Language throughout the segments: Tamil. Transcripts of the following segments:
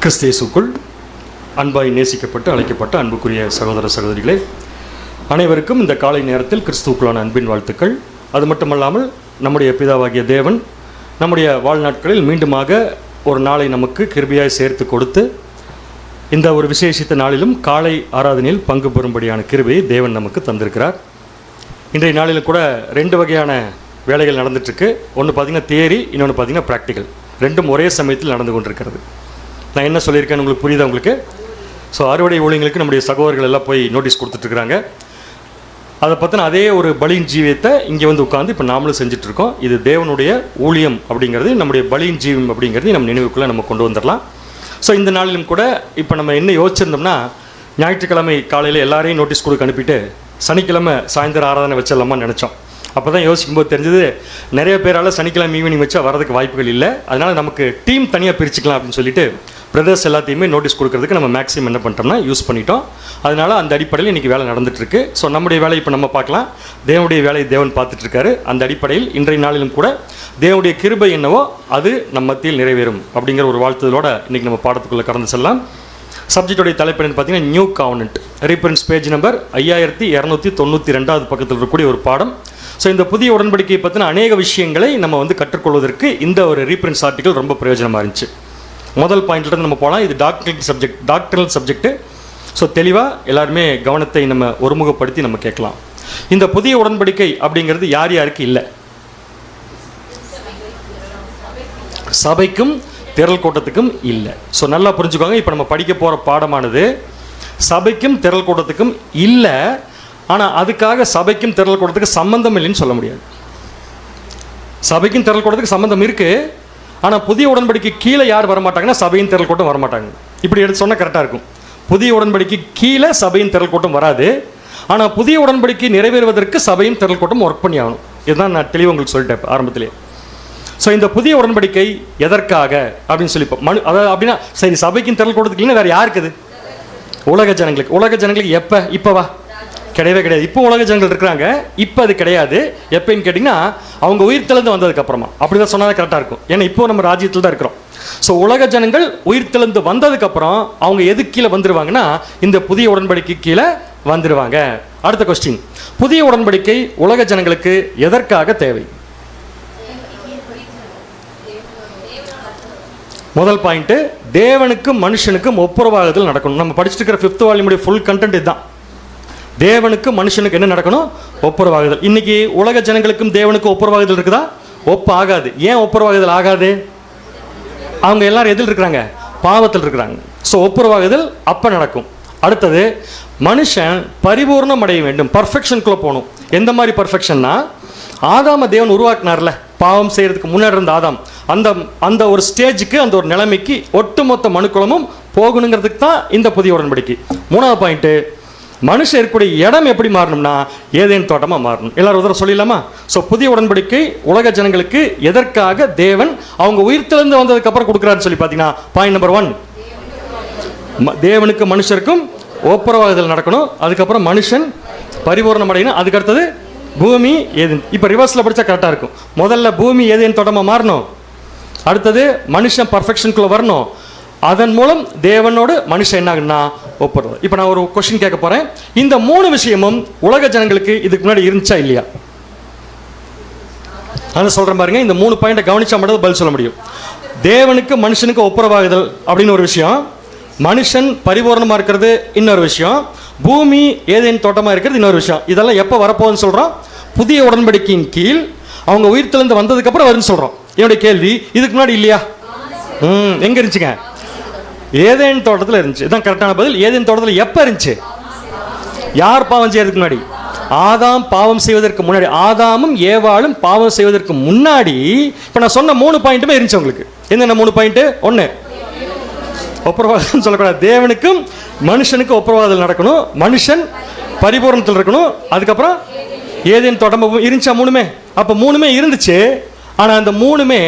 கிறிஸ்தேசுக்குள் அன்பாய் நேசிக்கப்பட்டு அழைக்கப்பட்ட அன்புக்குரிய சகோதர சகோதரிகளே, அனைவருக்கும் இந்த காலை நேரத்தில் கிறிஸ்துவுக்குள்ளான அன்பின் வாழ்த்துக்கள். அது மட்டுமல்லாமல் நம்முடைய பிதாவாகிய தேவன் நம்முடைய வாழ்நாட்களில் மீண்டுமாக ஒரு நாளை நமக்கு கிருபையாய் சேர்த்து கொடுத்து இந்த ஒரு விசேஷித்த நாளிலும் காலை ஆராதனையில் பங்கு பெறும்படியான கிருபையை தேவன் நமக்கு தந்திருக்கிறார். இன்றைய நாளில் கூட 2 வகையான வேலைகள் நடந்துட்டுருக்கு. ஒன்று பார்த்திங்கன்னா தியரி, இன்னொன்று பார்த்திங்கன்னா ப்ராக்டிக்கல். ரெண்டும் ஒரே சமயத்தில் நடந்து கொண்டிருக்கிறது. நான் என்ன சொல்லியிருக்கேன்னு உங்களுக்கு புரியுதா உங்களுக்கு? ஸோ அறுவடை ஊழியங்களுக்கு நம்முடைய சகோதரர்கள் எல்லாம் போய் நோட்டீஸ் கொடுத்துட்ருக்குறாங்க. அதை பற்றின அதே ஒரு பலியின் ஜீவியத்தை இங்கே வந்து உட்காந்து இப்போ நாமளும் செஞ்சிட்ருக்கோம். இது தேவனுடைய ஊழியம் அப்படிங்கிறது, நம்முடைய பலியின் ஜீவியம் அப்படிங்கிறது நம்ம நினைவுக்குள்ளே நம்ம கொண்டு வந்துடலாம். ஸோ இந்த நாளிலும் கூட இப்போ நம்ம என்ன யோசிச்சிருந்தோம்னா, ஞாயிற்றுக்கிழமை காலையில் எல்லாரையும் நோட்டீஸ் கொடுக்க அனுப்பிட்டு சனிக்கிழமை சாயந்தரம் ஆராதனை வச்சிடலாமான்னு நினச்சோம். அப்போ தான் யோசிக்கும்போது தெரிஞ்சது, நிறைய பேரால் சனிக்கிழமை ஈவினிங் வச்சா வரதுக்கு வாய்ப்புகள் இல்லை. அதனால் நமக்கு டீம் தனியாக பிரிச்சுக்கலாம் அப்படின்னு சொல்லிட்டு பிரதர்ஸ் எல்லாத்தையுமே நோட்டீஸ் கொடுக்கறதுக்கு நம்ம மேக்ஸிமம் என்ன பண்ணிட்டோம்னா யூஸ் பண்ணிட்டோம். அதனால் அந்த அடிப்படையில் இன்றைக்கி வேலை நடந்துகிட்ருக்கு. ஸோ நம்முடைய வேலையை இப்போ நம்ம பார்க்கலாம். தேவனுடைய வேலையை தேவன் பார்த்துட்ருக்காரு. அந்த அடிப்படையில் இன்றைய நாளிலும் கூட தேவனுடைய கிருபை என்னவோ அது நம்ம மத்தியில் நிறைவேறும் அப்படிங்கிற ஒரு வாழ்த்துதலோடு இன்றைக்கி நம்ம பாடத்துக்குள்ளே கடந்து செல்லலாம். சப்ஜெக்டோடைய தலைப்பு என்னன்னு பார்த்தீங்கன்னா new covenant. Reference page number 5292 பக்கத்தில் இருக்கக்கூடிய ஒரு பாடம். ஸோ இந்த புதிய உடன்படிக்கையை பற்றின அநேக விஷயங்களை நம்ம வந்து கற்றுக்கொள்வதற்கு இந்த ஒரு ரீஃபரன்ஸ் ஆர்டிக்கல் ரொம்ப பிரயோஜனமாக இருந்துச்சு. முதல் பாயிண்ட்லேருந்து நம்ம போகலாம். இது டாக்டரல் சப்ஜெக்ட்டு. ஸோ தெளிவாக எல்லாருமே கவனத்தை நம்ம ஒருமுகப்படுத்தி நம்ம கேட்கலாம். இந்த புதிய உடன்படிக்கை அப்படிங்கிறது யார் யாருக்கு இல்லை? சபைக்கும் திரள் கூட்டத்துக்கும் இல்லை. ஸோ நல்லா புரிஞ்சுக்கோங்க. இப்போ நம்ம படிக்க போகிற பாடமானது சபைக்கும் திரள் கூட்டத்துக்கும் இல்லை. ஆனால் அதுக்காக சபைக்கும் திரள் கூட்டத்துக்கு சம்பந்தம் இல்லைன்னு சொல்ல முடியாது. சபைக்கும் திரள் கூட்டத்துக்கு சம்பந்தம் இருக்குது. ஆனால் புதிய உடன்படிக்கை கீழே யார் வரமாட்டாங்கன்னா சபையின் திரள் கூட்டம் வரமாட்டாங்க. இப்படி எடுத்து சொன்னால் கரெக்டாக இருக்கும். புதிய உடன்படிக்கை கீழே சபையின் திரள் கூட்டம் வராது. ஆனால் புதிய உடன்படிக்கை நிறைவேறுவதற்கு சபையின் திரள் கூட்டம் ஒர்க் பண்ணி ஆகணும். இதுதான் நான் தெளிவாக உங்களுக்கு சொல்லிட்டேன் ஆரம்பத்திலே. ஸோ இந்த புதிய உடன்படிக்கை எதற்காக அப்படின்னு சொல்லி அதாவது அப்படின்னா சரி, சபைக்கும் திரள் கூட்டத்துக்கு இல்லைன்னா வேறு யாருக்குது? உலக ஜனங்களுக்கு. உலக ஜனங்களுக்கு எப்போ? இப்போவா? கிடையவே கிடையாது. இப்போ உலக ஜனங்கள் இருக்கிறாங்க, இப்போ அது கிடையாது. எப்போன்னு கேட்டிங்கன்னா அவங்க உயிர்த்தெழுந்து வந்ததுக்கப்புறமா. அப்படி தான் சொன்னால் கரெக்டாக இருக்கும். ஏன்னா இப்போ நம்ம ராஜ்யத்தில் தான் இருக்கிறோம். ஸோ உலக ஜனங்கள் உயிர்த்தெழுந்து வந்ததுக்கப்புறம் அவங்க எது கீழே வந்துடுவாங்கன்னா இந்த புதிய உடன்படிக்கை கீழே வந்துடுவாங்க. அடுத்த கொஸ்டின், புதிய உடன்படிக்கை உலக ஜனங்களுக்கு எதற்காக தேவை? முதல் பாயிண்ட்டு, தேவனுக்கும் மனுஷனுக்கும் ஒப்புரவாகுதல் நடக்கணும். நம்ம படிச்சுட்டு இருக்கிற 5th வால்யூமுடைய ஃபுல் கண்டென்ட் இதுதான். தேவனுக்கு மனுஷனுக்கு என்ன நடக்கணும்? ஒப்புரவாகுதல். இன்னைக்கு உலக ஜனங்களுக்கும் தேவனுக்கும் ஒப்புரவாகுதல் இருக்குதா? ஆகாது. ஏன் ஒப்புரவாகுதல் ஆகாது? அவங்க எல்லாரும் எதில் இருக்கிறாங்க? பாவத்தில் இருக்கிறாங்க. ஸோ ஒப்புரவாகுதல் அப்போ நடக்கும். அடுத்தது, மனுஷன் பரிபூர்ணம் அடைய வேண்டும், பர்ஃபெக்ஷனுக்குள்ளே போகணும். எந்த மாதிரி பர்ஃபெக்ஷன்னா, ஆதாம தேவன் உருவாக்குனார்ல, பாவம் செய்கிறதுக்கு முன்னாடி இருந்த ஆதாம், அந்த ஒரு ஸ்டேஜுக்கு, அந்த ஒரு நிலைமைக்கு ஒட்டுமொத்த மனுக்குலமும் போகணுங்கிறதுக்கு தான் இந்த புதிய உடன்படிக்கை. 3வது பாயிண்ட்டு, மனுஷன் இருக்கக்கூடிய இடம் எப்படி மாறணும்னா ஏதேன் தோட்டமாக மாறணும். எல்லாரும் ஒரு தடவை சொல்லிடலாமா? ஸோ புதிய உடன்படிக்கை உலக ஜனங்களுக்கு எதற்காக தேவன் அவங்க உயிர்த்தெழுந்து வந்ததுக்கப்புறம் கொடுக்குறாருன்னு சொல்லி பார்த்தீங்கன்னா, பாயிண்ட் நம்பர் 1, தேவனுக்கு மனுஷருக்கும் ஒப்புரவாகுதல் நடக்கணும். அதுக்கப்புறம் மனுஷன் பரிபூர்ணம் அடையணும். அதுக்கு அடுத்தது பூமி ஏதேன். இப்போ ரிவர்ஸில் படித்தா கரெக்டாக இருக்கும். முதல்ல பூமி ஏதேன் தோட்டமாக மாறணும். அடுத்தது மனுஷன் பர்ஃபெக்ஷனுக்குள்ளே வரணும். அதன் மூலம் தேவனோடு மனுஷன் என்ன ஆகுன்னா ஒப்புறது. இப்போ நான் ஒரு கொஸ்டின் கேட்க போகிறேன். இந்த 3 விஷயமும் உலக ஜனங்களுக்கு இதுக்கு முன்னாடி இருந்துச்சா இல்லையா? அதை சொல்கிறேன் பாருங்க. இந்த 3 பாயிண்ட்டை கவனிச்சா மட்டும் பதில் சொல்ல முடியும். தேவனுக்கு மனுஷனுக்கு ஒப்புரவாகுதல் அப்படின்னு ஒரு விஷயம், மனுஷன் பரிபூர்ணமாக இருக்கிறது இன்னொரு விஷயம், பூமி ஏதேன் தோட்டமாக இருக்கிறது இன்னொரு விஷயம். இதெல்லாம் எப்போ வரப்போகுதுன்னு சொல்கிறோம்? புதிய உடன்படிக்கையின் கீழ் அவங்க உயிர்த்தெழுந்து வந்ததுக்கப்புறம் வருதுன்னு சொல்கிறோம். என்னுடைய கேள்வி, இதுக்கு முன்னாடி இல்லையா? எங்கே இருந்துச்சுங்க? ஏதேன் தோட்டத்தில் இருந்துச்சு. இதுதான் கரெக்டான பதில். ஏதேன் தோட்டத்தில் எப்போ இருந்துச்சு? யார் பாவம் செய்யறதுக்கு முன்னாடி? ஆதாம் பாவம் செய்வதற்கு முன்னாடி. ஆதாமும் ஏவாளும் பாவம் செய்வதற்கு முன்னாடி. இப்போ நான் சொன்ன 3 பாயிண்ட்டுமே இருந்துச்சு உங்களுக்கு. என்னென்ன 3 பாயிண்ட்டு? 1, ஒப்புரவாதல் சொல்லக்கூடாது. தேவனுக்கும் மனுஷனுக்கு ஒப்புரவாதல் நடக்கணும். மனுஷன் பரிபூர்ணத்தில் இருக்கணும். அதுக்கப்புறம் ஏதேன் தோட்டம் இருந்துச்சா? 3மே. அப்போ 3மே இருந்துச்சு. ஆனால் அந்த 3மே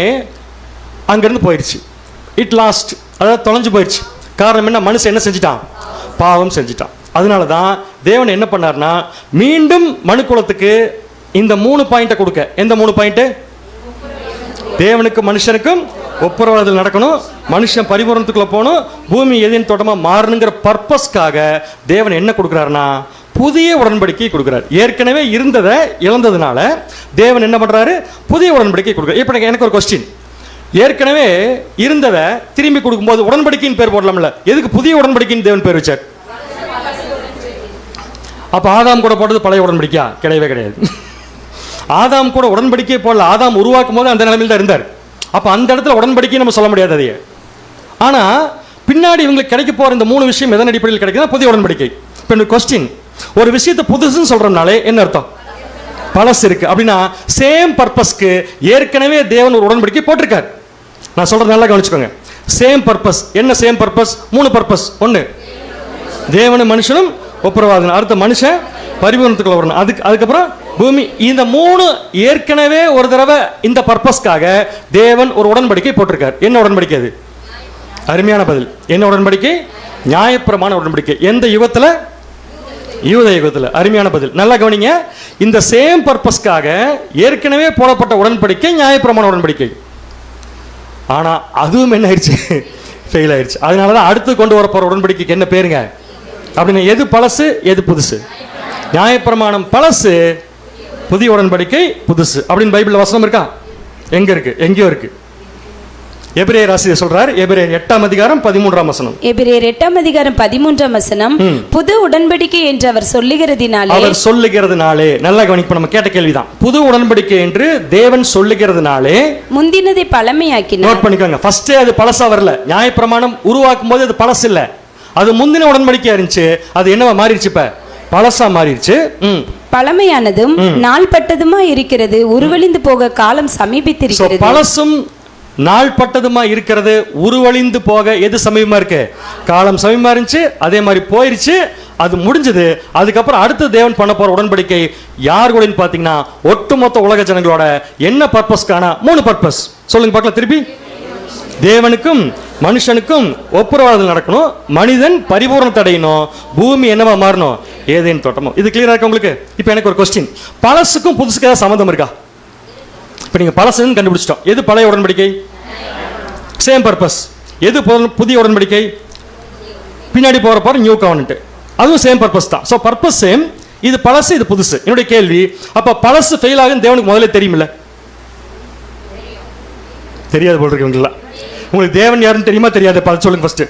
அங்கேருந்து போயிடுச்சு. இட் லாஸ்ட், அதாவது தொலைஞ்சு போயிடுச்சு. காரணம் என்ன? மனுஷன் என்ன செஞ்சிட்டான்? பாவம் செஞ்சிட்டான். அதனால தான் தேவன் என்ன பண்ணார்னா மீண்டும் மனுக்குலத்துக்கு இந்த 3 பாயிண்ட்டை கொடுக்க. எந்த 3 பாயிண்ட்டு? தேவனுக்கு மனுஷனுக்கும் ஒப்புரவாதல் நடக்கணும், மனுஷன் பரிபூரணத்துக்குள்ள போகணும், பூமி எதின் தோட்டமா மாறணுங்கிற பர்பஸ்க்காக தேவன் என்ன கொடுக்குறாருன்னா புதிய உடன்படிக்கை கொடுக்குறாரு. ஏற்கனவே இருந்ததை இழந்ததுனால தேவன் என்ன பண்றாரு, புதிய உடன்படிக்கை கொடுக்குறாரு. இப்போ எனக்கு ஒரு கொஸ்டின், ஏற்கனவே இருந்ததை திரும்பி கொடுக்கும்போது உடன்படிக்கையின் பேர் போடலாம்ல, எதுக்கு புதிய உடன்படிக்கைன்னு தேவன் பேர் வச்சார்? அப்ப ஆதாம் கூட போட்டது பழைய உடன்படிக்கையா? கிடையவே கிடையாது. ஆதாம் கூட உடன்படிக்கை போடல. ஆதாம் உருவாக்கும் போது அந்த நிலைமையில் தான் இருந்தார். அப்ப அந்த இடத்துல உடன்படிக்கை நம்ம சொல்ல முடியாது அதையே. ஆனா பின்னாடி இவங்களுக்கு கிடைக்க போற இந்த 3 விஷயம் எதன் அடிப்படையில் கிடைக்குதுன்னா புதிய உடன்படிக்கை. இப்போ கொஸ்டின், ஒரு விஷயத்தை புதுசுன்னு சொல்றோம்னாலே என்ன அர்த்தம்? பழசு இருக்கு அப்படின்னா சேம் பர்பஸ்க்கு ஏற்கனவே தேவன் ஒரு உடன்படிக்கை போட்டிருக்காரு. நான் சொல்றது நல்லா கவனிச்சுக்கோங்க. Same purpose. என்ன சேம் பர்பஸ்? 3 பர்பஸ். 1 தேவனும் மனுஷனும் ஒப்புரவாதம், அடுத்த மனுஷன் பரிபூரணத்துக்குள்ள வரணும், அதுக்கப்புறம் பூமி. இந்த 3 ஏற்கனவே ஒரு தடவை இந்த பர்பஸ்க்காக தேவன் ஒரு உடன்படிக்கை போட்டிருக்கார். என்ன உடன்படிக்கை அது? அருமையான பதில். என்ன உடன்படிக்கை? நியாயப்பிரமாண உடன்படிக்கை. எந்த யுகத்துல? யூத யுகத்துல. அருமையான பதில். நல்லா கவனிங்க. இந்த சேம் பர்பஸ்க்காக ஏற்கனவே போடப்பட்ட உடன்படிக்கை நியாயப்பிரமாண உடன்படிக்கை. ஆனா அதுவும் என்ன ஆயிடுச்சு? ஃபெயில் ஆயிடுச்சு. அதனாலதான் அடுத்து கொண்டு வர போற உடன்படிக்கைக்கு என்ன பேருங்க அப்படின்னா, எது பழசு எது புதுசு? நியாயப்பிரமாணம் பழசு, புதிய உடன்படிக்கை புதுசு அப்படின்னு பைபிள்ல வசனம் இருக்கா? எங்க இருக்கு? எங்கேயோ இருக்கு. எபிரேயர் ஆசிரியர் சொல்றார், எபிரேயர் 8ஆம் அதிகாரம் 13ஆம் வசனம். எபிரேயர் 8ஆம் அதிகாரம் 13ஆம் வசனம், புது உடன்படிக்கை என்று அவர் சொல்லுகிறதினாலே. நல்லா கவனிப்போம். நம்ம கேட்ட கேள்விதான். புது உடன்படிக்கை என்று தேவன் சொல்லுகிறதினாலே முந்தினதை பழமையாக்கினார். நோட் பண்ணிக்கோங்க. ஃபர்ஸ்டே அது பழசா வரல. நியாயப்பிரமாணம் உருவாக்கும் போது அது பழசு இல்ல, அது முந்தின உடன்படிக்கையா இருந்துச்சு. அது என்னவா மாறிடுச்சு? இப்ப பழசா மாறிடுச்சு. பழமையானதும் நாள்பட்டதுமா இருக்கிறது, உருவழிந்து போக காலம் சமீபித்திருக்கிறது. பழசும் நாள்பட்டதுமா இருக்கிறது, உருவழிந்து போக எது சமீபமா இருக்கு? காலம் சமீபமா இருந்துச்சு. அதே மாதிரி போயிருச்சு, அது முடிஞ்சது. அதுக்கப்புறம் அடுத்து தேவன் பண்ண போற உடன்படிக்கை யார் கூட பாத்தீங்கன்னா ஒட்டுமொத்த உலக ஜனங்களோட. என்ன பர்பஸ்க்கான? 3 பர்பஸ். சொல்லுங்க பார்க்கலாம் திருப்பி. தேவனுக்கும் மனுஷனுக்கும் ஒப்புரவாதல் நடக்கணும், மனிதன் பரிபூரணத்தை அடையணும், பூமி என்னவா மாறணும்? ஏதேன் தோட்டமும். இது கிளியரா இருக்கு உங்களுக்கு? இப்போ எனக்கு ஒரு கொஸ்டின், பழசுக்கும் புதுசுக்கு ஏதாவது சம்மந்தம் இருக்கா? இப்போ நீங்க பழசுன்னு கண்டுபிடிச்சிட்டோம். எது பழைய உடன்படிக்கை? Same purpose. எது புதிய உடன்படிக்கை? பின்னாடி போற நியூ கவர்னன்ட், அதுவும் சேம் பர்பஸ் தான். So purpose same. இது பழசு, இது புதுசு. என்னுடைய கேள்வி, அப்ப பழசு ஃபெயில் ஆகுன்னு தேவனுக்கு முதல்ல தெரியுமில்ல? தெரியாது போல் இருக்கு இவங்களா. உங்களுக்கு தேவன் யாருன்னு தெரியுமா? தெரியாது. சொல்லுங்க ஃபர்ஸ்ட்.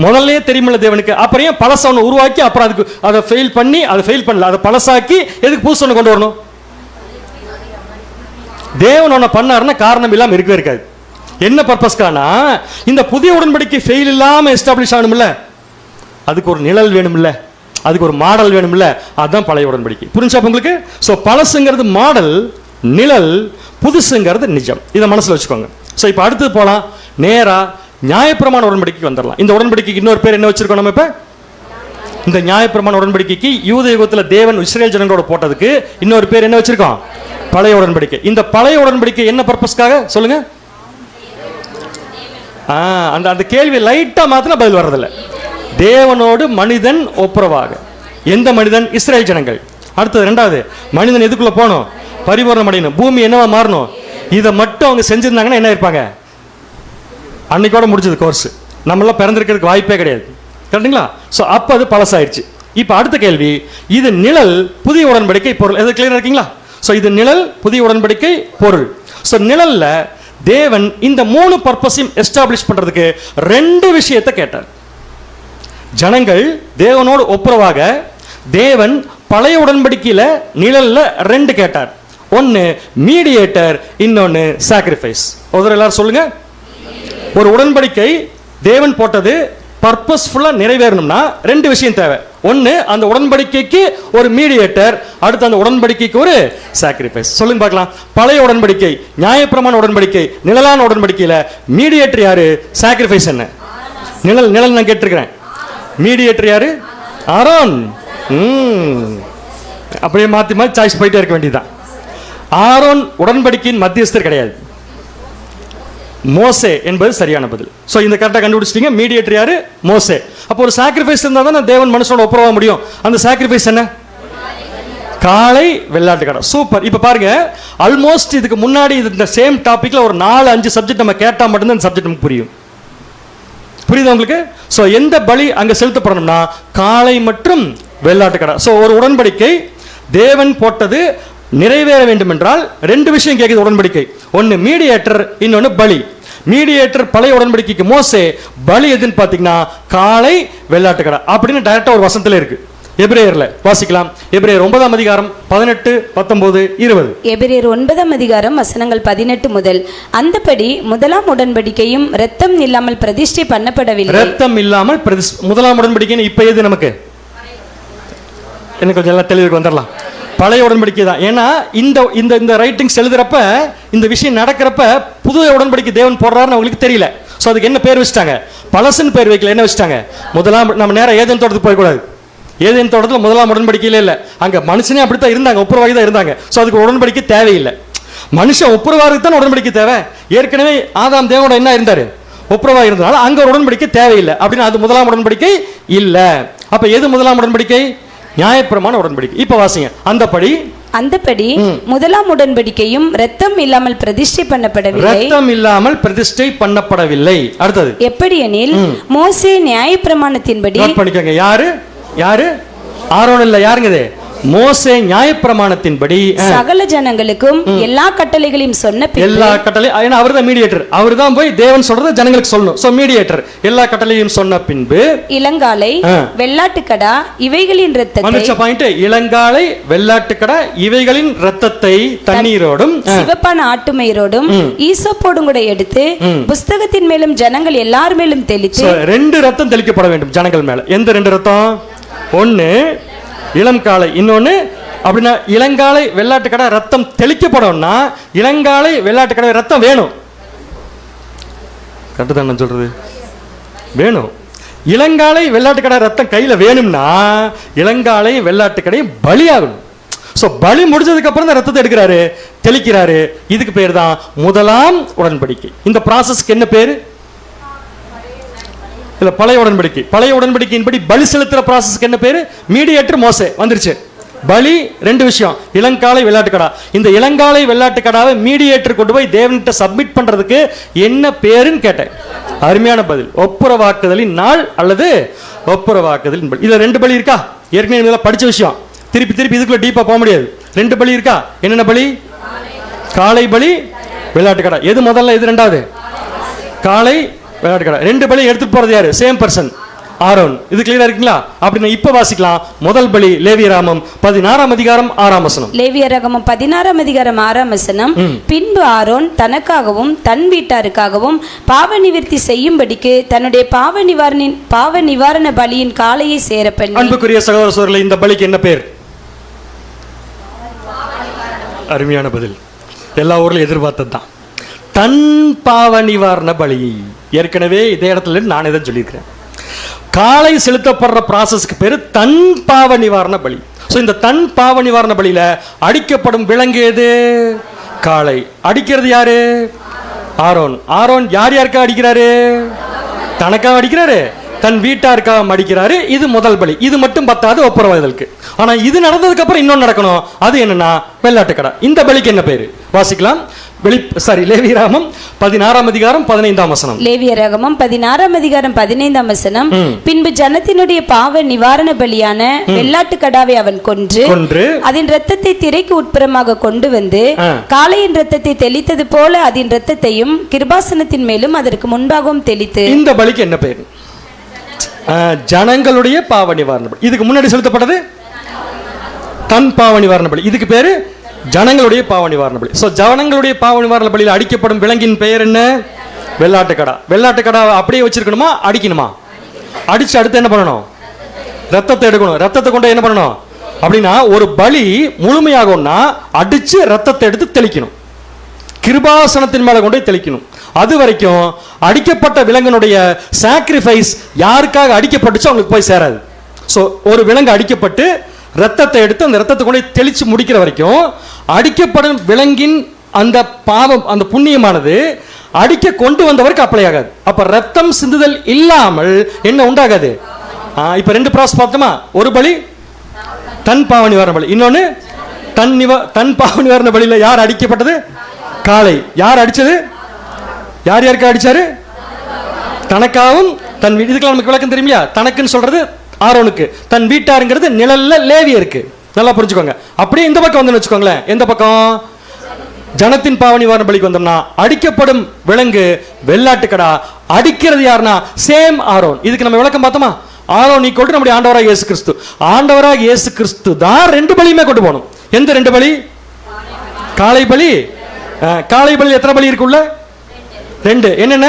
முதல்ல தெரியுமில்ல தேவனுக்கு. அப்புறம் ஏன் பழச ஒன்று உருவாக்கி அப்புறம் அதுக்கு அதை ஃபெயில் பண்ணி, அதை ஃபெயில் பண்ணல, அதை பழசாக்கி எதுக்கு புதுசு ஒன்று கொண்டு வரணும்? தேவன் ஒன்று பண்ணாருன்னா காரணம் இல்லாமல் இருக்கவே இருக்காது. என்ன பர்பஸ்க்கானா, இந்த புதிய உடன்படிக்கை ஃபெயில் இல்லாம எஸ்டாப்ளிஷ் ஆகணும்ல, அதுக்கு ஒரு நிழல் வேணும்ல, அதுக்கு ஒரு மாடல் வேணும்ல. அதுதான் பழைய உடன்படிக்கை. புரிஞ்சா உங்களுக்கு? ஸோ பழசுங்கிறது மாடல், நிழல், புதுசுங்கிறது நிஜம். இதை மனசுல வச்சுக்கோங்க. ஸோ இப்போ அடுத்து போலாம், நேரா நியாயப்பிரமாண உடன்படிக்கைக்கு வந்துடலாம். இந்த உடன்படிக்கைக்கு இன்னொரு பேர் என்ன வச்சிருக்கோம் நம்ம? இப்ப இந்த நியாயப்பிரமாண உடன்படிக்கைக்கு யூத யுகத்தில் தேவன் இஸ்ரேல் ஜனங்களோட போட்டதுக்கு இன்னொரு பேர் என்ன வச்சிருக்கோம்? பழைய உடன்படிக்கை. இந்த பழைய உடன்படிக்கை என்ன பர்பஸ்க்காக சொல்லுங்க? அந்த அந்த கேள்வி லைட்டா மாத்தினா பதில் வர்றதில்ல. தேவனோடு மனிதன் ஒப்புரவாக. எந்த மனிதன்? இஸ்ரேல் ஜனங்கள். அடுத்தது 2வது, மனிதன் எதுக்குள்ள போகணும்? பரிபூரணம் அடையணும், பூமி என்னவா மாறணும். இதை மட்டும் அவங்க செஞ்சிருந்தாங்கன்னா என்ன இருப்பாங்க? அன்னைக்கோட முடிஞ்சது கோர்ஸ். நம்மளாம் பிறந்திருக்கிறதுக்கு வாய்ப்பே கிடையாது. கரெக்டுங்களா? ஸோ அப்போ அது பழசாயிடுச்சு. இப்போ அடுத்த கேள்வி, இது நிழல், புதிய உடன்படிக்கை பொருள். எது கிளியரா இருக்கீங்களா? ஸோ இது நிழல், புதிய உடன்படிக்கை பொருள். ஸோ நிழல்ல தேவன் இந்த 3 பர்பஸையும் எஸ்டாப்ளிஷ் பண்றதுக்கு 2 விஷயத்தை கேட்டார். ஜனங்கள் தேவனோடு ஒப்புரவாக தேவன் பழைய உடன்படிக்கையில நிழல்ல 2 கேட்டார். ஒன்னு மீடியேட்டர், இன்னொன்னு சாக்ரிஃபைஸ். ஒரு எல்லாரும் சொல்லுங்க. ஒரு உடன்படிக்கை தேவன் போட்டது பர்பஸ்ஃபுல்லா நிறைவேறணும்னா 2 விஷயம் தேவை. ஒன்னு, அந்த உடன்படிக்கைக்கு ஒரு மீடியேட்டர், அடுத்து அந்த உடன்படிக்கைக்கு ஒரு சாக்ரிஃபைஸ். சொல்லுங்க பார்க்கலாம். பழைய உடன்படிக்கை, நியாயப்பிரமாண உடன்படிக்கை, நிழலான உடன்படிக்கையில மீடியேட்டர் யாரு? சாக்ரிஃபைஸ் என்ன? நிழல் நிழல் நான் கேட்டிருக்கிறேன். மீடியேட்டர் யாரு? ஆரோன். அப்படியே மாத்தி மாத்தி சாய்ஸ் போயிட்டே இருக்க வேண்டியதுதான். ஆரோன் உடன்படிக்கையின் மத்தியஸ்தர் கிடையாது. மோசே என்பது சரியான பதில். ஸோ இந்த கரெக்டாக கண்டுபிடிச்சிட்டீங்க. மீடியேட்டர் யாரு? மோசே. அப்போ ஒரு சாக்ரிஃபைஸ் இருந்தால் தான் தேவன் மனுஷனோட ஒப்புரவ முடியும். அந்த சாக்ரிஃபைஸ் என்ன? காளை வெள்ளாட்டுக்கடா. சூப்பர். இப்ப பாருங்க, ஆல்மோஸ்ட் இதுக்கு முன்னாடி இந்த சேம் டாபிக்ல ஒரு 4-5 சப்ஜெக்ட் நம்ம கேட்டா மட்டும்தான் இந்த சப்ஜெக்ட் நமக்கு புரியும். புரியுது உங்களுக்கு? சோ எந்த பலி அங்க செலுத்தப்படணும்னா காளை மற்றும் வெள்ளாட்டுக்கடா. சோ ஒரு உடன்படிக்கை தேவன் போட்டது நிறைவேற வேண்டும் என்றால் 2 விஷயம் கேட்குது உடன்படிக்கை. ஒன்னு மீடியேட்டர், இன்னொன்னு பலி. மீடியேட்டர் பழைய உடன்படிக்கைக்கு மோசே, பலி எதுன்னு பாத்தீங்கன்னா காளை வெள்ளாட்டுக்கடா அப்படின்னு டைரக்டா ஒரு வசனத்துல இருக்கு. எபிரேயர்ல வாசிக்கலாம். எபிரேயர் 9ஆம் அதிகாரம் 18, 19, 20. எபிரேயர் 9ஆம் அதிகாரம் வசனங்கள் 18 முதல். அந்தபடி முதலாம் உடன்படிக்கையும் இரத்தம் இல்லாமல் பிரதிஷ்டை பண்ணப்படவில்லை. இரத்தம் இல்லாமல் முதலாம் உடன்படிக்கை இப்ப எது நமக்கு? எனக்கு கொஞ்சம் எல்லாம் தெளிவுக்கு வந்துடலாம். பழைய உடன்படிக்கை தான். ஏன்னா இந்த இந்த இந்த ரைட்டிங்ஸ் எழுதுறப்ப, இந்த விஷயம் நடக்கிறப்ப புது உடன்படிக்கை தேவன் போடுறாருன்னு அவங்களுக்கு தெரியல. ஸோ அதுக்கு என்ன பேர் வச்சுட்டாங்க? பழசுன்னு பேர் வைக்கல. என்ன வச்சுட்டாங்க? முதலாம். நம்ம நேரம் ஏதேன் தோட்டத்துக்கு போயக்கூடாது. ஏதேன் தோட்டத்தில் முதலாம் உடன்படிக்கையில இல்லை. அங்கே மனுஷனே அப்படித்தான் இருந்தாங்க, ஒப்புரவாகி தான் இருந்தாங்க. ஸோ அதுக்கு உடன்படிக்கை தேவையில்லை. மனுஷன் ஒப்புரவாருக்கு தான் உடன்படிக்கை தேவை. ஏற்கனவே ஆதாம் தேவனோட என்ன இருந்தாரு? ஒப்புரவாக இருந்தனால அங்கே ஒரு உடன்படிக்கை தேவையில்லை. அப்படின்னு அது முதலாம் உடன்படிக்கை இல்லை. அப்போ எது முதலாம் உடன்படிக்கை? நியாயப்பிரமாண உடன்படிக்கை. இப்ப வாசிங்க. அந்தபடி முதலாம் உடன்படிக்கையும் இரத்தம் இல்லாமல் பிரதிஷ்டை பண்ணப்படவில்லை. இரத்தம் இல்லாமல் பிரதிஷ்டை பண்ணப்படவில்லை. அடுத்தது எப்படி எனில் மோசே நியாயப்பிரமாணத்தின்படி. நோட் பண்ணிக்கங்க. யாரு? ஆரோன் இல்ல. யாருங்க இது? மோசே நியாயப்பிரமாணத்தின்படி சகல ஜனங்களுக்கும் எல்லா கட்டளைகளையும் சொன்ன பின்பு. எல்லா கட்டளை, ஏன்னா அவர் தான் மீடியேட்டர். அவர் தான் போய் தேவன் சொல்றத ஜனங்களுக்கு சொல்லணும். சோ மீடியேட்டர் எல்லா கட்டளையும் சொன்ன பின்பு இளங்காளை வெள்ளாட்டுக்கடா இவைகளின் இரத்தத்தை. மனுஷ பாயிண்ட். இளங்காளை வெள்ளாட்டுக்கடா இவைகளின் இரத்தத்தை தண்ணீரோடும் சிவப்பான ஆட்டுமயிரோடும் ஈசோப்போடும் கூட எடுத்து புஸ்தகத்தின் மேலும் ஜனங்கள் எல்லார் மேலும் தெளித்து. 2 ரத்தம் தெளிக்கப்பட வேண்டும் ஜனங்கள் மேல. எந்த 2 ரத்தம்? ஒன்னு இளம் காளை, இன்னொன்னு அப்படின்னா இளங்காளை வெள்ளாட்டுக்கடா ரத்தம் தெளிக்கப்படணும்னா இளங்காளை வெள்ளாட்டுக்கடா ரத்தம் வேணும். கரெக்டு தான் நான் சொல்றது? வேணும். இளங்காளை வெள்ளாட்டுக்கடா ரத்தம் கையில வேணும்னா இளங்காளை வெள்ளாட்டுக்கடை பலியாகணும். ஸோ பலி முடிஞ்சதுக்கு அப்புறம் தான் ரத்தத்தை எடுக்கிறாரு, தெளிக்கிறாரு. இதுக்கு பேர் தான் முதலாம் உடன்படிக்கை. இந்த ப்ராசஸ்க்கு என்ன பேரு? இல்ல பழைய உடன்படிக்கை. பழைய உடன்படிக்கையின்படி பலி செலுத்துற ப்ராசஸ்க்கு என்ன பேரு? மீடியேட்டர் மோசே வந்துருச்சு. பலி 2 விஷயம், இளங்காளை வெள்ளாட்டுக்கடா. இந்த இளங்காளை வெள்ளாட்டுக்கடாவை மீடியேட்டர் கொண்டு போய் தேவன்கிட்ட சப்மிட் பண்றதுக்கு என்ன பேருன்னு கேட்டேன். அருமையான பதில். ஒப்புரவாக்குதலின் நாள் அல்லது ஒப்புரவாக்குதலின் பலி. இதுல 2 பலி இருக்கா? ஏற்கனவே படிச்ச விஷயம். திருப்பி இதுக்குள்ள டீப்பா போக முடியாது. 2 பலி இருக்கா? என்னென்ன பலி? காளை பலி, வெள்ளாட்டுக்கடா. எது முதல்ல, எது ரெண்டாவது? காளை வெள்ளாட்டுக்கடா. 2 பலி எடுத்துட்டு போறது யாரு? Same person, Aaron. இது கிளியரா இருக்குங்களா? அப்படின்னு இப்ப வாசிக்கலாம். முதல் பலி லேவியராகமம் 16ஆம் அதிகாரம் 6ஆம் வசனம். லேவியராகமம் 16ஆம் அதிகாரம் 6ஆம் வசனம். பின்பு ஆரோன் தனக்காகவும் தன் வீட்டாருக்காகவும் பாவ நிவர்த்தி செய்யும்படிக்கு தன்னுடைய பாவ நிவாரண பலியின் காளையை சேர பண்ணி. அன்புக்குரிய சகோதர சகோதரர்களே, இந்த பலிக்கு என்ன பேர்? அருமையான பதில். எல்லா ஊர்லயும் எதிர்பார்த்தது தான். தன் பாவ நிவாரண பலி. ஏற்கனவே இதே இடத்துல நான் இதை சொல்லியிருக்கிறேன். காளை செலுத்தப்படுற ப்ராசஸ்க்கு பேரு தன் பாவ நிவாரண பலி. ஸோ இந்த தன் பாவ நிவாரண பலியில அடிக்கப்படும் விலங்கு எது? காளை. அடிக்கிறது யாரு? ஆரோன். ஆரோன் யார் யாருக்காக அடிக்கிறாரு? தனக்காக அடிக்கிறாரு, தன் வீட்டாருக்காக அடிக்கிறாரு. இது முதல் பலி. இது மட்டும் பத்தாது ஒப்புரவாதலுக்கு. ஆனா இது நடந்ததுக்கு அப்புறம் இன்னொன்று நடக்கணும். அது என்னன்னா வெள்ளாட்டுக்கடா. இந்த பலிக்கு என்ன பேரு? வாசிக்கலாம். லேவியராகமம் 16ஆம் அதிகாரம் 15ஆம் வசனம். லேவியராகமம் 16ஆம் அதிகாரம் 15ஆம் வசனம். பின்பு ஜனத்தினுடைய பாவ நிவாரண பலியான வெள்ளாட்டுக்கடாவை அவன் கொன்று அதன் இரத்தத்தை திரைக்கு உட்புறமாக கொண்டு வந்து காளையின் இரத்தத்தை தெளித்தது போல அதன் இரத்தத்தையும் கிருபாசனத்தின் மேலும் அதற்கு முன்பாகவும் தெளித்து. இந்த பலிக்கு என்ன பேர்? ஜனங்களுடைய பாவ நிவாரண பலி. இதுக்கு முன்னாடி செலுத்தப்பட்டது தன் பாவ நிவாரண பலி. இதுக்கு பேரு ஜனங்களுடைய பாவ நிவாரண பலி. சோ ஜனங்களுடைய பாவ நிவாரண பலியில் அடிக்கப்படும் விலங்கின் பெயர் என்ன? வெள்ளாட்டுக்கடா. வெள்ளாட்டுக்கடா அப்படியே வச்சிருக்கணுமா, அடிக்கணுமா? அடிச்சு அடுத்து என்ன பண்ணணும்? ரத்தத்தை எடுக்கணும். ரத்தத்தை கொண்டு என்ன பண்ணணும் அப்படின்னா, ஒரு பலி முழுமையாகும்னா அடிச்சு ரத்தத்தை எடுத்து தெளிக்கணும். கிருபாசனத்தின் மேல கொண்டு தெளிக்கணும். அது வரைக்கும் அடிக்கப்பட்ட விலங்கினுடைய சாக்ரிஃபைஸ் யாருக்காக அடிக்கப்பட்டுச்சோ அவங்களுக்கு போய் சேராது. ஸோ ஒரு விலங்கு அடிக்கப்பட்டு ரத்தத்தை எடுத்து அந்த ரத்தத்தை கொண்டு தெளிச்சு முடிக்கிற வரைக்கும் அடிக்கப்படும் விலங்கின் அந்த பாவம், அந்த புண்ணியமானது அடிக்க கொண்டு வந்தவருக்கு அப்ளை ஆகாது. அப்ப ரத்தம் சிந்துதல் இல்லாமல் என்ன உண்டாகாது? இப்ப 2 ப்ராசஸ் பார்த்தோமா? ஒரு பலி தன் பாவ நிவாரண பலி, இன்னொன்னு தன் பாவ நிவாரண பலியில யார் அடிக்கப்பட்டது? காளை. யார் அடிச்சது? யார் யாருக்கு அடிச்சாரு? தனக்காகவும் தன் இதுக்கெல்லாம் நமக்கு விளக்கம் தெரியுமியா? தனக்குன்னு சொல்றது ஆரோனுக்கு, தன் வீட்டாருங்கிறது நிழல்ல லேவியருக்கு. நல்லா புரிஞ்சுக்கோங்க. அப்படியே இந்த பக்கம் வந்து வச்சுக்கோங்களேன். எந்த பக்கம்? ஜனத்தின் பாவ நிவாரண பலிக்கு வந்தோம்னா அடிக்கப்படும் விலங்கு வெள்ளாட்டுக்கடா. அடிக்கிறது யாருன்னா சேம் ஆரோன். இதுக்கு நம்ம விளக்கம் பார்த்தோமா? ஆரோன் ஈக்குவல் நம்முடைய ஆண்டவராக இயேசு கிறிஸ்து. ஆண்டவராக இயேசு கிறிஸ்து தான் ரெண்டு பலியுமே கொண்டு போகணும். எந்த ரெண்டு பலி? காளை பலி. காளை பலி எத்தனை பலி இருக்குள்ள? ரெண்டு. என்னென்ன?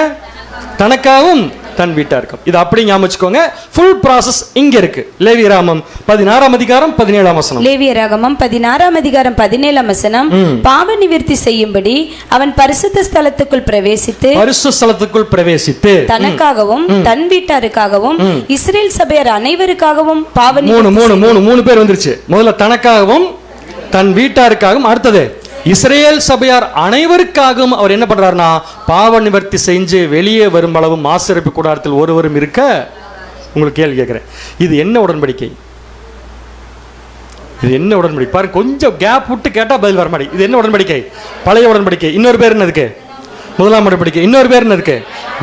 தனக்காகவும் தன் வீட்டாருக்கும். இது அப்படி ஞாபகம் வச்சுக்கோங்க. ஃபுல் ப்ராசஸ் இங்க இருக்கு. லேவியராகமம் 16ஆம் அதிகாரம் 17ஆம் வசனம். லேவியராகமம் 16ஆம் அதிகாரம் 17ஆம் வசனம். பாவ நிவர்த்தி செய்யும்படி அவன் பரிசுத்த ஸ்தலத்துக்குள் பிரவேசித்து தனக்காகவும் தன் வீட்டாருக்காகவும் இஸ்ரேல் சபையார் அனைவருக்காகவும் பாவ மூணு பேர் வந்துருச்சு. முதல்ல தனக்காகவும் தன் வீட்டாருக்காகவும், அடுத்தது இஸ்ரேல் சபையார் அனைவருக்காகவும் அவர் என்ன பண்றாருன்னா பாவ நிவர்த்தி செஞ்சு வெளியே வரும் அளவு மாசரிப்பு கூடாரத்தில் ஒருவரும் இருக்க. உங்களுக்கு கேள்வி கேட்கிறேன், இது என்ன உடன்படிக்கை? இது என்ன உடன்படிக்கை? பாருங்க, கொஞ்சம் கேப் விட்டு கேட்டா பதில் வர மாட்டேங்குது. இது என்ன உடன்படிக்கை? பழைய உடன்படிக்கை. இன்னொரு பேர் என்ன இருக்கு? முதலாம் உடன்படிக்கை. இன்னொரு பேர் என்ன இருக்கு?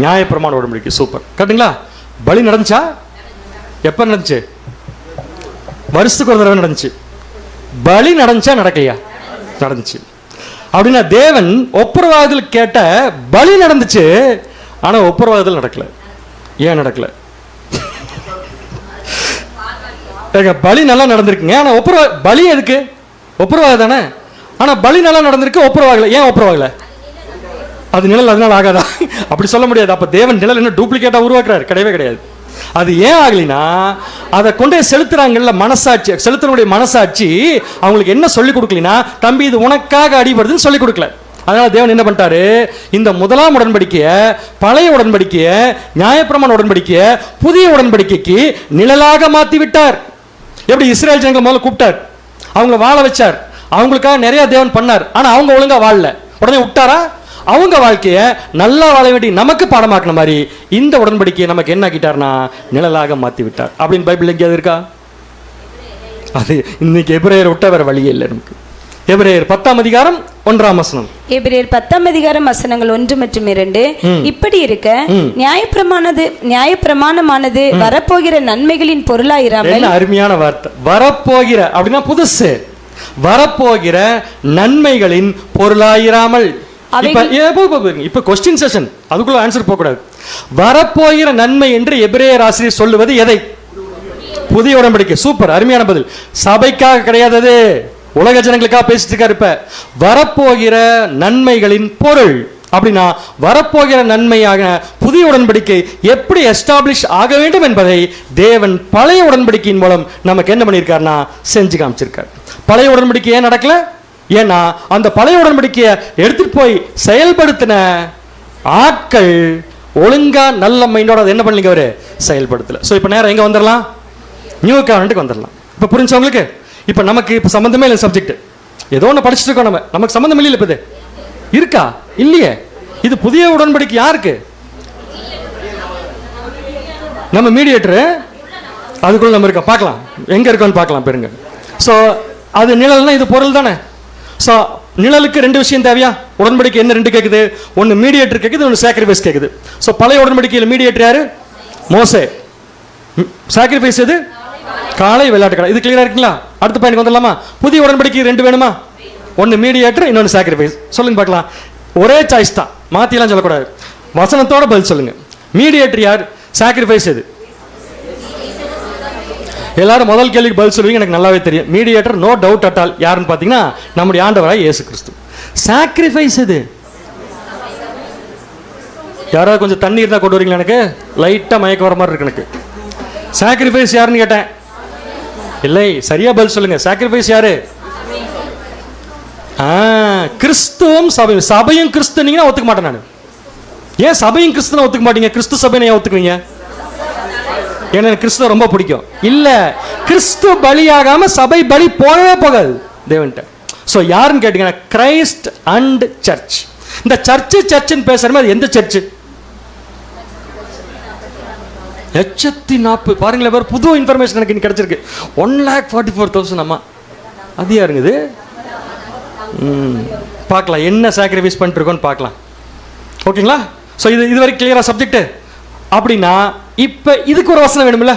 நியாயப்பிரமாண உடன்படிக்கை. சூப்பர். கரெக்டுங்களா? பலி நடந்துச்சா? எப்ப நடந்துச்சு? வருஷத்துக்கு ஒரு தடவை நடந்துச்சு. பலி நடந்துச்சா நடக்கலையா? நடந்துச்சு. அப்படின்னா தேவன் ஒப்புரவாதல் கேட்ட பலி நடந்துச்சு, ஆனா ஒப்புரவாதல் நடக்கல. ஏன் நடக்கல? பலி நல்லா நடந்திருக்குங்க, ஆனா பலி எதுக்கு? ஒப்புரவாக தானே. ஆனா பலி நல்லா நடந்திருக்கு, ஒப்புரவாகல. ஏன் ஒப்புரவாகல? அது நிழல், அதனால ஆகாதா? அப்படி சொல்ல முடியாது. அப்ப தேவன் நிழல் என்ன டூப்ளிகேட்டா உருவாக்குறாரு? கிடையவே கிடையாது. அது ஏன் ஆகலைன்னா அதை கொண்டே செலுத்துறாங்கல்ல, மனசாட்சி, செலுத்தனுடைய மனசாட்சி அவங்களுக்கு என்ன சொல்லி கொடுக்கலனா, தம்பி இது உனக்காக அடிபடுதுன்னு சொல்லி கொடுக்கல. அதனால தேவன் என்ன பண்ணிட்டாரு, இந்த முதலாம் உடன்படிக்கைய, பழைய உடன்படிக்கைய, நியாயப்பிரமாண உடன்படிக்கைய புதிய உடன்படிக்கைக்கு நிழலாக மாத்தி விட்டார். எப்படி இஸ்ரேல் ஜனங்களை முதல்ல கூப்பிட்டார், அவங்கள வாழ வச்சார், அவங்களுக்காக நிறைய தேவன் பண்ணார். ஆனா அவங்க ஒழுங்கா வாழல, உடனே விட்டாரா? அவங்க வாழ்க்கையை நல்லா வாழ வேண்டி நமக்கு பாடமாக்கின மாதிரி இந்த உடன்படிக்கையை நமக்கு என்ன ஆக்கிட்டார்னா நிழலாக மாற்றி விட்டார். அப்படின்னு பைபிள் எங்கேயாவது இருக்கா? அது இன்னைக்கு எபிரேயர் விட்ட வேற வழியே இல்லை நமக்கு. எபிரேயர் 10ஆம் அதிகாரம் 1ஆம் வசனம். எபிரேயர் 10ஆம் அதிகாரம் வசனங்கள் 1 மற்றும் 2. இப்படி இருக்க நியாயப்பிரமாணமானது வரப்போகிற நன்மைகளின் பொருளாயிராமல். என்ன அருமையான வார்த்தை! வரப்போகிற அப்படின்னா புதுசு. வரப்போகிற நன்மைகளின் பொருளாயிராமல். இப்ப கொஸ்டின் செஷன், அதுக்குள்ள ஆன்சர் போக கூடாது. வரப்போகிற நன்மை என்று எபிரேயர் ஆசிரியர் சொல்லுவது எதை? புதிய உடன்படிக்கை. சூப்பர், அருமையான பதில். சபைக்காக கிடையாது, உலக ஜனங்களுக்காக பேசிட்டு இருக்காரு. இப்ப வரப்போகிற நன்மைகளின் பொருள் அப்படின்னா வரப்போகிற நன்மையாக புதிய உடன்படிக்கை எப்படி எஸ்டாப்ளிஷ் ஆக வேண்டும் என்பதை தேவன் பழைய உடன்படிக்கையின் மூலம் நமக்கு என்ன பண்ணியிருக்காருன்னா செஞ்சு காமிச்சிருக்காரு. பழைய உடன்படிக்கை ஏன் நடக்கல? ஏன்னா அந்த பழைய உடன்படிக்கையை எடுத்துட்டு போய் செயல்படுத்தின ஆட்கள் ஒழுங்கா நல்ல மைண்டோட என்ன பண்ணீங்க, அவரு செயல்படுத்தல. ஸோ இப்போ நேரம் எங்க வந்துடலாம்? நியூ கவர்னன்ட்டுக்கு வந்துடலாம். இப்போ புரிஞ்சவங்களுக்கு? இப்போ நமக்கு இப்போ சம்மந்தமே இல்லை சப்ஜெக்ட், ஏதோ ஒன்று படிச்சுட்டு இருக்கோம், நமக்கு சம்மந்தம் இல்லை. இப்போ இது இருக்கா? இல்லையே. இது புதிய உடன்படிக்கை யாருக்கு? நம்ம மீடியேட்டரு, அதுக்குள்ள நம்ம இருக்கோம். பார்க்கலாம் எங்க இருக்கோன்னு பார்க்கலாம் பெருங்க. ஸோ அது நிழல்னா இது பொருள் தானே. ஸோ நிழலுக்கு ரெண்டு விஷயம் தேவையா? உடன்படிக்கை என்ன ரெண்டு கேட்குது? ஒன்று மீடியேட்டர் கேட்குது, ஒன்று சாக்ரிஃபைஸ் கேட்குது. ஸோ பழைய உடன்படிக்கையில் மீடியேட்டர் யாரு? மோசே. சாக்ரிஃபைஸ் எது? காளை, வெள்ளாட்டுக்கடை. இது கிளியரா இருக்குங்களா? அடுத்த பாயிண்ட் வந்துடலாமா? புதிய உடன்படிக்கை ரெண்டு வேணுமா? ஒன்று மீடியேட்டர், இன்னொன்று சாக்ரிஃபைஸ். சொல்லுங்க பார்க்கலாம். ஒரே சாய்ஸ் தான், மாத்தியெல்லாம் சொல்லக்கூடாது. வசனத்தோட பதில் சொல்லுங்க. மீடியேட்டர் யார்? சாக்ரிஃபைஸ் எது? எல்லாரும் முதல் கேள்விக்கு பதில் சொல்லுவீங்க, எனக்கு நல்லாவே தெரியும். Mediator no doubt at all. யாருன்னு பார்த்தீங்கன்னா நம்முடைய ஆண்டவராய் இயேசு கிறிஸ்து. சாக்ரிஃபைஸ் எது? யாராவது கொஞ்சம் தண்ணி இருந்தால் கொண்டு வரீங்களா? எனக்கு லைட்டாக மயக்க வர மாதிரி இருக்கு. எனக்கு சாக்ரிஃபைஸ் யாருன்னு கேட்டேன். இல்லை, சரியா பதில் சொல்லுங்க. சாக்ரிஃபைஸ் யாரு? கிறிஸ்துவும் சபையும். சபையும் கிறிஸ்துவீங்கன்னா ஒத்துக்க மாட்டேன் நான். ஏன் சபையும் கிறிஸ்துவ ஒத்துக்க மாட்டீங்க? கிறிஸ்து சபையை ஏன் ஒத்துக்குவீங்க? ஏன்னா கிறிஸ்துவ ரொம்ப பிடிக்கும். இல்ல, கிறிஸ்து பலியாகாம சபை பலி போகவே போகாது தேவன்ட்ட. ஸோ யாருன்னு கேட்டீங்கன்னா கிரைஸ்ட் அண்ட் சர்ச். இந்த சர்ச்சுன்னு பேசுறமே, அது எந்த சர்ச்சு? 140. பாருங்களேன், புது இன்ஃபர்மேஷன் எனக்கு கிடைச்சிருக்கு. 1,44,000. அம்மா அது யாருங்குது? பார்க்கலாம் என்ன சாக்ரிஃபைஸ் பண்ணிட்டு இருக்கோன்னு பார்க்கலாம். ஓகேங்களா? ஸோ இது வரைக்கும் கிளியரா சப்ஜெக்ட். அப்படின்னா இப்போ இதுக்கு ஒரு வசனம் வேணும்ல.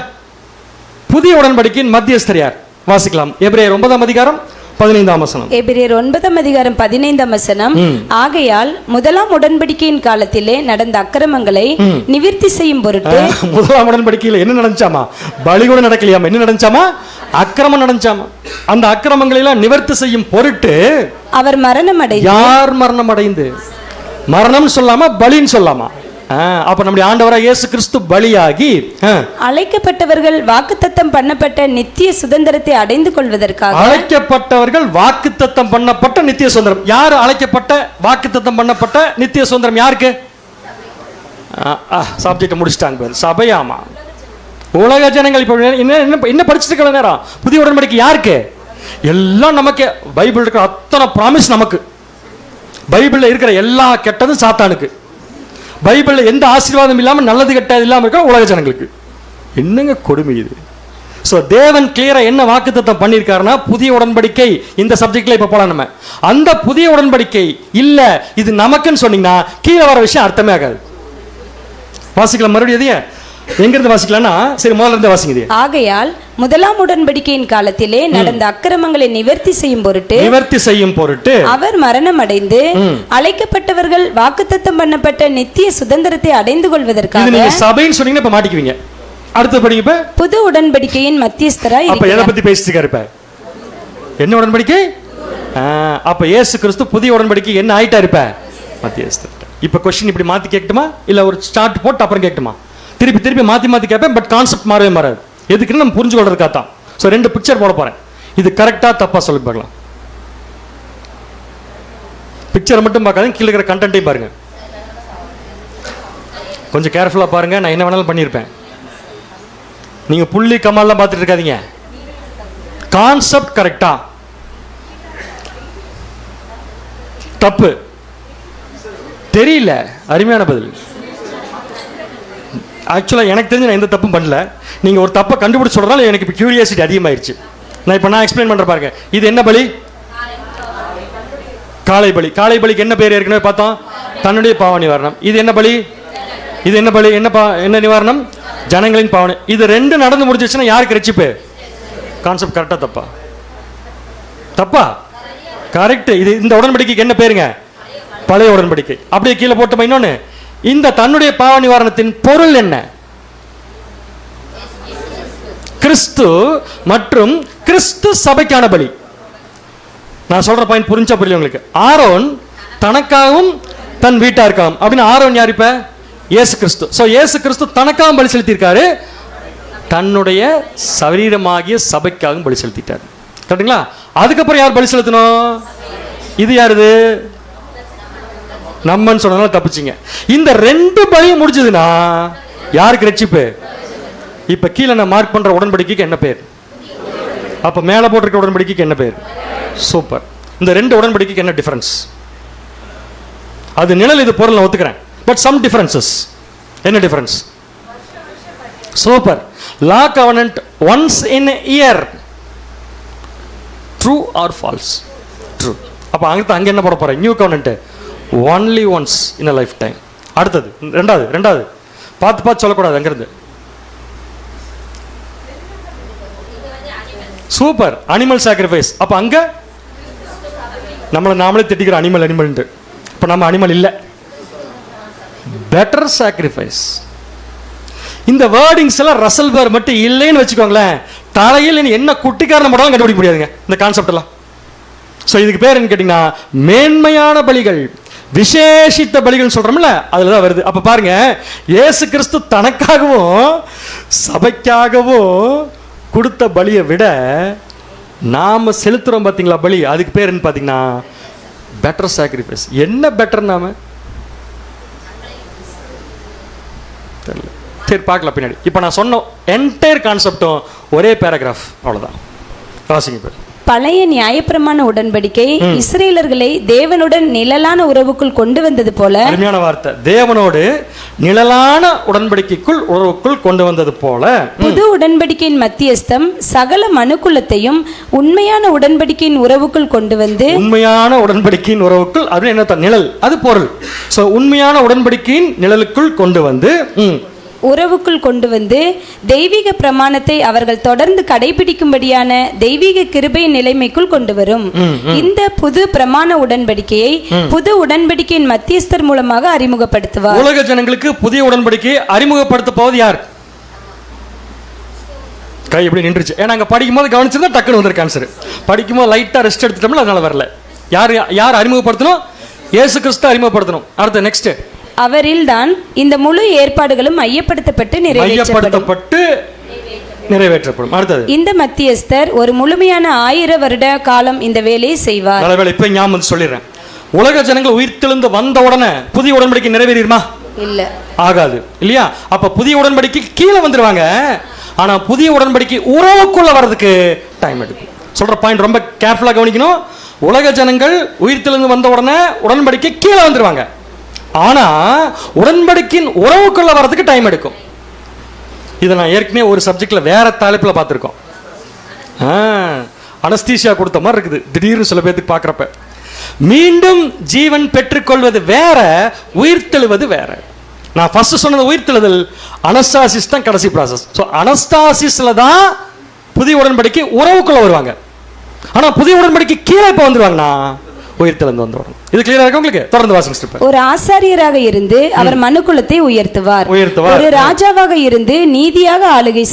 புதிய உடன்படிக்கையின் மத்தியஸ்தர் யார்? வாசிக்கலாம். எபிரேயர் 9ஆம் அதிகாரம் 15ஆம் வசனம். எபிரேயர் 9ஆம் அதிகாரம் 15ஆம் வசனம். ஆகையால் முதலாம் உடன்படிக்கையின் காலத்திலே நடந்த அக்கிரமங்களை நிவர்த்தி செய்யும் பொருட்டு. முதலாம் உடன்படிக்கையில் என்ன நடந்துச்சாமா? பலி கூட நடக்கலையாமா. என்ன நடந்துச்சாமா? அக்கிரமம் நடந்துச்சாமா. அந்த அக்கிரமங்களை எல்லாம் நிவர்த்தி செய்யும் பொருட்டு அவர் மரணம் அடைந்து. யார் மரணம் அடைந்து? மரணம் சொல்லாம பலின்னு சொல்லாமா? அப்ப நம்முடைய ஆண்டவராக இயேசு கிறிஸ்து பலியாகி அழைக்கப்பட்டவர்கள் வாக்குத்தத்தம் பண்ணப்பட்ட நித்திய சுதந்திரத்தை அடைந்து கொள்வதற்காக. அழைக்கப்பட்டவர்கள் வாக்குத்தத்தம் பண்ணப்பட்ட நித்திய சுதந்திரம். யார் அழைக்கப்பட்ட வாக்குத்தத்தம் பண்ணப்பட்ட நித்திய சுதந்திரம்? யாருக்கு? சப்ஜெக்ட் முடிச்சிட்டாங்க. சபையாமா. உலக ஜனங்கள். இப்ப என்ன படிச்சுட்டு இருக்க நேரம்? புதிய உடன்படிக்கை யாருக்கு? எல்லாம் நமக்கு. பைபிள் இருக்கிற அத்தனை ப்ராமிஸ் நமக்கு. பைபிள்ல இருக்கிற எல்லா கெட்டதும் சாத்தானுக்கு. பைபிள்ல எந்த ஆசீர்வாதம் இல்லாம நல்லது கெட்டது இல்லாம இருக்கிற உலக ஜனங்களுக்கு. என்னங்க கொடுமை இது. ஸோ தேவன் கிளியரா என்ன வாக்குத்தத்தம் பண்ணியிருக்காருன்னா, புதிய உடன்படிக்கை. இந்த சப்ஜெக்ட்ல இப்ப போலாம் நம்ம. அந்த புதிய உடன்படிக்கை இல்ல இது நமக்குன்னு சொன்னீங்கன்னா கீழே வர விஷயம் அர்த்தமே ஆகாது. வாசிக்கலாம் மறுபடியும். எங்கிருந்து வாசிக்கலாம்னா, சரி முதல்ல இருந்து வாசிங்க. ஆகையால் முதலாம் உடன்படிக்கையின் காலத்திலே நடந்த அக்கிரமங்களை நிவர்த்தி செய்யும் பொருட்டு அவர் மரணம் அடைந்து அழைக்கப்பட்டவர்கள் வாக்குத்தத்தம் பண்ணப்பட்ட நித்திய சுதந்திரத்தை அடைந்து கொள்வதற்காக. நீங்க சபைன்னு சொன்னீங்கன்னா இப்ப மாட்டிக்குவீங்க. அடுத்து படிங்க. இப்ப புது உடன்படிக்கையின் மத்தியஸ்தராய். அப்ப எதை பத்தி பேசிட்டு இருக்காரு? இப்ப என்ன உடன்படிக்கை? அப்ப இயேசு கிறிஸ்து புதிய உடன்படிக்கை என்ன ஆயிட்டாரு? இப்ப மத்தியஸ்தர். இப்ப கொஸ்டின் இப்படி மாத்தி கேட்கட்டுமா இல்ல ஒரு ஸ்டார்ட் போட்டு அப்புறம் கேட்கட்டுமா? திருப்பி மாத்தி கேட்பேன். பட் கான்செப்ட் மாறவே மாறாது. எதுக்குன்னு நம்ம புரிஞ்சு கொள்றதுக்காக தான். ஸோ 2 பிக்சர் போட போறேன். இது கரெக்டா தப்பா சொல்லி பார்க்கலாம். பிக்சரை மட்டும் பார்க்காதீங்க, கீழே இருக்கிற கண்டென்ட்டையும் பாருங்க. கொஞ்சம் கேர்ஃபுல்லா பாருங்க. நான் என்ன வேணாலும் பண்ணியிருப்பேன். நீங்க புள்ளி கமால்லாம் பார்த்துட்டு இருக்காதீங்க. கான்செப்ட் கரெக்டா? தப்பு தெரியல. அருமையான பதில். ஆக்சுவலாக எனக்கு தெரிஞ்சு நான் எந்த தப்பும் பண்ணல. நீங்கள் ஒரு தப்பை கண்டுபிடிச்சு சொல்கிறதால எனக்கு இப்போ கியூரியாசிட்டி அதிகமாகிடுச்சு. நான் எக்ஸ்பிளைன் பண்ணுற பாருங்க. இது என்ன பலி? காளை பலி. காளை பலிக்கு என்ன பேர் ஏற்கனவே பார்த்தோம்? தன்னுடைய பாவ நிவாரணம். இது என்ன பலி? என்ன நிவாரணம்? ஜனங்களின் பாவனை. இது 2 நடந்து முடிஞ்சிச்சுன்னா யாருக்கு ரட்சிப்பு? கான்செப்ட் கரெக்டா தப்பா? கரெக்ட். இது இந்த உடன்படிக்கைக்கு என்ன பேருங்க? பழைய உடன்படிக்கை. அப்படியே கீழே போட்டு இன்னொன்னு, இந்த தன்னுடைய பாவ நிவாரணத்தின் பொருள் என்ன? கிறிஸ்து மற்றும் கிறிஸ்து சபைக்கான பலி. நான் சொல்ற பாயிண்ட் புரிஞ்சா புரியல உங்களுக்கு? ஆரோன் தனக்காகவும் தன் வீட்டாருக்காகவும் அப்படின்னு. ஆரோன் யார்? இப்ப இயேசு கிறிஸ்து. சோ இயேசு கிறிஸ்து தனக்காகவும் பலி செலுத்தியிருக்காரு, தன்னுடைய சரீரமாகிய சபைக்காகவும் பலி செலுத்திட்டார். கரெக்டுங்களா? அதுக்கப்புறம் யார் பலி செலுத்தணும்? இது யாருது? நம்மன்னு சொன்னதால தப்பிச்சிங்க. இந்த 2 பலியும் முடிஞ்சதுன்னா யாருக்கு ரட்சிப்பு? இப்ப கீழே நான் மார்க் பண்ற உடன்படிக்கைக்கு என்ன பேர்? அப்ப மேல போட்டிருக்க உடன்படிக்கைக்கு என்ன பேர்? சூப்பர். இந்த 2 உடன்படிக்கைக்கு என்ன டிஃபரன்ஸ்? அது நிழல், இது பொருள், நான் ஒத்துக்கிறேன். But some differences. என்ன difference? Super. Law covenant once in a year. True or false? True. அப்ப அங்க என்ன போட போறேன்? New covenant only once in a lifetime. அடுத்தது ரெண்டாவது பார்த்து சொல்லக்கூடாது. அங்கிருந்து சூப்பர். Animal sacrifice. அப்ப அங்க நாமளே திட்டிக்கிற அனிமல். இப்ப நம்ம அனிமல் இல்ல. Better sacrifice. இந்த வேர்டிங்ஸ் எல்லாம் ரசல் பேர் மட்டும் இல்லைன்னு வச்சுக்கோங்களேன், தலையில் என்ன குட்டிக்காரன போட்டாலும் கண்டுபிடிக்க முடியாதுங்க இந்த கான்செப்ட் எல்லாம். ஸோ இதுக்கு பேர் என்ன கேட்டீங்கன்னா மேன்மையான பலிகள், விசேஷித்த பலிகள் சொல்றோம்ல, அதுலதான் வருது. அப்ப பாருங்க, இயேசு கிறிஸ்து தனக்காகவும் சபைக்காகவும் கொடுத்த பலியை விட நாம செலுத்துறோம் பாத்தீங்களா பலி, அதுக்கு பேர் என்ன பாத்தீங்கன்னா பெட்டர் சாக்ரிஃபைஸ். என்ன பெட்டர்? நாம தெரியல. சரி பார்க்கலாம் பின்னாடி. இப்போ நான் சொன்ன என்டையர் கான்செப்டும் ஒரே பேராகிராஃப், அவ்வளவுதான். வாசிங்க. பழைய நியாயப்பிரமாண உடன்படிக்கை இஸ்ரேலர்களை தேவனுடன் நிழலான உறவுக்குள் கொண்டு வந்தது போல. அருமையான வார்த்தை. தேவனோடு நிழலான உடன்படிக்கைக்குள் உறவுக்குள் கொண்டு வந்தது போல புது உடன்படிக்கையின் மத்தியஸ்தம் சகல மனுக்குலத்தையும் உண்மையான உடன்படிக்கையின் உறவுக்குள் கொண்டு வந்து, உண்மையான உடன்படிக்கையின் உறவுக்குள் அது என்ன நிழல், அது பொருள். சோ உண்மையான உடன்படிக்கையின் நிழலுக்குள் கொண்டு வந்து உறவுக்குள் கொண்டு வந்து தெய்வீக பிரமாணத்தை அவர்கள் தொடர்ந்து கடைபிடிக்கும்படியான தெய்வீக கிருபையின் நிலைமைக்குள் கொண்டு வரும். இந்த புது பிரமாண உடன்படிக்கையை புது உடன்படிக்கையின் மத்தியஸ்தர் மூலமாக அறிமுகப்படுத்துவார். உலக ஜனங்களுக்கு புதிய உடன்படிக்கையை அறிமுகப்படுத்த போவது யார்? கை எப்படி நின்றுச்சு? ஏன்னா அங்க படிக்கும்போது கவனிச்சிருந்தா டக்குன்னு வந்திருக்கு ஆன்சர். படிக்கும்போது லைட்டா ரெஸ்ட் எடுத்துட்டோம்ல, அதனால வரல. யார் அறிமுகப்படுத்தணும்? இயேசு கிறிஸ்து அறிமுகப்படுத்தணும். அடுத்து நெக்ஸ்ட், அவரில்தான் இந்த முழு ஏற்பாடுகளும் மையப்படுத்தப்பட்டு நிறைவேற்றப்படும். அடுத்தது, இந்த மத்தியஸ்தர் ஒரு முழுமையான 1000 வருட காலம் இந்த வேலையை செய்வார். நல்லவேளை இப்ப ஞாபகம் சொல்லிடுறேன். உலக ஜனங்கள் உயிர்த்தெழுந்து வந்த உடனே புதிய உடன்படிக்கை நிறைவேறிடுமா? இல்ல, ஆகாது இல்லையா? அப்ப புதிய உடன்படிக்கை கீழே வந்துருவாங்க. ஆனா புதிய உடன்படிக்கை உறவுக்குள்ள வர்றதுக்கு டைம் எடுக்கும். சொல்ற பாயிண்ட் ரொம்ப கேர்ஃபுல்லா கவனிக்கணும். உலக ஜனங்கள் உயிர்த்தெழுந்து வந்த உடனே உடன்படிக்கை கீழே வந்துருவாங்க. ஆனா உடன்படிக்கையின் உறவுக்குள்ள வரதுக்கு டைம் எடுக்கும். இதை நான் ஏற்கனவே ஒரு சப்ஜெக்ட்ல வேற தலைப்புல பார்த்திருக்கோம். அனஸ்தீசியா கொடுத்த மாதிரி இருக்குது திடீர்னு சில பேருக்கு பார்க்குறப்ப. மீண்டும் ஜீவன் பெற்றுக்கொள்வது வேற, உயிர்த்தெழுவது வேற. நான் ஃபர்ஸ்ட் சொன்னது உயிர்த்தெழுதல், அனஸ்தாசிஸ் தான் கடைசி ப்ராசஸ். ஸோ அனஸ்தாசிஸ்ல தான் புதிய உடன்படிக்கை உறவுக்குள்ள வருவாங்க. ஆனா புதிய உடன்படிக்கை கீழே இப்போ வந்துருவாங்கன்னா உயிர்த்தெழுந்து வந்து வரணும். இது கிளியரா இருக்கு உங்களுக்கு? தொடர்ந்து வாசிங்க ஸ்டெப். ஒரு ஆசாரியராக இருந்து அவர் மனுக்குலத்தை உயர்த்துவார். ஒரு ராஜாவாக இருந்து நீதியாக ஆளுகை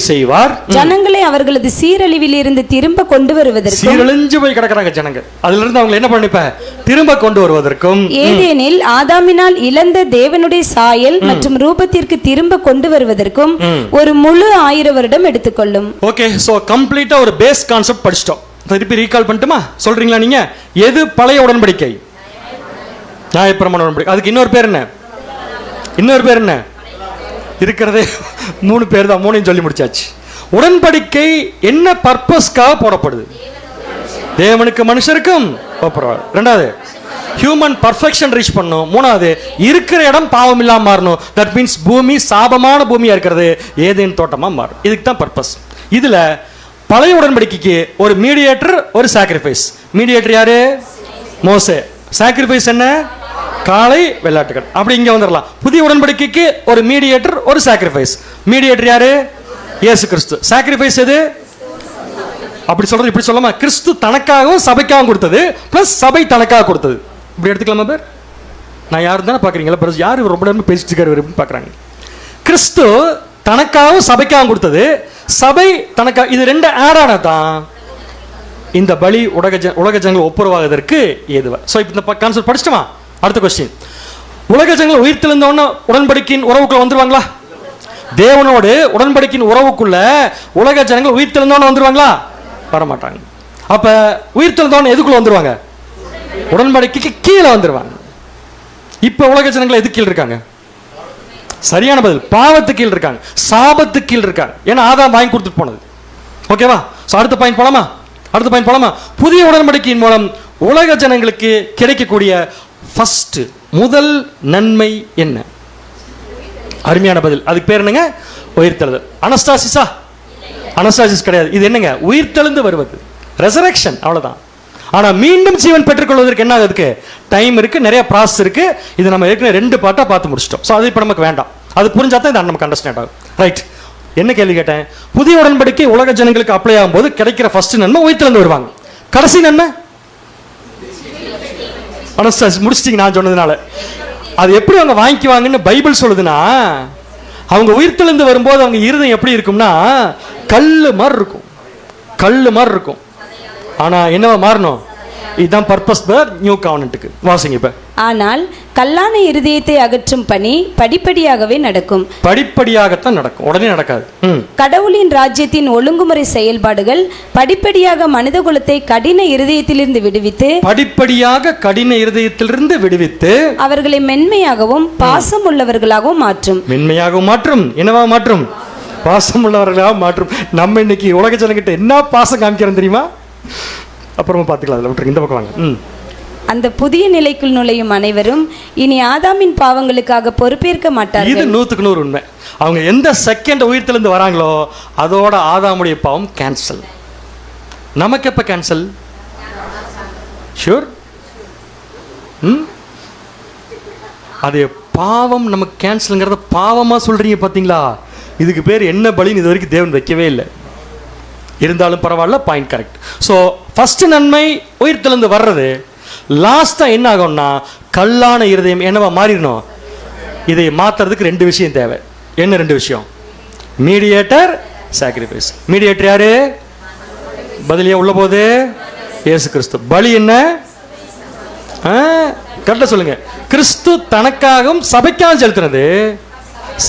செய்வார். ஜனங்களை அவர்களது சீரழிவில் இருந்து திரும்ப கொண்டு வருவதற்கும், சீரழிஞ்சு போய் கிடக்குறாங்க ஜனங்க, அதுல இருந்து அவங்க என்ன பண்ணிப்ப திரும்ப கொண்டு வருவதற்கும், ஏதேனில் ஆதாமினால் இழந்த தேவனுடைய சாயல் மற்றும் ரூபத்திற்கு திரும்ப கொண்டு வருவதற்கும் ஒரு முழு 1000 வருடம் எடுத்துக்கொள்ளும். ஓகே, சோ கம்ப்ளீட்டா ஒரு பேஸ் கான்செப்ட் படிச்சிட்டோம். திருப்பி ரீகால் பண்ணட்டுமா? சொல்றீங்களா நீங்க? எது பழைய உடன்படிக்கை? நியாயப்பிரமாண உடன்படிக்கை. அதுக்கு இன்னொரு பேர் என்ன? இருக்கிறதே 3 பேர் தான், 3 சொல்லி முடிச்சாச்சு. உடன்படிக்கை என்ன பர்பஸ்க்காக போடப்படுது? தேவனுக்கு மனுஷருக்கும். ரெண்டாவது, ஹியூமன் பர்ஃபெக்ஷன் ரீச் பண்ணும். மூணாவது, இருக்கிற இடம் பாவம் இல்லாம மாறணும். தட் மீன்ஸ் பூமி சாபமான பூமியா இருக்கிறது ஏதேன் தோட்டமா மாறும். இதுக்கு தான் பர்பஸ். இதுல பழைய உடன்படிக்கைக்கு ஒரு மீடியேட்டர், ஒரு சாக்ரிஃபைஸ். மீடியேட்டர் யாரு? மோசே. சாக்ரிஃபைஸ் என்ன? காளை, வெள்ளாட்டுகள். அப்படி இங்க வந்துடலாம். புதிய உடன்படிக்கைக்கு ஒரு மீடியேட்டர், ஒரு சாக்ரிஃபைஸ். மீடியேட்டர் யாரு? இயேசு கிறிஸ்து. சாக்ரிஃபைஸ் எது? அப்படி சொல்றது இப்படி சொல்லாம, கிறிஸ்து தனக்காகவும் சபைக்காகவும் கொடுத்தது, பிளஸ் சபை தனக்காக கொடுத்தது. இப்படி எடுத்துக்கலாமா பேர்? நான் யாரு தானே பாக்குறீங்களா? யாரு ரொம்ப நேரம் பேசிட்டு இருக்காரு பாக்குறாங்க. கிறிஸ்து தனக்காகவும் சபைக்காகவும் கொடுத்தது, சபை தனக்காக. இது 2 ஆடான தான் இந்த பலி உலக ஜனங்கள் ஒப்புரவாகுவதற்கு ஏதுவா. ஸோ இப்போ இந்த கான்செப்ட் படிச்சிட்டோமா? அடுத்த கொஸ்டின், உலக ஜனங்கள் உயிர்த்தெழுந்தோன்னு உடன்படிக்கையின் உறவுக்குள்ள வந்துருவாங்களா? தேவனோடு உடன்படிக்கையின் உறவுக்குள்ள உலக ஜனங்கள் உயிர்த்தெழுந்தோன்னு வந்துருவாங்களா? வரமாட்டாங்க. அப்ப உயிர்த்தெழுந்தோன்னு எதுக்குள்ள வந்துருவாங்க? உடன்படிக்கைக்கு கீழே வந்துருவாங்க. இப்ப உலக ஜனங்கள் எது கீழே இருக்காங்க? சரியான பதில், பாவத்து கீழ் இருக்காங்க, சாபத்து கீழ் இருக்காங்க. ஏன்னா ஆதாம் வாங்கி கொடுத்துட்டு போனது. ஓகேவா? அடுத்த பாயிண்ட் போலாமா? புதிய உடன்படிக்கையின் மூலம் உலக ஜனங்களுக்கு கிடைக்கக்கூடிய ஃபர்ஸ்ட் முதல் நன்மை என்ன? அருமையான பதில். அதுக்கு பேர் என்னங்க? உயிர்த்தெழுதல். அனஸ்தாசிஸ் கிடையாது. இது என்னங்க? உயிர்த்தெழுந்து வருவது, ரெசரக்ஷன். அவ்வளவுதான். ஆனா மீண்டும் ஜீவன் பெற்றுக்கொள்வதற்கு என்ன ஆகுதுக்கு டைம் இருக்கு, நிறைய ப்ராசஸ் இருக்கு. இது நம்ம ஏற்கனவே 2 பார்ட்டா பார்த்து முடிச்சிட்டோம். ஸோ அது இப்போ நமக்கு வேண்டாம். அது புரிஞ்சா தான் இது நமக்கு அண்டர்ஸ்டாண்ட் ஆகும். ரைட். என்ன கேள்வி கேட்டேன்? புதிய உடன்படிக்கை உலக ஜனங்களுக்கு அப்ளை ஆகும்போது கிடைக்கிற ஃபர்ஸ்ட் நன்மை உயிர்த்தெழுந்து வருவாங்க. கடைசி நன்மை அனஸ்தாசிஸ். முடிச்சிட்டீங்க நான் சொன்னதுனால. அது எப்படி அவங்க வாங்கிக்குவாங்கன்னு பைபிள் சொல்லுதுன்னா, அவங்க உயிர்த்தெழுந்து வரும்போது அவங்க இருதயம் எப்படி இருக்கும்னா கல்லு மாதிரி இருக்கும். ஆனா என்னவா மாறணும்? இதுதான் பர்பஸ் நியூ கவர்னன்ட்க்கு. வாசிங்க இப்ப. ஆனால் கல்லான இருதயத்தை அகற்றும் பணி படிப்படியாகவே நடக்கும். படிப்படியாகத்தான் நடக்கும், உடனே நடக்காது. கடவுளின் ராஜ்யத்தின் ஒழுங்குமுறை செயல்பாடுகள் படிப்படியாக மனித குலத்தை கடின இருதயத்திலிருந்து விடுவித்து அவர்களை மென்மையாகவும் பாசம் உள்ளவர்களாகவும் மாற்றும். என்னவா மாற்றும்? பாசம் உள்ளவர்களாக மாற்றும். நம்ம இன்னைக்கு உலக ஜனங்கிட்ட என்ன பாசம் காமிக்கிறோம் தெரியுமா? அப்புறமா பார்த்துக்கலாம். அதில் விட்டுருங்க, இந்த பக்கம் வாங்க. அந்த புதிய நிலைக்குள் நுழையும் அனைவரும் இனி ஆதாமின் பாவங்களுக்காக பொறுப்பேற்க மாட்டார்கள். இது 100% உண்மை. அவங்க எந்த செகண்ட் உயிர்த்திலிருந்து வராங்களோ அதோட ஆதாமுடைய பாவம் கேன்சல். நமக்கு எப்ப கேன்சல்? ஷூர். அது பாவம் நமக்கு கேன்சல்ங்கிறத பாவமா சொல்றீங்க பாத்தீங்களா? இதுக்கு பேர் என்ன பலின்னு இது வரைக்கும் தேவன் வைக்கவே இல்லை. இருந்தாலும் பரவாயில்ல, பாயிண்ட் கரெக்ட். ஸோ ஃபர்ஸ்ட் நன்மை உயிர்த்தெழுந்து வர்றது. லாஸ்டா என்ன ஆகும்னா கல்லான இருதயம் என்னவா மாறிடணும். இதை மாத்துறதுக்கு 2 விஷயம் தேவை. என்ன 2 விஷயம்? Mediator, sacrifice. மீடியேட்டர் யாரு? பதிலியா உள்ள போது இயேசு கிறிஸ்து. பலி என்ன? கரெக்டா சொல்லுங்க. கிறிஸ்து தனக்காகவும் சபைக்காக செலுத்தினது,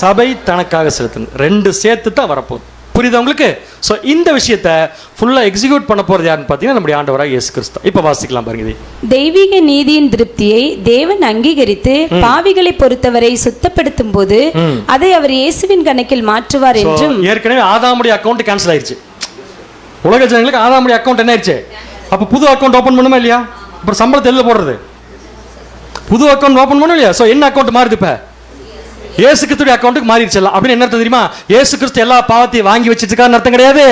சபை தனக்காக செலுத்தினது. 2 சேர்த்து தான் வரப்போகுது. புரியுது உங்களுக்கு? ஸோ இந்த விஷயத்தை ஃபுல்லாக எக்ஸிக்யூட் பண்ண போகிறது யாருன்னு பார்த்தீங்கன்னா நம்முடைய ஆண்டவராக இயேசு கிறிஸ்து. இப்போ வாசிக்கலாம் பாருங்க. தெய்வீக நீதியின் திருப்தியை தேவன் அங்கீகரித்து பாவிகளை பொறுத்தவரை சுத்தப்படுத்தும் போது அதை அவர் இயேசுவின் கணக்கில் மாற்றுவார் என்றும். ஏற்கனவே ஆதாமுடைய அக்கௌண்ட் கேன்சல் ஆயிடுச்சு. உலக ஜனங்களுக்கு ஆதாமுடைய அக்கௌண்ட் என்ன ஆயிடுச்சு? அப்போ புது அக்கௌண்ட் ஓப்பன் பண்ணுமா இல்லையா? அப்புறம் சம்பளத்தை எழுத போடுறது புது அக்கௌண்ட் ஓப்பன் பண்ணும் இல்லையா? ஸோ என்ன அக்கௌண்ட் மாறுது? இப்போ இயேசு கிறிஸ்துடைய அக்கௌண்ட்டுக்கு மாறிடுச்சு. அப்படின்னு என்ன அர்த்தம் தெரியுமா? இயேசு கிறிஸ்து எல்லா பாவத்தையும் வாங்கி வச்சிருக்காருன்னு அர்த்தம் கிடையாது.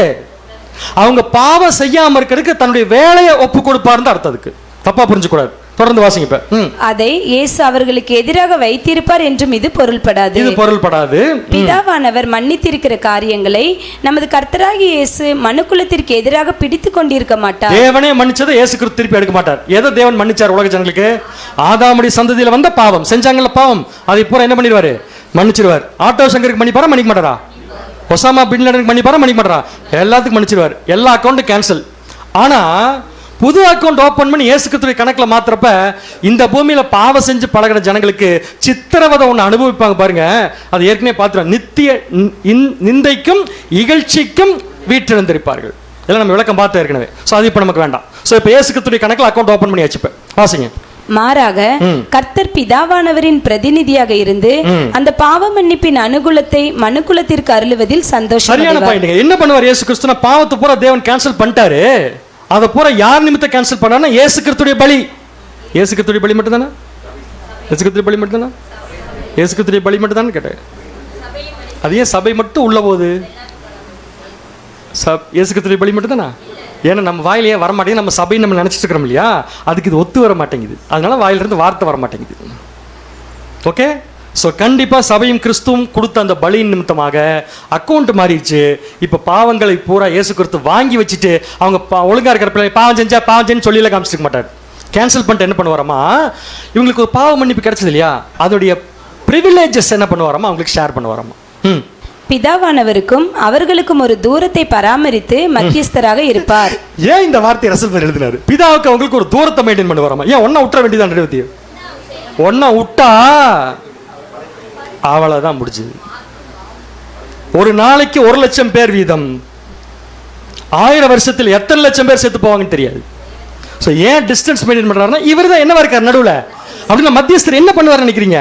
அவங்க பாவம் செய்யாம இருக்கிறதுக்கு தன்னுடைய வேலையை ஒப்பு கொடுப்பாருன்னு அர்த்தம். அதுக்கு தப்பா புரிஞ்சுக்கூடாது. தொடர்ந்து வாசிங்க. அதை இயேசு அவர்களுக்கு எதிராக வைத்திருப்பார் என்றும் இது பொருள்படாது. இது பொருள்படாது. பிதாவானவர் மன்னித்திருக்கிற காரியங்களை நமது கர்த்தராகிய இயேசு மனுக்குலத்திற்கு எதிராக பிடித்து கொண்டிருக்க மாட்டார். தேவனே மன்னிச்சதை இயேசு கிறிஸ்து திருப்பி எடுக்க மாட்டார். எதை தேவன் மன்னிச்சார் உலக ஜனங்களுக்கு? ஆதாமுடைய சந்ததியில வந்த பாவம் செஞ்சாங்கல்ல பாவம், அதை பூரா என்ன பண்ணிடுவாரு? மன்னிச்சிருவார். ஆட்டோ சங்கருக்கு மன்னிப்பாரா? மன்னிக்க மாட்டாரா? ஒசாமா பின் லாடனுக்கு மன்னிப்பாரா? மன்னிக்க மாட்டாரா? எல்லாத்துக்கும் மன்னிச்சிருவார். எல்லா அக்கௌண்ட்டும் கேன்சல். ஆனா புது அக்கௌண்ட் ஓபன் பண்ணி இயேசு கிறிஸ்துவின் கணக்குல மாத்திரப்ப இந்த பூமியில பாவம் செஞ்சு பழகிற ஜனங்களுக்கு சித்திரவதை ஒன்று அனுபவிப்பாங்க பாருங்க. அது ஏற்கனவே பார்த்துருவோம். நித்திய நிந்தைக்கும் இகழ்ச்சிக்கும் வீட்டிழந்திருப்பார்கள். இதெல்லாம் நம்ம விளக்கம் பார்த்து ஏற்கனவே. ஸோ அது இப்போ நமக்கு வேண்டாம். ஸோ இப்போ இயேசு கிறிஸ்துவின் கணக்கில் அக்கௌண்ட் ஓபன் பண்ணி வச்சுப்பேன். வாசிங்க. மாறாக கர்த்தர் பிதாவானவரின் பிரதிநிதியாக இருந்து அந்த பாவ மன்னிப்பின் அனுகூலத்தை மனுக்குலத்திற்கு அருளுவதில் சந்தோஷம். சரியான பாயிண்ட். என்ன பண்ணுவார் இயேசு கிறிஸ்து? பாவத்தை பூரா தேவன் கேன்சல் பண்ணிட்டாரு. அதை பூரா யார் நிமித்தம் கேன்சல் பண்ணா? இயேசு கிறிஸ்துடைய பலி. இயேசு கிறிஸ்துடைய பலி மட்டும் தானே? இயேசு கிறிஸ்துடைய பலி மட்டும் தானே? இயேசு கிறிஸ்துடைய பலி மட்டும் தானே கேட்டேன். அது ஏன் சபை மட்டும் உள்ள போகுது? இயேசு கிறிஸ்துடைய பலி மட்டும் தானே? ஏன்னா நம்ம வாயிலேயே வர மாட்டேங்குது. நம்ம சபை நம்ம நினைச்சிட்டு இருக்கிறோம் இல்லையா? அதுக்கு இது ஒத்து வர மாட்டேங்குது. அதனால வாயிலிருந்து வார்த்தை வர மாட்டேங்குது. ஓகே. ஸோ கண்டிப்பாக சபையும் கிறிஸ்துவும் கொடுத்த அந்த பலியின் நிமித்தமாக அக்கௌண்ட் மாறிடுச்சு. இப்போ பாவங்களை பூரா இயேசு கிறிஸ்து வாங்கி வச்சுட்டு அவங்க ஒழுங்காக இருக்கிற பிள்ளை பாவம் செஞ்சா பாவம் செஞ்சு சொல்லியில காமிச்சிருக்க மாட்டார். கேன்சல் பண்ணிட்டு என்ன பண்ணுவாரமா? இவங்களுக்கு ஒரு பாவ மன்னிப்பு கிடைச்சது இல்லையா? அதோடைய ப்ரிவிலேஜஸ் என்ன பண்ணுவாரமா? அவங்களுக்கு ஷேர் பண்ணுவாரமா? பிதாவானவருக்கும் அவர்களுக்கும் ஒரு தூரத்தை பராமரித்து மத்தியஸ்தராக இருப்பார். ஏன் இந்த வார்த்தை ரசல் எழுதினாரு? பிதாவுக்கு அவங்களுக்கு ஒரு தூரத்தை மெயின்டைன் பண்ணுவாரமா? ஏன் ஒன்னா விட்டுற வேண்டியதான்? ஒன்னா விட்டா அவ்வளவுதான் முடிஞ்சது. ஒரு நாளைக்கு 1,00,000 பேர் வீதம் 1000 வருஷத்தில் எத்தனை லட்சம் பேர் செத்து போவாங்கன்னு தெரியாது. ஸோ ஏன் டிஸ்டன்ஸ் மெயின்டைன் பண்றாருன்னா இவர் தான் என்னவா இருக்கார் நடுவில். அப்படின்னா மத்தியஸ்தர் என்ன பண்ணுவார் நினைக்கிறீங்க?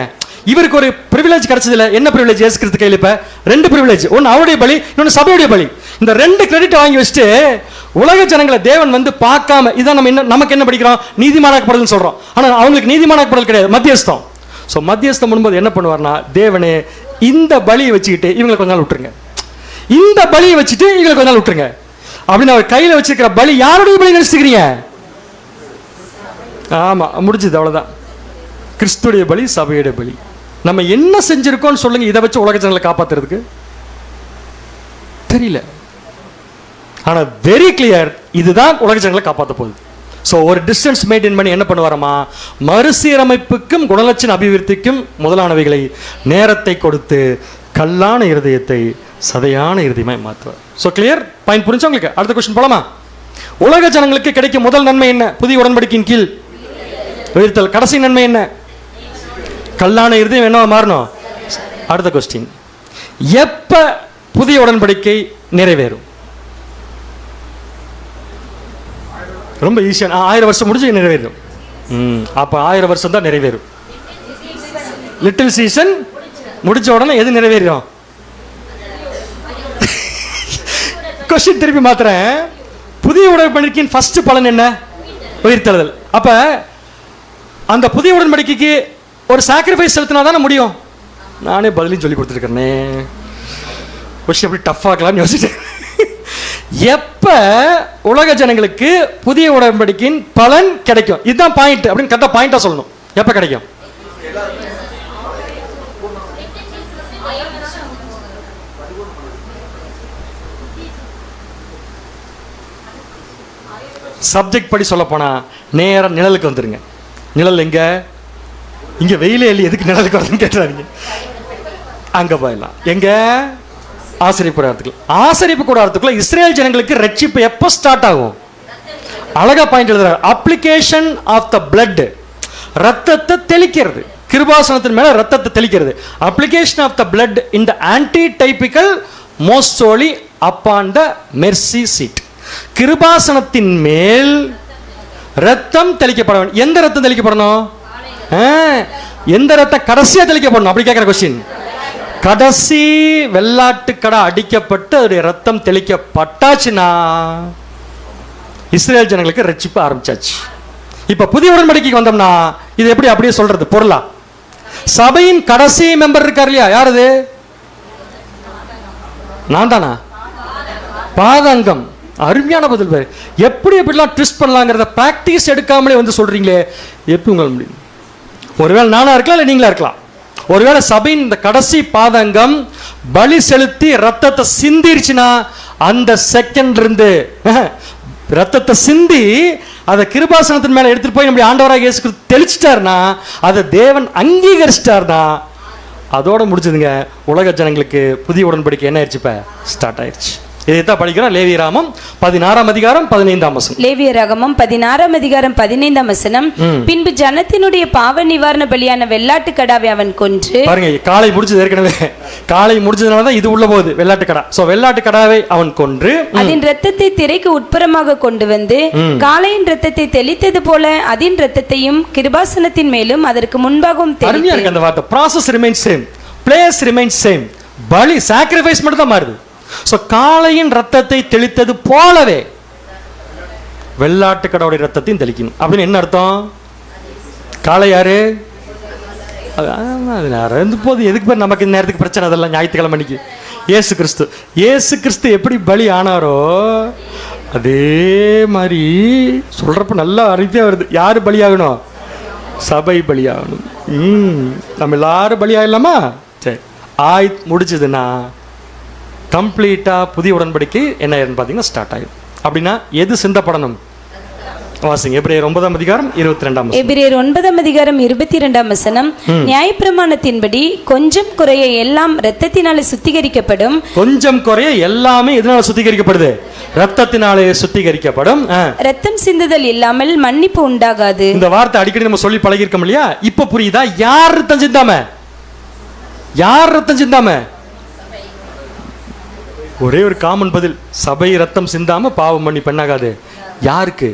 இவருக்கு ஒரு பிரிவிலேஜ் கிடைச்சது இல்லை. என்ன பிரிவிலேஜ்? இயேசு கிறிஸ்து கையில் இப்ப 2 பிரிவிலேஜ். ஒன்று அவருடைய பலி, இன்னொன்று சபையுடைய பலி. இந்த 2 கிரெடிட் வாங்கி வச்சுட்டு உலக ஜனங்களை தேவன் வந்து பார்க்காம இதான் நம்ம நமக்கு என்ன படிக்கிறோம்? நீதிமானாக்கப்படுதல்னு சொல்றோம். ஆனால் அவங்களுக்கு நீதிமானாக்கப்படுதல் கிடையாது, மத்தியஸ்தம். ஸோ மத்தியஸ்தம் பண்ணும்போது என்ன பண்ணுவார்னா, தேவனே இந்த பலியை வச்சுக்கிட்டு இவங்களை கொஞ்ச நாள் விட்டுருங்க, இந்த பலியை வச்சுட்டு இவங்களை கொஞ்ச நாள் விட்டுருங்க அப்படின்னு அவர் கையில் வச்சிருக்கிற பலி யாருடைய பலி நினைச்சுக்கிறீங்க? ஆமா, முடிஞ்சது, அவ்வளவுதான். கிறிஸ்துடைய பலி, சபையுடைய பலி. நம்ம என்ன செஞ்சிருக்கோம்னு சொல்லுங்க, இதை வச்சு உலக ஜனங்களை காப்பாத்துறதுக்கு தெரியல. ஆனா வெரி கிளியர், இதுதான் உலக ஜனங்களை காப்பாற்ற போகுது. ஸோ ஒரு டிஸ்டன்ஸ் மெயின்டைன் பண்ணி என்ன பண்ணுவாரமா, மறுசீரமைப்புக்கும் குணலட்சண அபிவிருத்திக்கும் முதலானவைகளை நேரத்தை கொடுத்து கல்லான இருதயத்தை சதையான இருதயமாய் மாற்றுவார். ஸோ கிளியர் பாயிண்ட் புரிஞ்சு உங்களுக்கு? அடுத்த கொஸ்டின் போலாமா? உலக ஜனங்களுக்கு கிடைக்கும் முதல் நன்மை என்ன? புதிய உடன்படிக்கையின் கீழ் உயிர்த்தல். கடைசி நன்மை என்ன? கல்லான இருதயம் என்னவா மாறணும்? அடுத்த கொஸ்டின், எப்ப புதிய உடன்படிக்கை நிறைவேறும்? ரொம்ப ஈஸியான, 1000 வருஷம் முடிஞ்சு நிறைவேறும். அப்ப 1000 வருஷம் தான் நிறைவேறும். லிட்டில் சீசன் முடிச்ச உடனே எது நிறைவேறும்? கொஸ்டின் திருப்பி மாத்துறேன். புதிய உடன்படிக்கையின் ஃபர்ஸ்ட் பலன் என்ன? உயிர்த்தெழுதல். அப்ப அந்த புதிய உடன்படிக்கைக்கு ஒரு சாக்ரிஃபைஸ் செலுத்தினா தானே முடியும். நானே பதிலையும் சொல்லி கொடுத்துருக்கேனே, கொஸ்டின் எப்படி டஃப் ஆகலாம்னு யோசிச்சேன். எப்ப உலக ஜனங்களுக்கு புதிய உடன்படிக்கையின் பலன் கிடைக்கும், இதுதான் பாயிண்ட் அப்படின்னு கரெக்டா பாயிண்டா சொல்லணும். எப்ப கிடைக்கும்? சப்ஜெக்ட் படி சொல்ல போனா நேரம் நிழலுக்கு வந்துருங்க. நிழல் எங்க? இங்க வெயிலே இல்லை, எதுக்கு நிழலுக்கு வருதுன்னு கேட்டுறாங்க. அங்க போயிடலாம். எங்க? ஆசரிப்பு கூடாரத்துக்குள்ள. ஆசரிப்பு கூடாரத்துக்குள்ள இஸ்ரேல் ஜனங்களுக்கு ரட்சிப்பு எப்போ ஸ்டார்ட் ஆகும்? அழகா பாயிண்ட் எழுதுறாரு. அப்ளிகேஷன் ஆஃப் த பிளட், ரத்தத்தை தெளிக்கிறது, கிருபாசனத்தின் மேல ரத்தத்தை தெளிக்கிறது. Application of the blood in the anti typical most holy upon the mercy seat. கிருபாசனத்தின் மேல் ரத்தம் தெளிக்கப்பட வேண்டும். எந்த ரத்தம் தெளிக்கப்படணும்? எந்த ரத்தம் கடைசியா தெளிக்கப்படணும் அப்படி கேட்கிற கொஸ்டின். கடைசி வெள்ளாட்டு கடை அடிக்கப்பட்டு அதோடைய ரத்தம் தெளிக்கப்பட்டாச்சுன்னா இஸ்ரேல் ஜனங்களுக்கு ரட்சிப்பு ஆரம்பிச்சாச்சு. இப்ப புதிய உடன்படிக்கைக்கு வந்தோம்னா இது எப்படி அப்படியே சொல்றது பொருளா? சபையின் கடைசி மெம்பர் இருக்கார் இல்லையா, யாரு? நான் தானா? பாதங்கம். அருமையான பதில். பேர் எப்படி எப்படிலாம் ட்விஸ்ட் பண்ணலாங்கிறத பிராக்டிஸ் எடுக்காமலே வந்து சொல்றீங்களே, எப்படி உங்களால் முடியும்? ஒருவேளை நானா இருக்கலாம், இல்லை நீங்களா இருக்கலாம். ஒருவேளை சபையின் இந்த கடைசி பாதங்கம் பலி செலுத்தி ரத்தத்தை சிந்திருச்சுன்னா அந்த செகண்ட் இருந்து ரத்தத்தை சிந்தி அதை கிருபாசனத்தின் மேல எடுத்துட்டு போய் நம்முடைய ஆண்டவராக இயேசு கிறிஸ்து தெளிச்சிட்டாருன்னா, அதை தேவன் அங்கீகரிச்சிட்டாருன்னா அதோட முடிச்சதுங்க. உலக ஜனங்களுக்கு புதிய உடன்படிக்கை என்ன ஆயிடுச்சு? இப்ப ஸ்டார்ட் ஆயிடுச்சு. இதைத்தான் படிக்கிறோம். லேவியராகமம் 16 அதிகாரம் 15 வசனம். லேவியராகமம் 16 அதிகாரம் 15 வசனம். பின்பு ஜனத்தினுடைய பாவ நிவாரண பலியான வெள்ளாட்டு கடாவை அவன் கொன்று. பாருங்க, காலை முடிச்சது ஏற்கனவே. காலை முடிச்சதுனாலதான் இது உள்ள போகுது, வெள்ளாட்டு கடா. சோ வெள்ளாட்டு கடாவை அவன் கொன்று அதன் ரத்தத்தை திரைக்கு உட்புறமாக கொண்டு வந்து காளையின் ரத்தத்தை தெளித்தது போல அதன் ரத்தத்தையும் கிருபாசனத்தின் மேலும் அதற்கு முன்பாகவும் தெளித்து. அந்த வார்த்தை process remains same, place remains same. பலி சாக்ரிஃபைஸ் மட்டும் தான் மாறுது. சோ காளையின் ரத்தத்தை தெளித்தது போலவே வெள்ளாட்டு கடவுடைய ரத்தத்தையும் தெளிக்கணும் அப்படின்னு என்ன அர்த்தம்? காளை யாரு? போது எதுக்கு பேர் நமக்கு இந்த நேரத்துக்கு பிரச்சனை? அதெல்லாம் ஞாயிற்றுக்கிழமை அன்னைக்கு இயேசு கிறிஸ்து. இயேசு கிறிஸ்து எப்படி பலி ஆனாரோ அதே மாதிரி சொல்றப்ப நல்லா அரிப்பா வருது. யாரு பலியாகணும்? சபை பலியாகணும். நம்ம எல்லாரும் பலியாகலாமா? சரி, முடிச்சதுன்னா கம்ப்ளீட்டா புதிய உடன்படிக்கை என்ன பார்த்தீங்கன்னா ஸ்டார்ட் ஆகும். அப்படின்னா எது சிந்தப்படணும்? வாசிங்க. எபிரேயர் 9 அதிகாரம் 22 வசனம். எபிரேயர் 9 அதிகாரம் 22 வசனம். நியாயப்பிரமாணத்தின்படி கொஞ்சம் குறைய எல்லாம் இரத்தத்தினாலே சுத்திகரிக்கப்படும். கொஞ்சம் குறைய எல்லாமே எதனால சுத்திகரிக்கப்படுது? இரத்தத்தினாலே சுத்திகரிக்கப்படும். இரத்தம் சிந்துதல் இல்லாமல் மன்னிப்பு உண்டாகாது. இந்த வார்த்தை அடிக்கடி நம்ம சொல்லி பழகி இருக்கோம் இல்லையா? இப்ப புரியுதா? யார் ரத்தம் சிந்தாம? யார் ரத்தம் சிந்தாம? ஒரே ஒரு காமன் பதில், சபை ரத்தம் சிந்தாம பாவம் பண்ணி பண்ணாகாது. யாருக்கு?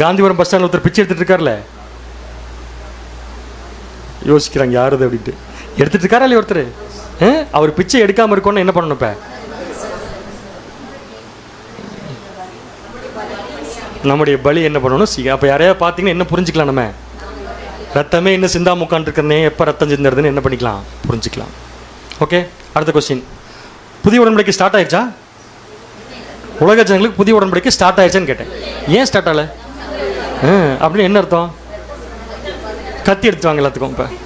காந்திபுரம் பஸ் ஸ்டாண்ட்ல ஒருத்தர் பிச்சை எடுத்துட்டு இருக்காருல்ல, யோசிக்கிறாங்க யாருது அப்படின்ட்டு. எடுத்துட்டு இருக்காரா இல்லையா ஒருத்தர்? அவர் பிச்சை எடுக்காம இருக்கோன்னு என்ன பண்ணணும்? இப்ப நம்முடைய பலி என்ன பண்ணணும்? அப்ப யாரையா பாத்தீங்கன்னா என்ன புரிஞ்சுக்கலாம்? நம்ம ரத்தமே இன்னும் சிந்தாம உட்காந்துருக்கிறனே, எப்ப ரத்தம் சிந்துறதுன்னு என்ன பண்ணிக்கலாம்? புரிஞ்சுக்கலாம். ஓகே, அடுத்த கொஸ்டின். புதிய உடன்படிக்கை ஸ்டார்ட் ஆயிடுச்சா? உலக ஜனங்களுக்கு புதிய உடன்படிக்கை ஸ்டார்ட் ஆயிடுச்சான்னு கேட்டேன். ஏன் ஸ்டார்ட் ஆகல அப்படின்னு என்ன அர்த்தம்? கத்தி எடுத்துவாங்க எல்லாத்துக்கும்.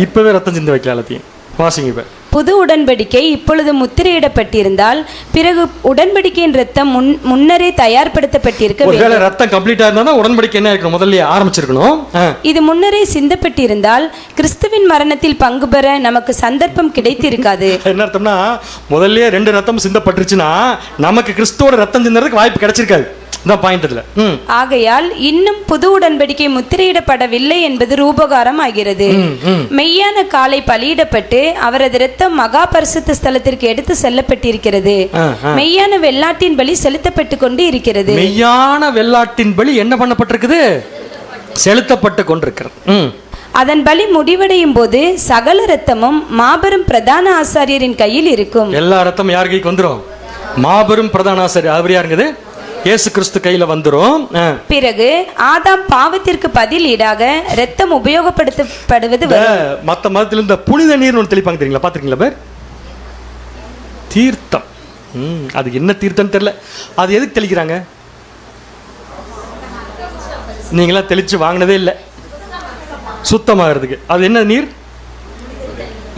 இப்பவே ரத்தம் சிந்து வைக்கல எல்லாத்தையும். வாசிங்க. இப்ப புது உடன்படிக்கை இப்பொழுது முத்திரையிடப்பட்டிருந்தால் பிறகு உடன்படிக்கையின் ரத்தம் முன்னரே தயார்படுத்தப்பட்டிருக்க வேண்டும். ஒருவேளை ரத்தம் கம்ப்ளீட்டா இருந்தா உடன்படிக்கை என்ன இருக்கணும்? முதல்ல ஆரம்பிச்சிருக்கணும். இது முன்னரே சிந்தப்பட்டிருந்தால் கிறிஸ்துவின் மரணத்தில் பங்கு பெற நமக்கு சந்தர்ப்பம் கிடைத்திருக்காது. என்ன அர்த்தம்னா, முதல்ல 2 ரத்தம் சிந்தப்பட்டுருச்சுன்னா நமக்கு கிறிஸ்துவோட ரத்தம் சிந்தறதுக்கு வாய்ப்பு கிடைச்சிருக்காது. ஆகையால் இன்னும் புது உடன்படிக்கை முத்திரையிடப்படவில்லை என்பது ரூபகாரம் ஆகிறது. மெய்யான காளை பலியிடப்பட்டு அவரது இரத்தம் மகா பரிசுத்த ஸ்தலத்திற்கு எடுத்து செல்லப்பட்டிருக்கிறது. மெய்யான வெள்ளாட்டின் பலி செலுத்தப்பட்டு கொண்டு இருக்கிறது. மெய்யான வெள்ளாட்டின் பலி என்ன பண்ணப்பட்டிருக்குது? செலுத்தப்பட்டு கொண்டிருக்கிறது. அதன் பலி முடிவடையும் போது சகல ரத்தமும் மாபெரும் பிரதான ஆசாரியரின் கையில் இருக்கும். எல்லா ரத்தமும் யார் கைக்கு வந்துரும்? மாபெரும் பிரதான ஆசாரியர். அவர் யாருங்குது? இயேசு கிறிஸ்து கையில வந்துரும். பிறகு ஆதாம் பாவத்திற்கு பதில் ஈடாக இரத்தம் உபயோகப்படுத்தப்படுவது மத்த மதத்துல இந்த புனித நீர் ஒன்று தெளிப்பாங்க தெரியுங்களா, பாத்துருக்கீங்களா பேர்? தீர்த்தம். அது என்ன தீர்த்தம் தெரியல. அது எதுக்கு தெளிக்கிறாங்க? நீங்களா தெளிச்சு வாங்கினதே இல்லை, சுத்தமாகிறதுக்கு. அது என்ன நீர்?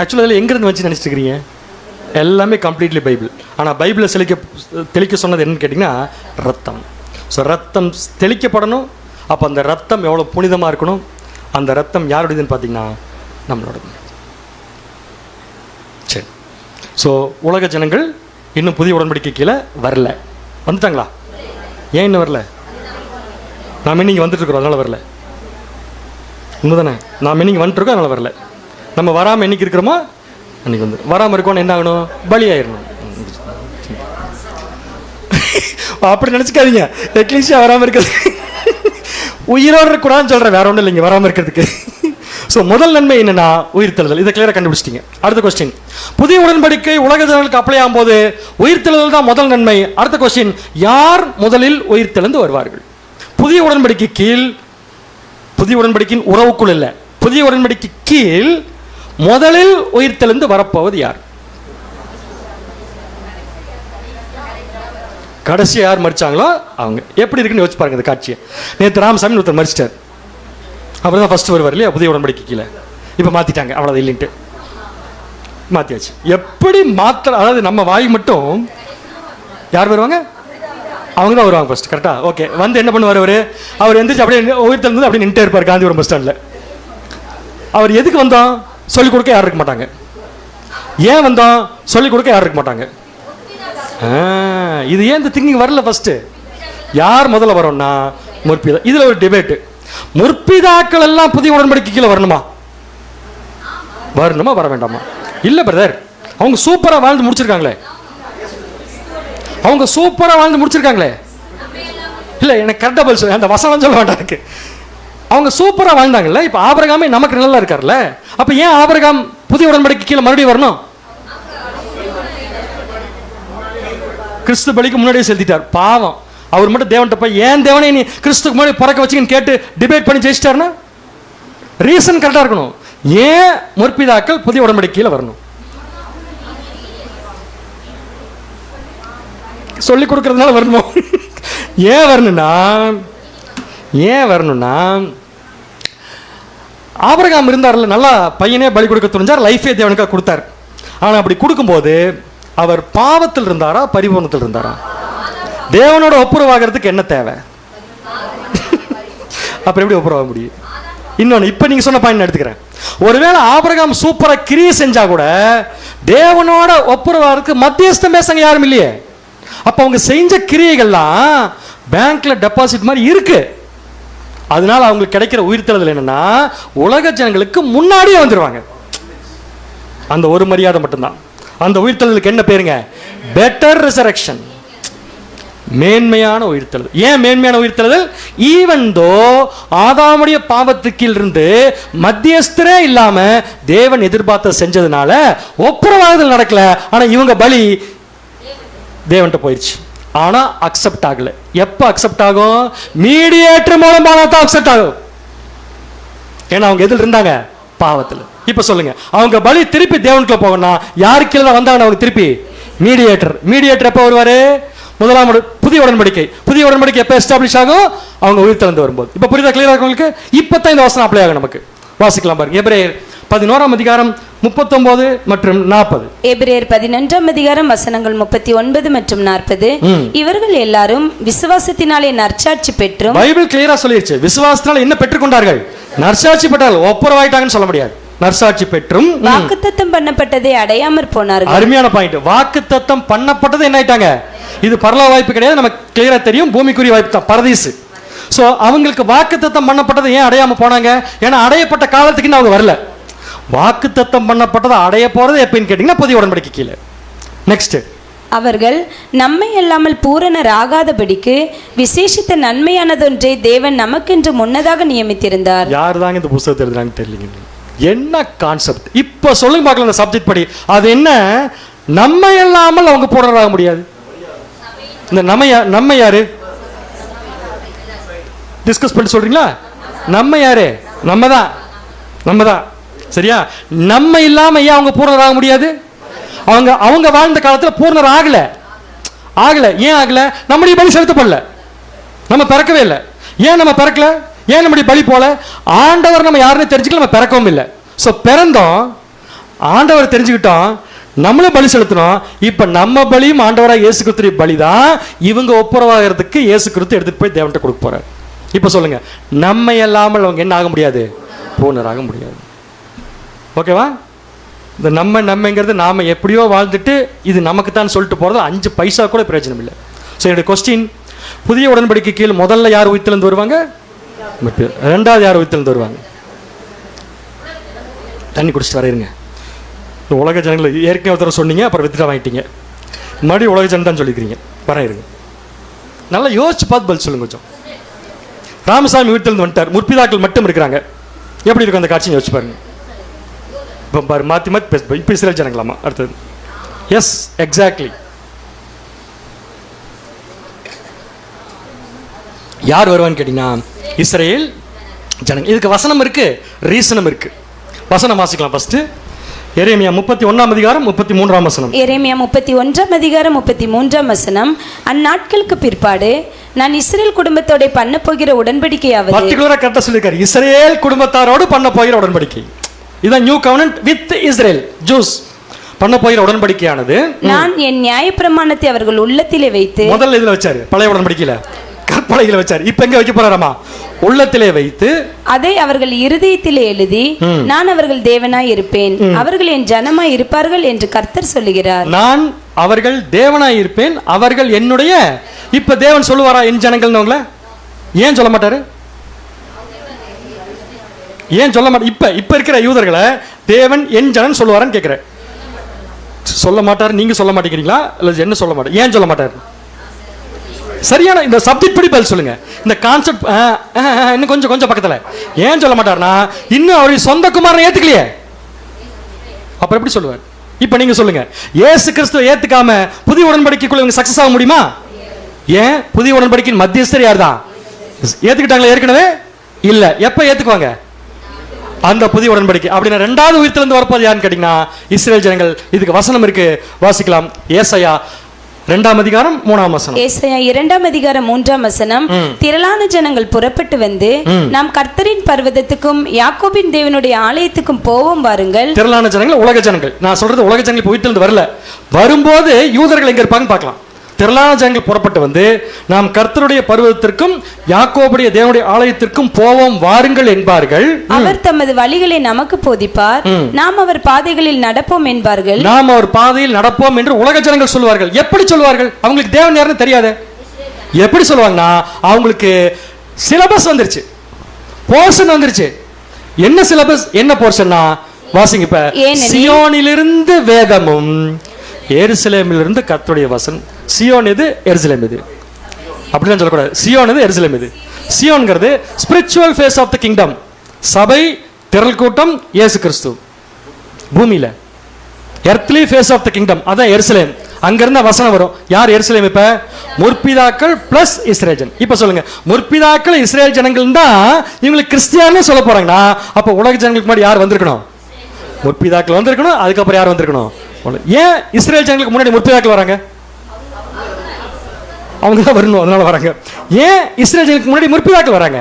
ஆக்சுவலாக அதில் எங்கேருந்து வச்சு நினச்சிட்டு இருக்கிறீங்க? எல்லாமே கம்ப்ளீட்லி பைபிள். ஆனால் பைபிளை தெளிக்க சொன்னது என்னன்னு கேட்டிங்கன்னா ரத்தம். ஸோ ரத்தம் தெளிக்கப்படணும். அப்போ அந்த ரத்தம் எவ்வளோ புனிதமாக இருக்கணும். அந்த ரத்தம் யாருடையதுன்னு பார்த்தீங்கன்னா நம்மளோடது. சரி, ஸோ உலக ஜனங்கள் இன்னும் புதிய உடன்படிக்கை கீழே வரல. வந்துட்டாங்களா? ஏன் இன்னும் வரல? நாம் இன்னைக்கு வந்துட்டுருக்குறோம், அதனால் வரல. உண்மைதானே? நாம் இன்னைக்கு வந்துட்டுருக்கோம், அதனால் வரல. நம்ம வராமல் என்னைக்கு இருக்கிறோமோ அன்றைக்கி வந்து வராமல் இருக்கோன்னு என்ன ஆகணும்? பலியாயிடணும். அப்படி நினச்சிக்காதீங்க. எக்லீஷியா வராமல் இருக்கிறது உயிரோடு இருக்கக்கூடாதுன்னு சொல்கிறேன், வேற ஒன்றும் இல்லைங்க வராமல் இருக்கிறதுக்கு. ஸோ முதல் நன்மை என்னன்னா உயிர்த்தெழுதல். இதை கிளியராக கண்டுபிடிச்சிட்டிங்க. அடுத்த கொஸ்டின், புதிய உடன்படிக்கை உலக ஜனங்களுக்கு அப்ளை ஆகும்போது உயிர்த்தெழுதல் தான் முதல் நன்மை. அடுத்த கொஸ்டின், யார் முதலில் உயிர்த்தெழுந்து வருவார்கள்? புதிய உடன்படிக்கை கீழ், புதிய உடன்படிக்கையின் உறவுக்குள் இல்லை, புதிய உடன்படிக்கை கீழ் முதலில் உயிர்த்தெழுந்து வரப்போவது யார்? கடைசி யார் மறிச்சாங்களோ அவங்க. எப்படி இருக்குன்னு யோசிச்சு பாருங்க இந்த காட்சியை. நேற்று ராமசாமி ஒருத்தர் மறிச்சிட்டார், அவர் தான் ஃபர்ஸ்ட் வருவார் இல்லையா புதிய உடன்படிக்கை கீழே. இப்போ மாற்றிட்டாங்க, அவ்வளோதான் இல்லைன்ட்டு மாற்றியாச்சு. எப்படி மாற்ற, அதாவது நம்ம வாய் மட்டும் யார் வருவாங்க? அவங்க தான் வருவாங்க ஃபர்ஸ்ட். கரெக்டா? ஓகே. வந்து என்ன பண்ணுவார் அவர் எந்திரிச்சு அப்படியே உயிர்த்தெழுந்து அப்படியே நின்றுட்டே இருப்பார் காந்திபுரம் பஸ் ஸ்டாண்டில். அவர் எதுக்கு வந்தோம்? சொல்லிக் கொடுக்க யாரும் இருக்க மாட்டாங்க. ஏன் வந்தோம்? சொல்லிக் கொடுக்க யாரும் இருக்க மாட்டாங்க. இது ஏன் இந்த திங்கிங் வரல? ஃபர்ஸ்ட் யார் முதல்ல வரோம்னா முற்பிதா. இதுல ஒரு டிபேட், முற்பிதாக்கள் எல்லாம் புதிய உடன்படிக்கை கீழே வரணுமா வர வேண்டாமா? இல்ல பிரதர், அவங்க சூப்பரா வாழ்ந்து முடிச்சிருக்காங்களே. அவங்க சூப்பரா வாழ்ந்து முடிச்சிருக்காங்களே. இல்ல எனக்கு கரெக்டா பதில் சொல்ல, அந்த வசனம் சொல்ல வேண்டாம் எனக்கு. அவங்க சூப்பரா வாழ்ந்தாங்கல்ல. இப்ப ஆபிரகாமே நமக்கு நல்லா இருக்கார்ல. அப்ப ஏன் ஆபிரகாம் புதிய உடன்படிக்கை கீழே மறுபடியும் வரணும்? கிறிஸ்து பலிக்கு முன்னாடியே செலுத்திட்டார். பாவம், அவர் மட்டும் தேவன்கிட்ட போய் ஏன் தேவனை நீ கிறிஸ்துக்கு முன்னாடி பிறக்க வச்சுன்னு கேட்டு டிபேட் பண்ணி ஜெயிச்சிட்டாருன்னா ரீசன் கரெக்டா இருக்கணும். ஏன் முற்பிதாக்கள் புதிய உடன்படிக்கையில் வரணும்? சொல்லி கொடுக்கறதுனால வரணும். ஏன் வரணும்னா ஆபிரகாம் இருந்தார்ல, நல்லா பையனே பலி கொடுக்க துணிஞ்சார், லைஃபே தேவனுக்காக கொடுத்தார். ஆனால் அப்படி கொடுக்கும்போது அவர் பாவத்தில் இருந்தாரா பரிபூர்ணத்தில் இருந்தாரா? தேவனோட ஒப்புரவாகிறதுக்கு என்ன தேவை? அப்புறம் எப்படி ஒப்புரவாக முடியும்? இன்னொன்று, இப்போ நீங்கள் சொன்ன பாயிண்ட் எடுத்துக்கிறேன். ஒருவேளை ஆபிரகாம் சூப்பரா கிரியை செஞ்சா கூட தேவனோட ஒப்புரவாகிறதுக்கு மத்தியஸ்தம் பேசங்க யாரும் இல்லையே. அப்போ அவங்க செஞ்ச கிரியைகள்லாம் பேங்க்ல டெபாசிட் மாதிரி இருக்கு. அதனால அவங்களுக்கு கிடைக்கிற உயிர்த்தெழுதல் என்னன்னா உலக ஜனங்களுக்கு முன்னாடியே வந்துருவாங்க. அந்த ஒரு மரியாதை மட்டும்தான். அந்த உயிர்த்தெழுதலுக்கு என்ன பேருங்க? பெட்டர் ரிசரக்ஷன், மேன்மையான உயிர்த்தெழுதல். ஏன் மேன்மையான உயிர்த்தெழுதல்? ஈவன் தோ ஆதாமுடைய பாவத்துக்கு இருந்து மத்தியஸ்தரே இல்லாம தேவன் எதிர்பார்த்த செஞ்சதுனால ஒப்புரவாகுதல் நடக்கல. ஆனா இவங்க பலி தேவன்கிட்ட போயிடுச்சு. ஆனா அக்செப்ட் ஆகல. எப்ப அக்செப்ட் ஆகும்? மீடியேட்டர் மூலமா தான் அக்செப்ட் ஆகும். ஏன்னா அவங்க எதில் இருந்தாங்க? பாவத்தில். இப்ப சொல்லுங்க, அவங்க பலி திருப்பி தேவனுக்குள்ள போகணும். யாருக்கு கீழே வந்தாங்க அவங்க திருப்பி? மீடியேட்டர். மீடியேட்டர் எப்ப வருவாரு? முதலாம் புதிய உடன்படிக்கை. புதிய உடன்படிக்கை எப்ப எஸ்டாப்ளிஷ் ஆகும்? அவங்க உயிர்த்தெழுந்து வரும்போது. இப்ப புரியுதா? கிளியரா உங்களுக்கு? இப்பதான் இந்த வசனம் அப்ளை ஆகும் நமக்கு. வாசிக்கலாம் பாருங்க. எபிரேயர் 11ஆம் அதிகாரம் 39 மற்றும் 40. எபிரேயர் 11ஆம் அதிகாரம் வசனங்கள் 39 மற்றும் 40. இவர்கள் எல்லாரும் விசுவாசத்தினாலே நற்சாட்சி பெற்றும், பைபிள் கிளியரா சொல்லிருச்சு, விசுவாசத்தினால என்ன பெற்றுக்கொண்டார்கள்? நற்சாட்சி பெற்றார்கள். ஒப்புரவாயிட்டாங்கன்னு சொல்ல முடியாது. நற்சாட்சி பெற்றும் வாக்குத்தத்தம் பண்ணப்பட்டதை அடையாமற் போனார்கள். அருமையான பாயிண்ட். வாக்குத்தத்தம் பண்ணப்பட்டது என்ன ஆயிட்டாங்க? இது பரலோக வாய்ப்பு கிடையாது, நமக்கு கிளியரா தெரியும். பூமிக்குரிய வாய்ப்பு தான், பரதீசு. சோ அவங்களுக்கு வாக்குத்தத்தம் பண்ணப்பட்டது ஏன் அடையாம போனாங்க? ஏன்னா அடையப்பட்ட காலத்துக்கு அவங்க வரல. வாக்குத்தத்தம் பண்ணப்பட்டதை அடைய போறது எப்படின்னு கேட்டீங்கன்னா புதிய உடன்படிக்கை கீழே. நெக்ஸ்ட், அவர்கள் நம்மை அல்லாமல் பூரணர் ஆகாதபடிக்கு விசேஷித்த நன்மையானதொன்றை தேவன் நமக்கென்று முன்னதாக நியமித்திருந்தார். யார் தாங்க இந்த புத்தகத்தை எழுதுறாங்க தெரியலங்க. என்ன கான்செப்ட்? இப்ப சொல்லுங்க பார்க்கலாம் இந்த சப்ஜெக்ட் படி. அது என்ன? நம்ம இல்லாமல் அவங்க பூரணராக முடியாது. இந்த நம்ம யாரு? டிஸ்கஸ் பண்ணி சொல்றீங்களா? நம்ம யாரு? நம்ம தான். சரியா? நம்ம இல்லாம ஏன் அவங்க பூர்ணர் ஆக முடியாது? அவங்க வாழ்ந்த காலத்தில் பூர்ணர் ஆகல. ஏன் ஆகல? நம்முடைய பலி செலுத்தப்படல, நம்ம பிறக்கவே இல்லை. ஏன் நம்ம பிறக்கல? ஏன் நம்முடைய பலி போல? ஆண்டவர் நம்ம யாருன்னு தெரிஞ்சுக்கல, நம்ம பிறக்கவும் இல்லை. ஸோ பிறந்தோம், ஆண்டவர் தெரிஞ்சுக்கிட்டோம், நம்மளும் பலி செலுத்தணும். இப்ப நம்ம பலியும் ஆண்டவராக இயேசு கிறிஸ்துவின் பலி தான். இவங்க ஒப்புரவாகிறதுக்கு இயேசு கிறிஸ்து எடுத்துட்டு போய் தேவன்கிட்ட கொடுக்க போறாரு. இப்ப சொல்லுங்க, நம்ம இல்லாமல் அவங்க என்ன ஆக முடியாது? பூர்ணராக முடியாது. ஓகேவா? இந்த நம்மங்கிறது நாம எப்படியோ வாழ்ந்துட்டு இது நமக்கு தான் சொல்லிட்டு போறது 5 பைசா கூட பிரயோஜனம் இல்லை. ஸோ என்னுடைய கொஸ்டின், புதிய உடன்படிக்கை கீழ் முதல்ல யார் உயிர்த்தெழுந்து வருவாங்க? ரெண்டாவது யார் உயிர்த்தெழுந்து வருவாங்க? தண்ணி குடிச்சிட்டு வரையிருங்க. உலக ஜனங்கள் ஏற்கனவே ஒருத்தர சொன்னீங்க, அப்புறம் வித்துட்டா வாங்கிட்டீங்க, மறுபடியும் உலக ஜனம் தான் சொல்லிக்கிறீங்க. வரையிருங்க, நல்லா யோசிச்சு பார்த்து பதில் சொல்லுங்க. கொஞ்சம் ராமசாமி உயிர்த்தெழுந்து வந்துட்டார், முற்பிதாக்கள் மட்டும் இருக்கிறாங்க. எப்படி இருக்கும் அந்த காட்சியை யோசிச்சு பாருங்க. இப்போ பாரு, மாற்றி பேச. இப்போ இஸ்ரேல் ஜனங்களாமா அடுத்தது? Yes, exactly. யார் வருவான்னு கேட்டீங்கன்னா இஸ்ரேல் ஜனங்க. இதுக்கு வசனம் இருக்கு, ரீசனும் இருக்கு. வசனம் வாசிக்கலாம். ஃபர்ஸ்ட் எரேமியா 31ஆம் அதிகாரம் 33ஆம் வசனம். எரேமியா 31ஆம் அதிகாரம் 33ஆம் வசனம். அந்நாட்களுக்கு பிற்பாடு நான் இஸ்ரேல் குடும்பத்தோட பண்ண போகிற உடன்படிக்கையாவது, பர்టిక్యులரா கரெக்ட்டா சொல்லிருக்காரு, இஸ்ரேல் குடும்பத்தாரோடு பண்ண போகிற உடன்படிக்கை. இதான் நியூ கவர்னன்ட் வித் இஸ்ரேல் ஜூஸ். பண்ண போகிற உடன்படிக்கையானது, நான் என் நியாயப்பிரமாணத்தை அவர்கள் உள்ளத்திலே வைத்து, முதல்ல இதுல வச்சாரு, பழைய உடன்படிக்கையில கற்பனைகளை வச்சாரு. இப்ப எங்க வைக்க போறாராமா? உள்ளத்திலே வைத்து, அதை அவர்கள் இருதயத்திலே எழுதி, நான் அவர்கள் தேவனாய் இருப்பேன், அவர்கள் என் ஜனமாய் இருப்பார்கள் என்று கர்த்தர் சொல்லுகிறார். நான் அவர்கள் தேவனாய் இருப்பேன், அவர்கள் என்னுடைய. இப்ப தேவன் சொல்லுவாரா என் ஜனங்கள்னு? ஏன் சொல்ல மாட்டாரு? ஏன் சொல்ல மாட்டார்? இப்ப இருக்கிற யூதர்களை தேவன் என் ஜனன் சொல்லுவாரான்னு கேட்கிறேன். சொல்ல மாட்டார். நீங்க சொல்ல மாட்டேங்கிறீங்களா? இல்ல என்ன சொல்ல மாட்டார்? ஏன் சொல்ல மாட்டார்? சரியான இந்த சப்ஜெக்ட் படி பதில் சொல்லுங்க. இந்த கான்செப்ட் இன்னும் கொஞ்சம் பக்கத்துல. ஏன் சொல்ல மாட்டார்னா, இன்னும் அவருடைய சொந்த குமாரனை ஏத்துக்கலையே, அப்புறம் எப்படி சொல்லுவார்? இப்ப நீங்க சொல்லுங்க, இயேசு கிறிஸ்துவை ஏத்துக்காம புதிய உடன்படிக்கைக்குள்ள இவங்க சக்சஸ் ஆக முடியுமா? ஏன்? புதிய உடன்படிக்கையின் மத்தியஸ்தர் யார் தான்? ஏத்துக்கிட்டாங்களா ஏற்கனவே? இல்ல. எப்ப ஏத்துக்குவாங்க? அந்த புதிய உடன்படிக்கை. அப்படின்னா ரெண்டாவது உயிர்த்தெழுந்து வரப்போது யாருன்னு கேட்டீங்கன்னா இஸ்ரேல் ஜனங்கள். இதுக்கு வசனம் இருக்கு, வாசிக்கலாம். ஏசாயா 2ஆம் அதிகாரம் 3ஆம் வசனம். ஏசாயா 2ஆம் அதிகாரம் 3ஆம் வசனம். திரளான ஜனங்கள் புறப்பட்டு வந்து நாம் கர்த்தரின் பர்வதத்துக்கும் யாக்கோபின் தேவனுடைய ஆலயத்துக்கும் போவோம் வாருங்கள். திரளான ஜனங்கள் உலக ஜனங்கள். நான் சொல்றது உலக ஜனங்கள் உயிர்த்தெழுந்து வரல. வரும்போது யூதர்கள் எங்க இருப்பாங்கன்னு பார்க்கலாம். திரளான ஜனங்கள் புறப்பட்டு வந்து நாம் கர்த்தருடைய பர்வதத்திற்கும் யாக்கோபுடைய தேவனுடைய ஆலயத்திற்கும் போவோம் வாருங்கள் என்பார்கள். அவர் தமது வழிகளை நமக்கு போதிப்பார், நாம் அவர் பாதைகளில் நடப்போம் என்பார்கள். நாம் அவர் பாதையில் நடப்போம் என்று உலக ஜனங்கள் சொல்வார்கள். எப்படி சொல்வார்கள்? அவங்களுக்கு தேவன் யாருன்னு தெரியாது. எப்படி சொல்லுவாங்கன்னா, அவங்களுக்கு சிலபஸ் வந்துருச்சு, போர்ஷன் வந்துருச்சு. என்ன சிலபஸ், என்ன போர்ஷன்னா வாசிங்க. இப்ப சியோனிலிருந்து வேதமும் எருசலேமிலிருந்து கர்த்தருடைய வசனம். சியோன் எது? எருசலேம் எது? அப்படிதான் சொல்லக்கூடாது. சியோன் எது? எருசலேம் எது? சியோன்ங்கிறது spiritual phase of the kingdom. சபை, திரள் கூட்டம், இயேசு கிறிஸ்து பூமியில. Earthly phase of the kingdom அதான் எருசலேம். அங்கிருந்த வசனம் வரும். யார் எருசலேம்? இப்ப முற்பிதாக்கள் பிளஸ் இஸ்ரேல் ஜனங்கள். இப்ப சொல்லுங்க, முற்பிதாக்கள் இஸ்ரேல் ஜனங்கள் தான் இவங்களுக்கு கிறிஸ்டியானே சொல்ல போறாங்கன்னா, அப்ப உலக ஜனங்களுக்கு முன்னாடி யார் வந்திருக்கணும்? முற்பிதாக்கள் வந்திருக்கணும். அதுக்கப்புறம் யார் வந்திருக்கணும்? ஏன் இஸ்ரேல் ஜனங்களுக்கு முன்னாடி முற்பிதாக்கள் வராங்க? அவங்க தான் வரணும், அதனால வராங்க. ஏன் இஸ்ரேல் ஜனங்களுக்கு முன்னாடி முற்பிதாக்கள் வராங்க?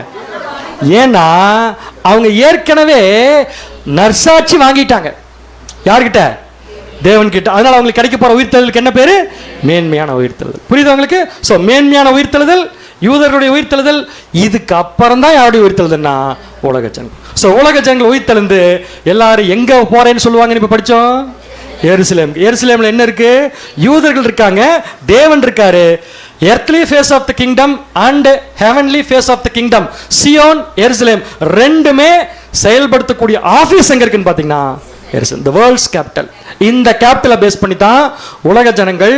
ஏன்னா அவங்க ஏற்கனவே நற்சாட்சி வாங்கிட்டாங்க. யார்கிட்ட? தேவன் கிட்ட. அதனால அவங்களுக்கு கிடைக்க போற உயிர்த்தெழுதலுக்கு என்ன பேரு? மேன்மையான உயிர்த்தெழுதல். புரியுது உங்களுக்கு? சோ மேன்மையான உயிர்த்தெழுதல், யூதர்களுடைய உயிர்த்தெழுதல். இதுக்கு அப்புறம் தான் யாருடைய உயிர்த்தெழுதல்னா உலக ஜனங்கள். சோ உலக ஜனங்கள் உயிர்த்தெழுந்து எல்லாரும் எங்க போறேன்னு சொல்லுவாங்கன்னு இப்ப படிச்சோம். எருசலேம். எருசலேம்ல என்ன இருக்கு? யூதர்கள் இருக்காங்க, தேவன் இருக்காரு. Earthly phase of the kingdom and heavenly phase of the kingdom. சியோன், எருசலேம் ரெண்டுமே செயல்படுத்தக்கூடிய ஆபீஸ் எங்க இருக்குன்னு பாத்தீங்கன்னா எருசலேம், தி வேர்ல்ட்ஸ் கேபிட்டல். இந்த கேபிட்டலை பேஸ் பண்ணி தான் உலக ஜனங்கள்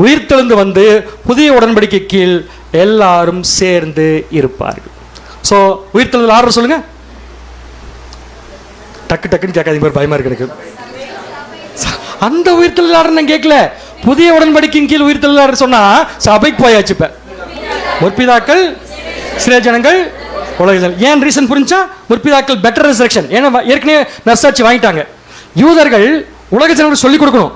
உயிர்த்தெழுந்து வந்து புதிய உடன்படிக்கை கீழ் எல்லாரும் சேர்ந்து இருப்பார்கள். ஸோ உயிர்த்தெழுதல் ஆர்டர் சொல்லுங்க. டக்குன்னு கேட்காதீங்க, பயமா இருக்கு எனக்கு. அந்த உயிர்த்தெழுதல் ஆர்டர் நான் கேட்கல. புதிய உடன்படிக்கையின் கீழ் உயிர்த்தெழுதல் ஆர்டர் சொன்னா சபைக்கு போயாச்சு. இப்ப முற்பிதாக்கள், இஸ்ரேல் ஜனங்கள், உலக ஜனங்கள். ஏன் ரீசன் புரிஞ்சா, முற்பிதாக்கள் பெட்டர் ரிசரக்ஷன். ஏன்னா ஏற்கனவே நர்சாட்சி வாங்கிட்டாங்க. யூதர்கள் உலக ஜனங்களுக்கு சொல்லிக் கொடுக்கணும்,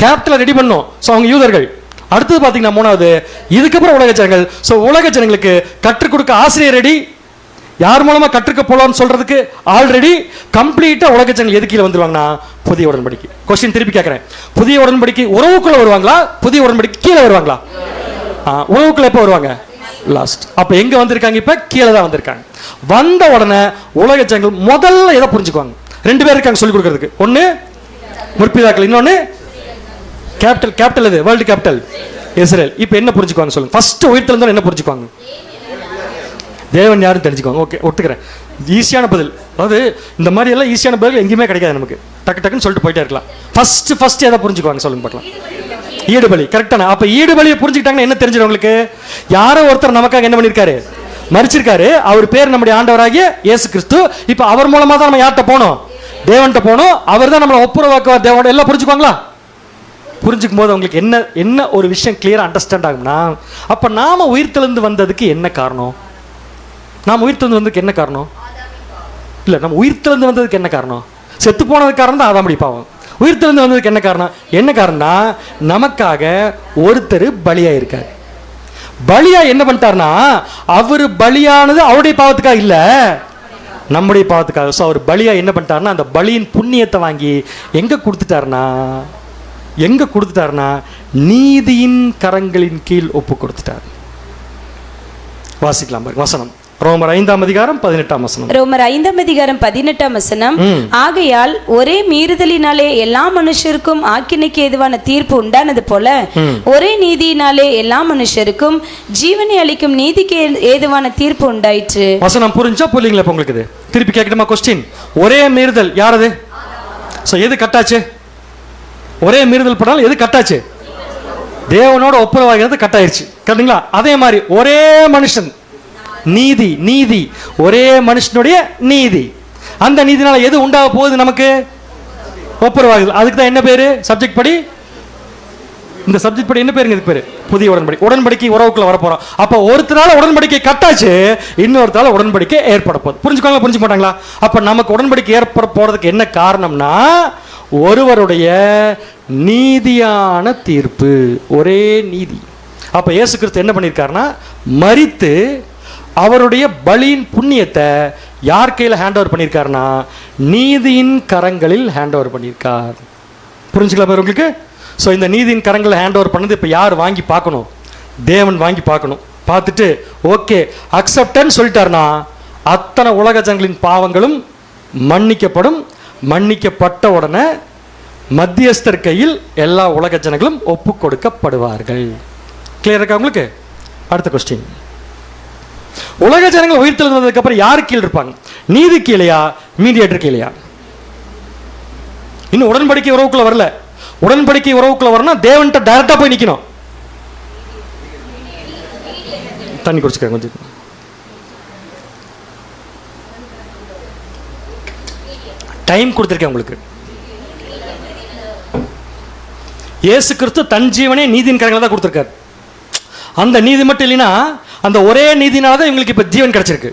கேபிட்டலை ரெடி பண்ணணும். ஸோ அவங்க யூதர்கள். அடுத்தது பார்த்தீங்கன்னா மூணாவது, இதுக்கப்புறம் உலக ஜனங்கள். ஸோ உலக ஜனங்களுக்கு கற்றுக் கொடுக்க ஆசிரியர் ரெடி, யார் மூலமா கற்றுக்க போலாம்னு சொல்றதுக்கு ஆல்ரெடி கம்ப்ளீட்டா உலக ஜனங்கள் எது கீழே வந்துருவாங்கன்னா புதிய உடன்படிக்கை. கொஸ்டின் திருப்பி கேட்கிறேன், புதிய உடன்படிக்கை உறவுக்குள்ள வருவாங்களா, புதிய உடன்படிக்கை கீழே வருவாங்களா? உறவுக்குள்ள எப்போ வருவாங்க? லாஸ்ட். அப்ப எங்க வந்திருக்காங்க? இப்ப கீழே தான் வந்திருக்காங்க. வந்த உடனே உலக ஜனங்கள் முதல்ல எதை புரிஞ்சுக்குவாங்க? ரெண்டு பேர் இருக்காங்க சொல்லிக் கொடுக்கறதுக்கு. ஒன்னு முற்பிதாக்கள், இன்னொன்னு கேபிட்டல். கேபிட்டல் எது? World capital Israel. இப்போ என்ன புரிஞ்சுக்குவாங்க சொல்லுங்க? ஃபர்ஸ்ட் உயிர்த்தெழுந்தோம் என்ன புரிஞ்சுக்குவாங்க? தேவன் யாரும் தெரிஞ்சுக்குவாங்க. ஓகே, ஒத்துக்கிறேன். ஈஸியான பதில். அதாவது இந்த மாதிரி எல்லாம் ஈஸியான பதில் எங்கேயுமே கிடைக்காது நமக்கு. டக்கு டக்குன்னு சொல்லிட்டு போயிட்டே இருக்கலாம். ஃபர்ஸ்ட் எதை புரிஞ்சுக்குவாங்க சொல்லுங்க பார்க்கலாம்? ஈடுபலி. கரெக்டான. அப்ப ஈடுபலியை புரிஞ்சுக்கிட்டாங்கன்னா என்ன தெரிஞ்சிடும் உங்களுக்கு? யாரோ ஒருத்தர் நமக்காக என்ன பண்ணிருக்காரு? மரிச்சிருக்காரு. அவர் பேர் நம்முடைய ஆண்டவராகிய இயேசு கிறிஸ்து. இப்ப அவர் மூலமா தான் நம்ம யார்கிட்ட போனோம்? தேவன்கிட்ட போனோம். அவர் தான் நம்மளை ஒப்புரவாக்குவார். தேவன் எல்லாம் புரிஞ்சுக்குவாங்களா? புரிஞ்சுக்கும் போது உங்களுக்கு என்ன ஒரு விஷயம் கிளியரா அண்டர்ஸ்டாண்ட் ஆகும்னா, அப்ப நாம உயிர்த்தெழுந்து வந்ததுக்கு என்ன காரணம்? நாம் உயிர்த்தெழுந்து வந்ததுக்கு என்ன காரணம்? இல்ல, நம்ம உயிர்த்தெழுந்து வந்ததுக்கு என்ன காரணம்? செத்து போனதுக்கு காரணம் தான் ஆதாம் பாவம். உயிர்த்தெழுந்து வந்ததுக்கு என்ன காரணம்? என்ன காரணம்னா, நமக்காக ஒருத்தர் பலியா இருக்காரு. பலியா என்ன பண்ணிட்டாருன்னா, அவர் பலியானது அவருடைய பாவத்துக்காக இல்ல, நம்முடைய பாவத்துக்காக. ஸோ அவர் பலியா என்ன பண்ணிட்டாருன்னா, அந்த பலியின் புண்ணியத்தை வாங்கி எங்க கொடுத்துட்டாருன்னா நீதியின் கரங்களின் கீழ் ஒப்பு கொடுத்துட்டார். வாசிக்கலாம் பாருங்க வசனம். ரோமர் 5:18. ரோமர் 5:18. ஆகையால் ஒரே மீறுதலினாலே எல்லா மனுஷருக்கும் ஆக்கினைக்கு ஏதுவான தீர்ப்பு உண்டானது போல, ஒரே நீதியினாலே எல்லா மனுஷருக்கும் ஜீவனை அளிக்கும் நீதிக்கு ஏதுவான தீர்ப்பு உண்டாயிற்று. வசனம் புரிஞ்சா புரியலீங்களா? உங்களுக்கு இது திருப்பி கேட்கணுமா? கொஸ்டின். ஒரே மீறுதல் யாரது? சோ எது கட்டாச்சு? ஒரே மீறுதல் படாமல் எது கட்டாச்சு? தேவனோட ஒப்புரவாகிறது கட்டாயிருச்சு. கரெக்டுங்களா? அதே மாதிரி ஒரே மனுஷன் நீதி, ஒரே மனுஷனுடைய நீதி. அந்த நீதினால எது உண்டாக போகுது? நமக்கு ஒப்புரவாகுது. அதுக்கு தான் என்ன பேரு? சப்ஜெக்ட் படி. இந்த சப்ஜெக்ட் படி என்ன பேருங்க? இதுக்கு பேரு புதிய உடன்படிக்கை. உடன்படிக்கை உறவுக்குள்ள வர போறோம். அப்ப ஒருத்தரால உடன்படிக்கை கட்டாச்சு, இன்னொருத்தரால உடன்படிக்கை ஏற்பட போகுது. புரிஞ்சுக்கோங்க, புரிஞ்சுக்க மாட்டாங்களா? அப்ப நமக்கு உடன்படிக்கை ஏற்பட போறதுக்கு என்ன காரணம்னா, ஒருவருடைய நீதியான தீர்ப்பு, ஒரே நீதி. அப்ப இயேசு கிறிஸ்து என்ன பண்ணிருக்காருன்னா, மரித்து அவருடைய பலியின் புண்ணியத்தை யார் கையில் ஹேண்ட் ஓவர் பண்ணியிருக்காருன்னா, நீதியின் கரங்களில் ஹேண்ட் ஓவர் பண்ணியிருக்கார். புரிஞ்சுக்கலாம் பாரு உங்களுக்கு? ஸோ இந்த நீதியின் கரங்களில் ஹேண்ட் ஓவர் பண்ணது இப்போ யார் வாங்கி பார்க்கணும்? தேவன் வாங்கி பார்க்கணும். பார்த்துட்டு ஓகே அக்செப்டன்னு சொல்லிட்டாருன்னா, அத்தனை உலக ஜனங்களின் பாவங்களும் மன்னிக்கப்படும். மன்னிக்கப்பட்ட உடனே மத்தியஸ்தர் கையில் எல்லா உலக ஜனங்களும் ஒப்பு கொடுக்கப்படுவார்கள். கிளியர் இருக்கா உங்களுக்கு? அடுத்த கொஸ்டின். உலக ஜனங்கள் உயிர்த்தெழுந்து வந்ததுக்கு அப்புறம் யாரு கீழ் இருப்பாங்க? நீதி கீழையா, மீடியேட்டர் கீழையா? இன்னும் உடன்படிக்கை உறவுக்குள்ள வரல. உடன்படிக்கை உறவுக்குள்ள வரணும், தேவன்கிட்ட டைரக்டா போய் நிக்கணும். தண்ணி குடிச்சுக்க கொஞ்சம். டைம் கொடுத்துருக்கேன் உங்களுக்கு. இயேசு கிறிஸ்து தன் ஜீவனே நீதியின் கரங்களை தான் கொடுத்துருக்காரு. அந்த நீதி மட்டும் இல்லைன்னா, அந்த ஒரே நீதினால தான் இவங்களுக்கு இப்போ ஜீவன் கிடைச்சிருக்கு.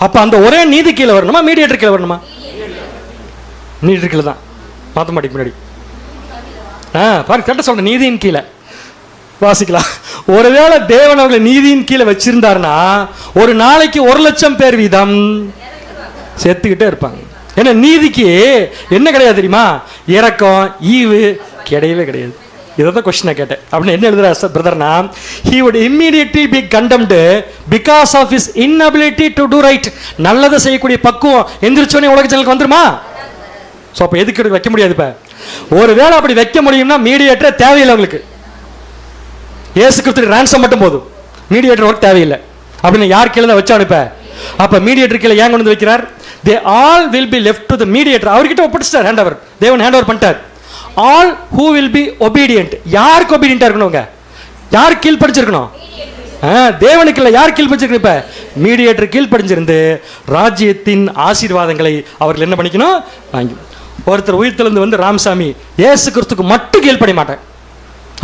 அப்போ அந்த ஒரே நீதி கீழே வரணுமா, மீடியேட்டர் கீழே வரணுமா? மீடியேட்டர் கீழே தான். மாத்தமாட்டிக்கு முன்னாடி பாருங்க, கரெக்டாக சொல்றேன். நீதியின் கீழே வாசிக்கலாம். ஒருவேளை தேவன் அவர்களை நீதியின் கீழே வச்சிருந்தாருன்னா, ஒரு நாளைக்கு 1,00,000 பேர் வீதம் செத்துக்கிட்டே இருப்பாங்க. ஏன்னா நீதிக்கு என்ன கிடையாது தெரியுமா? இரக்கம், ஈவு கிடையவே கிடையாது. இதான் கொஸ்டின் கேட்டேன். அப்படின்னு என்ன எழுதுற பிரதர்னா, he would immediately be condemned because of his inability to do right. நல்லதை செய்யக்கூடிய பக்குவம் எந்திரிச்சோனே உலக ஜனங்களுக்கு வந்துருமா? ஸோ அப்போ எதுக்கு வைக்க முடியாது? இப்போ ஒருவேளை அப்படி வைக்க முடியும்னா மீடியேட்டர் தேவையில்லை உங்களுக்கு. இயேசு கிறிஸ்துக்கு ரான்சம் மட்டும் போதும், மீடியேட்டர் ஒர்க் தேவையில்லை. அப்படின்னு யார் கீழே தான் வச்சான்? இப்போ அப்போ மீடியேட்டர் கீழே ஏன் கொண்டு வந்து வைக்கிறார்? they all will be left to the mediator. அவர்கிட்ட ஒப்படைச்சிட்டார் ஹேண்ட் ஓவர். தேவன் ஹேண்ட் ஓவர் பண்ணிட்டார். all who will be obedient. யாருக்கு obedient இருக்கணும்ங்க? யார் கீழ் படிச்சிருக்கணும்? தேவனுக்கு இல்லை, யார் கீழ் படிச்சிருக்கணும்? இப்ப மீடியேட்டர் கீழ் படிச்சிருந்து ராஜ்யத்தின் ஆசீர்வாதங்களை அவர்கள் என்ன பண்ணிக்கணும்? வாங்கி. ஒருத்தர் உயிர்த்தெழுந்து வந்து, ராமசாமி இயேசு கிறிஸ்துக்கு மட்டும் கீழ்ப்படிய மாட்டேன்,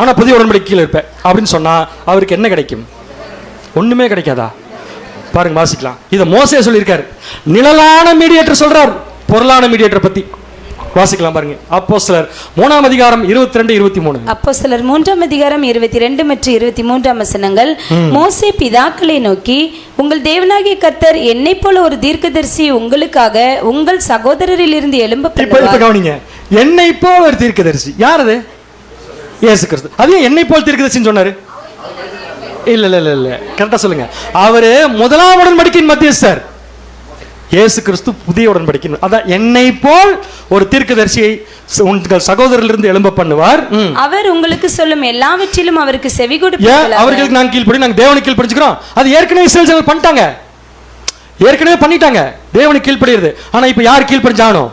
ஆனா புதிய உடன்படிக்கை கீழே இருப்பேன் அப்படின்னு சொன்னா அவருக்கு என்ன கிடைக்கும்? ஒண்ணுமே கிடைக்காதா? பாருங்க, வாசிக்கலாம். இதை மோசே சொல்லியிருக்காரு. நிழலான மீடியேட்டர் சொல்றார், பொருளான மீடியேட்டர் பத்தி. வாசிக்கலாம் பாருங்க. அப்போஸ்தலர் 3ஆம் அதிகாரம் 22, 23. அப்போஸ்தலர் 3ஆம் அதிகாரம் 22 மற்றும் 23ஆம் வசனங்கள். மோசே பிதாக்களை நோக்கி, உங்கள் தேவனாகிய கர்த்தர் என்னை போல ஒரு தீர்க்கதரிசி உங்களுக்காக உங்கள் சகோதரரில் இருந்து எழும்ப இப்ப கவனிங்க, என்னை போல ஒரு தீர்க்கதரிசி. யார் அது? இயேசு கிறிஸ்து. அது என்னை போல் தீர்க்கதரிசின்னு சொன்னாரு? இல்ல இல்ல இல்ல இல்ல, கரெக்டா சொல்லுங்க. அவரு முதலாம் உடன்படிக்கையின் மத்தியஸ்தர். இயேசு கிறிஸ்து புதிய உடன்படிக்கை. அதான் என்னை போல் ஒரு தீர்க்கதரிசியை உங்கள் சகோதரரிலிருந்து எழும்ப பண்ணுவார். அவர் உங்களுக்கு சொல்லும் எல்லாவற்றிலும் அவருக்கு செவி கொடுப்பீர்கள். அவர்களுக்கு நாங்கள் கீழ்ப்படி, நாங்கள் தேவனுக்கு கீழ்ப்படிஞ்சுக்கிறோம். அது ஏற்கனவே இஸ்ரவேல் ஜனங்கள் பண்ணிட்டாங்க, ஏற்கனவே பண்ணிட்டாங்க தேவனுக்கு கீழ்ப்படிறது. ஆனா இப்ப யார் கீழ்ப்படிஞ்சானோ?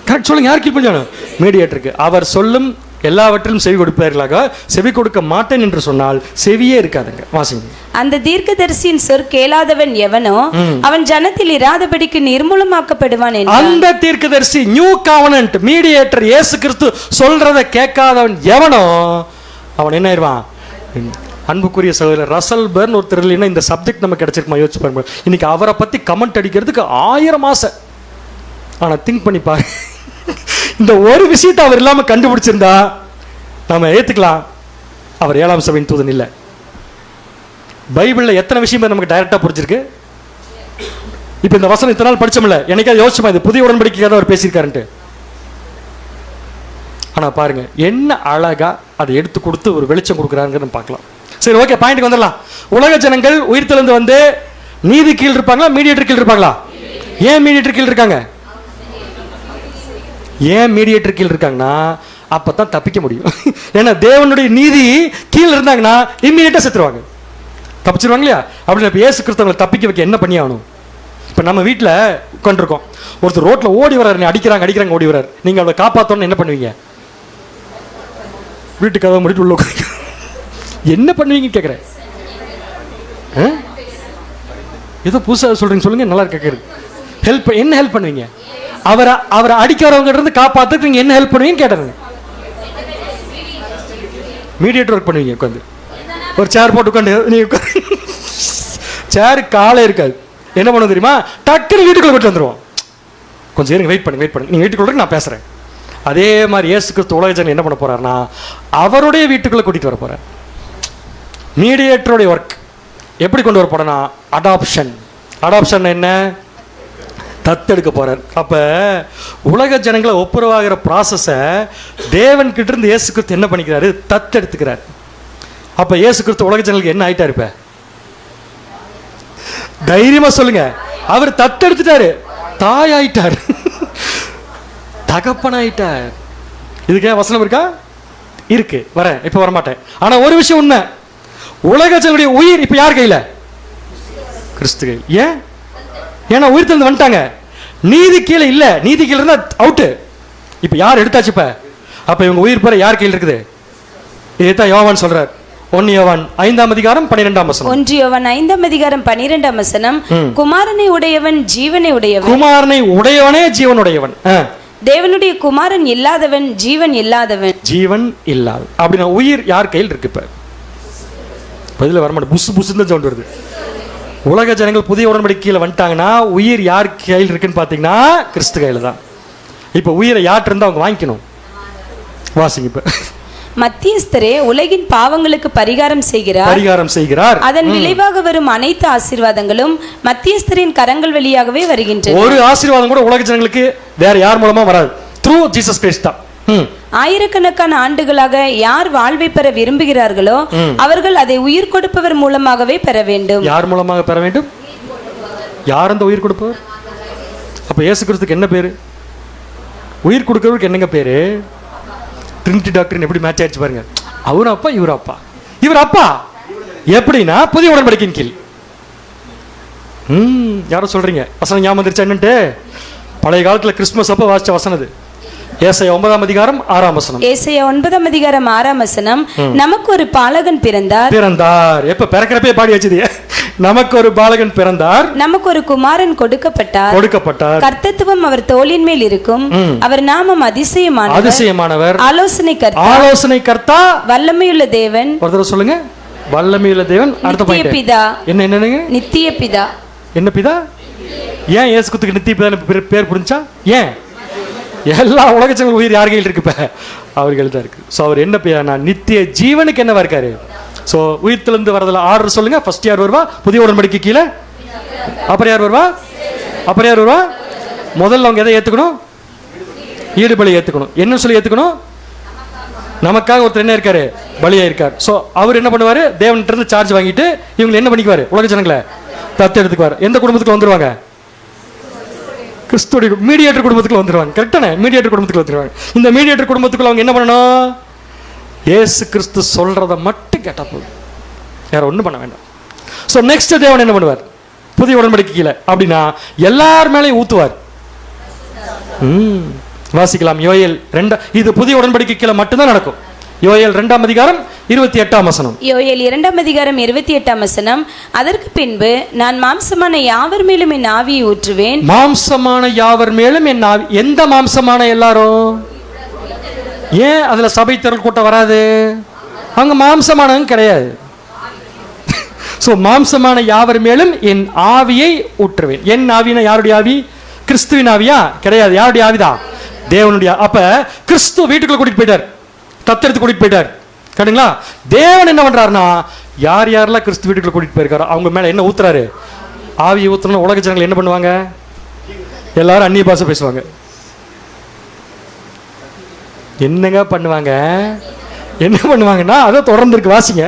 கரெக்ட் சொல்லுங்க, யார் கீழ்ப்படிஞ்சானோ? மீடியேட்டருக்கு. அவர் சொல்லும் எல்லாவற்றிலும் செவி கொடுப்பார்களாக. செவி கொடுக்க மாட்டேன் என்று சொன்னால் செவியே இருக்காதுங்க. வாசிங்க. அந்த தீர்க்கதரிசியின் சொற் கேளாதவன் எவனோ அவன் ஜனத்தில் இராதபடிக்கு நிர்மூலமாக்கப்படுவான். அந்த தீர்க்கதரிசி, நியூ காவனன்ட் மீடியேட்டர் இயேசு கிறிஸ்து சொல்றதை கேட்காதவன் எவனோ அவன் என்ன ஆயிடுவான்? அன்புக்குரிய சகோதரர் ரசல் பெர்ன் ஒருத்தர் இல்லைன்னா இந்த சப்ஜெக்ட் நம்ம கிடைச்சிருக்குமா? யோசிச்சு பாருங்க. இன்னைக்கு அவரை பத்தி கமெண்ட் அடிக்கிறதுக்கு 1000 ஆசை. ஆனா திங்க் பண்ணி பாரு, இந்த ஒரு விஷயத்தை அவர் இல்லாம கண்டுபிடிச்சிருந்தா நாம ஏத்துக்கலாம், அவர் 7ஆம் சபையின் தூதன் இல்லை. பைபிள்ல எத்தனை விஷயம் நமக்கு டைரக்டா புரிஞ்சிருக்கு. இப்ப இந்த வசனம் இத்தனை நாள் படிச்சோம்ல, என்னைக்காவது யோசிச்சுமா இது புதிய உடன்படிக்கையாக அவர் பேசியிருக்காருன்ட்டு? ஆனா பாருங்க என்ன அழகா அதை எடுத்து கொடுத்து ஒரு வெளிச்சம் கொடுக்குறாருன்னு பார்க்கலாம். சரி, ஓகே, பாயிண்ட்க்கு வந்துடலாம். உலக ஜனங்கள் உயிர்த்தெழுந்து வந்து நீதி கீழ் இருப்பாங்களா, மீடியேட்டர் கீழ் இருப்பாங்களா? ஏன் மீடியேட்டர் கீழ் இருக்காங்க? ஏன் மீடியேட்டர் கீழ் இருக்காங்கன்னா அப்பதான் தப்பிக்க முடியும். ஏன்னா தேவனுடைய நீதி கீழ் இருந்தாங்கன்னா இம்மீடியட்டா செத்துருவாங்க, தப்பிச்சிருவாங்க இல்லையா? அப்படின்னு இப்போ இயேசு கிறிஸ்தவங்களை தப்பிக்க வைக்க என்ன பண்ணி ஆகணும்? இப்போ நம்ம வீட்டில் உட்காந்துருக்கோம், ஒருத்தர் ரோட்டில் ஓடி வர்றாரு, அடிக்கிறாங்க ஓடி வர்றாரு. நீங்கள் அவளை காப்பாற்றணும்னு என்ன பண்ணுவீங்க? வீட்டுக்கு கதவை முடிட்டு உள்ள உட்காந்து என்ன பண்ணுவீங்க கேட்குறேன். ஏதோ புதுசாக சொல்கிறீங்க, சொல்லுங்க, நல்லா கேட்குறது. என்ன ஹெல்ப் பண்ணுவீங்க? அவரை அடிக்க வரவங்க இருந்து காப்பாற்றுக்கு நீங்கள் என்ன ஹெல்ப் பண்ணுவீங்கன்னு கேட்டாருங்க. மீடியேட்டர் ஒர்க் பண்ணுவீங்க உட்காந்து, ஒரு சேர் போட்டு உட்காந்து. நீங்க சேரு காலே இருக்காது, என்ன பண்ணுவோம் தெரியுமா? டக்குன்னு வீட்டுக்குள்ள போட்டு வந்துடுவோம். கொஞ்சம் இருங்க, வெயிட் பண்ணுங்க, நீங்க வீட்டுக்குள்ள நான் பேசுறேன். அதே மாதிரி இயேசு கிறிஸ்து உலக ஜனங்கள் என்ன பண்ண போறாருன்னா அவருடைய வீட்டுக்குள்ள கூட்டிட்டு வர போறார். மீடியேட்டருடைய ஒர்க் எப்படி கொண்டு வர போறேன்னா அடாப்ஷன் என்ன? தத்தெடுக்க போறார். அப்ப உலக ஜனங்களை ஒப்புரவாகிற ப்ராசஸை தேவன் கிட்ட இருந்து இயேசு கிறிஸ்து என்ன பண்ணிக்கிறாரு? தத்தெடுத்துக்கிறார். அப்ப இயேசு கிறிஸ்து உலக ஜனங்களுக்கு என்ன ஆயிட்டாரு? இப்ப தைரியமா சொல்லுங்க, அவர் தத்தெடுத்துட்டாரு, தாய் ஆயிட்டார், தகப்பன் ஆயிட்டார். இதுக்கே வசனம் இருக்கா? இருக்கு, வரேன், இப்ப வரமாட்டேன். ஆனா ஒரு விஷயம் உண்மை, உலக ஜனங்களுடைய உயிர் இப்ப யார் கையில? கிறிஸ்து கையில். ஏன்? ஏன்னா உயிர் தந்து வந்துட்டாங்க, நீதி கீழே இல்ல, நீதி கீழே இருந்தா அவுட்டு. இப்ப யார் எடுத்தாச்சு? இப்ப அப்ப இவங்க உயிர் பெற யார் கையில் இருக்குது? இதைத்தான் யோவான் சொல்றார். 1 யோவான் 5ஆம் அதிகாரம் 12ஆம் வசனம். 1 யோவான் 5ஆம் அதிகாரம் 12ஆம் வசனம். குமாரனை உடையவன் ஜீவனை உடையவன். குமாரனை உடையவனே ஜீவனுடையவன். தேவனுடைய குமாரன் இல்லாதவன் ஜீவன் இல்லாதவன். ஜீவன் இல்லாத அப்படின்னா உயிர் யார் கையில் இருக்கு? இப்ப பதில வரமாட்டேன், புசு புசுன்னு சவுண்ட் வருது. உலக ஜனங்கள் புதிய உடன்படிக்கையில் வந்துட்டாங்கன்னா உயிர் யார் கையில் இருக்குன்னு பார்த்தீங்கன்னா கிறிஸ்து கையில் தான். இப்போ உயிரை யார்கிட்ட இருந்தால் அவங்க வாங்கிக்கணும். வாசிங்க. இப்போ மத்தியஸ்தரே உலகின் பாவங்களுக்கு பரிகாரம் செய்கிறார். அதன் விளைவாக வரும் அனைத்து ஆசீர்வாதங்களும் மத்தியஸ்தரின் கரங்கள் வழியாகவே வருகின்றன. ஒரு ஆசீர்வாதம் கூட உலக ஜனங்களுக்கு வேற யார் மூலமா வராது, த்ரூ ஜீசஸ் கிரைஸ்ட் தான். ஆயிரக்கணக்கான ஆண்டுகளாக யார் வாழ்வை பெற விரும்புகிறார்களோ அவர்கள் அதை உயிர் கொடுப்பவர் மூலமாகவே பெற வேண்டும். யார் மூலமாக பெற வேண்டும்? யார் அந்த உயிர் கொடுப்பவர்? அப்ப இயேசு கிறிஸ்துக்கு என்ன பேரு? உயிர் கொடுக்கிறவருக்கு என்னங்க பேரு? ட்ரினிட்டி டாக்டர் எப்படி மேட்ச் ஆயிடுச்சு பாருங்க. அவர் அப்பா, இவர் அப்பா, இவர் அப்பா. எப்படின்னா புதிய உடன்படிக்கையின் கீழ். யாரும் சொல்றீங்க வசனம் ஞாபகம் வந்துருச்சா என்னன்ட்டு? பழைய காலத்துல கிறிஸ்துமஸ் அப்ப வாசிச்ச வசனம் அது. ஏசாயா 9ஆம் அதிகாரம் 6ஆம் வசனம். ஏசாயா 9ஆம் அதிகாரம் 6ஆம் வசனம். நமக்கு ஒரு பாலகன் பிறந்தார். எப்ப பிறக்கிறப்பே பாடி வச்சது. நமக்கு ஒரு பாலகன் பிறந்தார், நமக்கு ஒரு குமாரன் கொடுக்கப்பட்டார். கர்த்தத்துவம் அவர் தோளின் மேல் இருக்கும். அவர் நாமம் அதிசயமானவர், ஆலோசனை கர்த்தா, வல்லமையுள்ள தேவன். ஒரு தடவை சொல்லுங்க, வல்லமையுள்ள தேவன். அடுத்த நித்திய பாயிண்ட் பிதா. என்னங்க? நித்திய பிதா. என்ன பிதா? ஏன் இயேசு கிறிஸ்துக்கு நித்திய பிதா பேர் புரிஞ்சா? ஏன்? எல்லா உலகச்சங்கள் உயிர் யார் கையில் இருக்கு? அவர்கள் தான் இருக்கு. ஸோ அவர் என்ன பிதானா? நித்திய ஜீவனுக்கு என்னவா இருக்காரு? ஸோ உயிர்த்திலிருந்து வரதுல ஆர்டர் சொல்லுங்க. ஃபர்ஸ்ட் யார் வருவா? புதிய உடன்படிக்கை கீழே. அப்புறம் யார் வருவா? முதல்ல அவங்க எதை ஏற்றுக்கணும்? ஈடுபலி ஏற்றுக்கணும். என்ன சொல்லி ஏற்றுக்கணும்? நமக்காக ஒருத்தர் என்ன இருக்காரு? பலியா இருக்கார். ஸோ அவர் என்ன பண்ணுவார்? தேவன்கிட்ட இருந்து சார்ஜ் வாங்கிட்டு இவங்களை என்ன பண்ணிக்குவார்? உலக ஜனங்களை தத்து எடுத்துக்குவார். எந்த குடும்பத்துக்கு வந்துருவாங்க? கிறிஸ்துவோட மீடியேட்டர் குடும்பத்துக்குள்ள வந்துருவாங்க. கரெக்டானே? மீடியேட்டர் குடும்பத்துக்குள்ள வந்துருவாங்க. இந்த மீடியேட்டர் குடும்பத்துக்குள்ள அவங்க என்ன பண்ணணும்? இயேசு கிறிஸ்து சொல்றதை மட்டும் கேட்டா போதும், வேற ஒன்றும் பண்ண வேண்டாம். ஸோ நெக்ஸ்ட் தேவன் என்ன பண்ணுவார்? புதிய உடன்படிக்கை கீழே அப்படின்னா எல்லார் மேலேயும் ஊத்துவார். வாசிக்கலாம். யோயேல் 2. இது புதிய உடன்படிக்கை கீழே மட்டும்தான் நடக்கும். யோயேல் 2ஆம் அதிகாரம் 28ஆம் வசனம். யோயேல் 2ஆம் அதிகாரம் 28ஆம் வசனம். அதற்கு பின்பு நான் மாம்சமான யாவர் மேலும் என் ஆவியை ஊற்றுவேன். மாம்சமான யாவர் மேலும் என் ஆவி. எந்த மாம்சமான எல்லாரும்? ஏன் அதுல சபை திரள் கூட்டம் வராது? அவங்க மாம்சமானவங்க கிடையாது. ஸோ மாம்சமான யாவர் மேலும் என் ஆவியை ஊற்றுவேன். என் ஆவினா யாருடைய ஆவி? கிறிஸ்துவின் ஆவியா? கிடையாது. யாருடைய ஆவிதான்? தேவனுடைய. அப்ப கிறிஸ்து வீட்டுக்குள்ள கூட்டிட்டு போயிட்டார், தத்தெடுத்து கூட்டிட்டு போயிட்டார். கேட்டுங்களா? தேவன் என்ன பண்றாருன்னா, யார் யாரெல்லாம் கிறிஸ்து வீட்டுக்குள்ள கூட்டிட்டு போயிருக்காரோ அவங்க மேல என்ன ஊத்துறாரு? ஆவியை ஊத்துறோம். உலக ஜனங்கள் என்ன பண்ணுவாங்க? எல்லாரும் அந்நிய பாஷை பேசுவாங்க. என்னங்க பண்ணுவாங்க? என்ன பண்ணுவாங்கன்னா அதை தொடர்ந்து இருக்கு, வாசிங்க.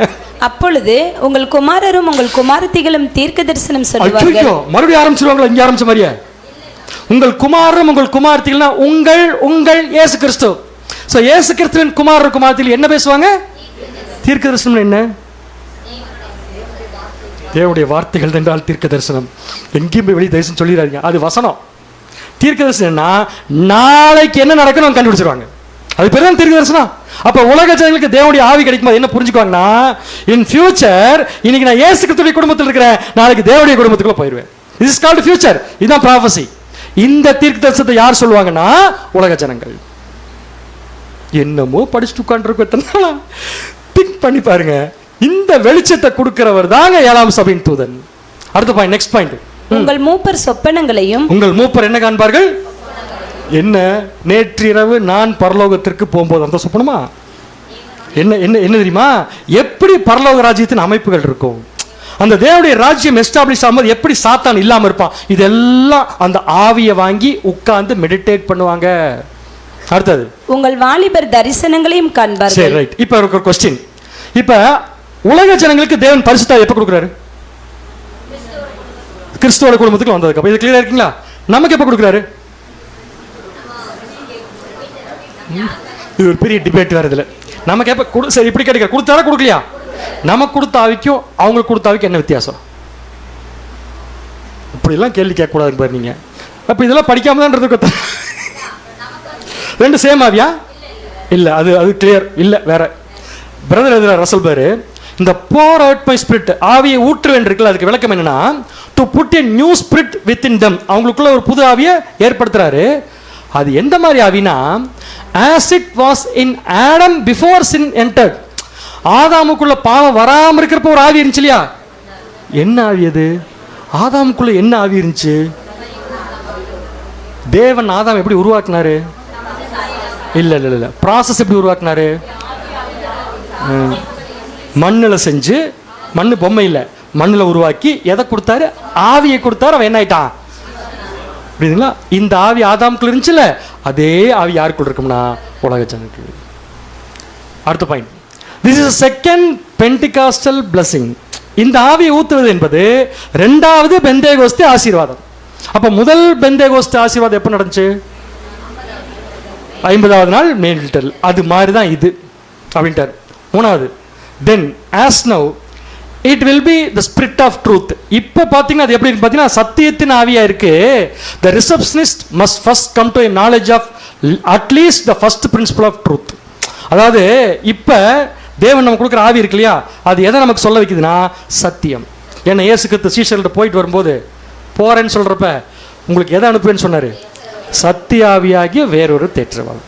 அப்பொழுது உங்கள் குமாரரும் உங்கள் குமாரத்திகளும் தீர்க்க தரிசனம் சொல்லுவார்கள். மறுபடியும் ஆரம்பிச்சிருவாங்களா? இங்க ஆரம்பிச்ச மாதிரியா? உங்கள் குமாரரும் உங்கள் குமாரத்திகள்னா உங்கள் இயேசு கிறிஸ்து. சோ இயேசு கிறிஸ்துவின் குமாரர் குமாரத்திகள் என்ன பேசுவாங்க? தீர்க்க தரிசனம். என்ன? தேவனுடைய வார்த்தைகள் என்றால் தீர்க்க தரிசனம். எங்கேயும் போய் வெளியே தரிசனம் சொல்லிடாதீங்க, அது வசனம். தீர்க்க தரிசனம்னா நாளைக்கு என்ன நடக்குன்னு கண்டுபிடிச்சிருவாங்க. அது பேர் தான் தீர்க்க தரிசனம். அப்ப உலக ஜனங்களுக்கு தேவனுடைய ஆவி கிடைக்கும்போது என்ன புரிஞ்சுக்குவாங்கன்னா, இன் ஃபியூச்சர் இன்னைக்கு நான் இயேசு கிறிஸ்துவின் குடும்பத்தில் இருக்கிறேன், நாளைக்கு தேவனுடைய குடும்பத்துக்குள்ள போயிடுவேன். This is called future. இதுதான் ப்ராஃபசி. இந்த தீர்க்க தரிசனத்தை யார் சொல்லுவாங்கன்னா, உலக ஜனங்கள். என்னமோ படிச்சுட்டு உட்கார்ந்துருக்கா? திங்க் பண்ணி பாருங்க. இந்த வெளிச்சத்தை கொடுக்கிறவர் தாங்க 7ஆம் சபையின் தூதன். அடுத்த பாயிண்ட், நெக்ஸ்ட் பாயிண்ட். உங்கள் மூப்பர் சொப்பனங்களையும். உங்கள் மூப்பர் என்ன காண்பார்கள்? என்ன? நேற்றிரவு நான் பரலோகத்திற்கு போகும்போது அந்த சொப்பனமா? என்ன என்ன என்ன தெரியுமா? எப்படி பரலோக ராஜ்யத்தின் அமைப்புகள் இருக்கும், அந்த தேவனுடைய ராஜ்யம் எஸ்டாப்ளிஷ் ஆகும்போது எப்படி சாத்தான் இல்லாம இருப்பான், இதெல்லாம் அந்த ஆவியை வாங்கி உட்கார்ந்து மெடிடேட் பண்ணுவாங்க. அடுத்தது, உங்கள் வாலிபர் தரிசனங்களையும் காண்பார்கள். சரி, ரைட். இப்போ ஒரு क्वेश्चन. இப்போ உலக ஜனங்களுக்கு தேவன் பரிசுத்த எப்ப கொடுக்குறாரு? கிறிஸ்துவோட குடும்பத்துக்கு வந்ததுக்கு அப்புறம். இது கிளியரா இருக்கீங்களா? நமக்கு எப்ப கொடுக்குறாரு? இது ஒரு பெரிய டிபேட் வேற. இதுல நமக்கு எப்ப சரி இப்படி கிடைக்கிற கொடுத்தாரா கொடுக்கலையா? நமக்கு கொடுத்த ஆவிக்கும் அவங்களுக்கு கொடுத்த ஆவிக்கும் என்ன வித்தியாசம்? இப்படிலாம் கேள்வி கேட்கக்கூடாதுன்னு பாரு நீங்க. அப்ப இதெல்லாம் படிக்காம தான் ரெண்டு சேம் ஆவியா? இல்ல, அது அது கிளியர் இல்ல. வேற பிரதர் எதிர ரசல் பேரு இந்த pour out my spirit ஆவியை ஊற்றுவேன் இருக்குல்ல, அதுக்கு விளக்கம் என்னன்னா, to put a new spirit within them. அவங்களுக்குள்ள ஒரு புது ஆவியை ஏற்படுத்துறாரு. அது எந்த மாதிரி ஆவினா, as it was in Adam before sin entered. ஆதாமுக்குள்ள பாவம் வராம இருக்கிறப்ப ஒரு ஆவி இருந்துச்சு இல்லையா? என்ன ஆவி அது? ஆதாமுக்குள்ள என்ன ஆவி இருந்துச்சு? தேவன் ஆதாம் எப்படி உருவாக்குனாரு? இல்ல இல்ல இல்ல, ப்ராசஸ் எப்படி உருவாக்குனாரு? மண்ணில் செஞ்சு, மண்ணு பொம்மை இல்லை, மண்ணில் உருவாக்கி எதை கொடுத்தாரு? ஆவியை கொடுத்தாரு. அவன் என்ன ஆயிட்டான்? புரியுதுங்களா? இந்த ஆவி ஆதாமுக்குள்ள இருந்துச்சுல்ல, அதே ஆவி யாருக்குள்ள இருக்கும்னா உலக ஜனங்களுக்கு. அடுத்த point, this is second Pentecostal blessing. இந்த ஆவியை ஊத்துவது என்பது இரண்டாவது பெந்தேகோஸ்தே ஆசீர்வாதம். அப்ப முதல் பெந்தேகோஸ்தே ஆசீர்வாதம் எப்ப நடந்துச்சு? 50வது நாள் மேல்டல். அது மாதிரி தான் இது அப்படின்ட்டார். மூணாவது, தென் as now it will be the spirit of truth. இப்போ பார்த்தீங்கன்னா அது எப்படி பார்த்தீங்கன்னா சத்தியத்தின் ஆவியா இருக்கு. The receptionist must first come to a knowledge of at least the first principle of truth. அதாவது இப்போ தேவன் நமக்கு கொடுக்குற ஆவி இருக்கு இல்லையா, அது எதை நமக்கு சொல்ல வைக்குதுன்னா சத்தியம். ஏன்னா இயேசு கிறிஸ்து சீஷர்கள்ட்ட போயிட்டு வரும்போது, போறேன்னு சொல்றப்ப உங்களுக்கு எதை அனுப்புவேன்னு சொன்னாரு? சத்திய ஆவியாகிய வேறொரு தேற்றவாளர்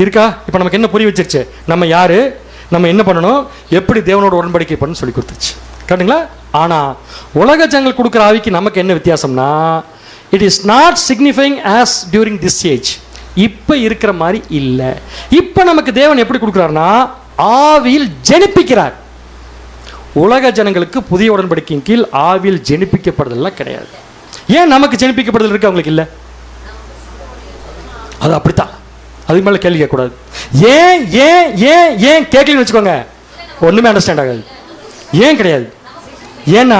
இருக்கா. இப்போ நமக்கு என்ன புரிய வச்சிருச்சு? நம்ம யாரு? நம்ம என்ன பண்ணணும், எப்படி தேவனோட உடன்படிக்கை பண்ணு சொல்லி கொடுத்துச்சு. கரெக்டுங்களா? ஆனால் உலக ஜனங்கள் கொடுக்குற ஆவிக்கு நமக்கு என்ன வித்தியாசம்னா, it is not signifying as during this age. இப்போ இருக்கிற மாதிரி இல்லை. இப்போ நமக்கு தேவன் எப்படி கொடுக்குறாருன்னா ஆவியில் ஜெனிப்பிக்கிறார். உலக ஜனங்களுக்கு புதிய உடன்படிக்கையின் கீழ் ஆவியில் ஜெனிப்பிக்கப்படுதல்லாம் கிடையாது. ஏன் நமக்கு ஜெனிப்பிக்கப்படுதல் இருக்கு, அவங்களுக்கு இல்லை? அது அப்படித்தான். அதுக்கு மேலே கேள்வி கேட்கக்கூடாது. ஏன் ஏன் ஏன் ஏன் கேட்கலன்னு வச்சுக்கோங்க, ஒன்றுமே அண்டர்ஸ்டாண்ட் ஆகாது. ஏன் கிடையாது? ஏன்னா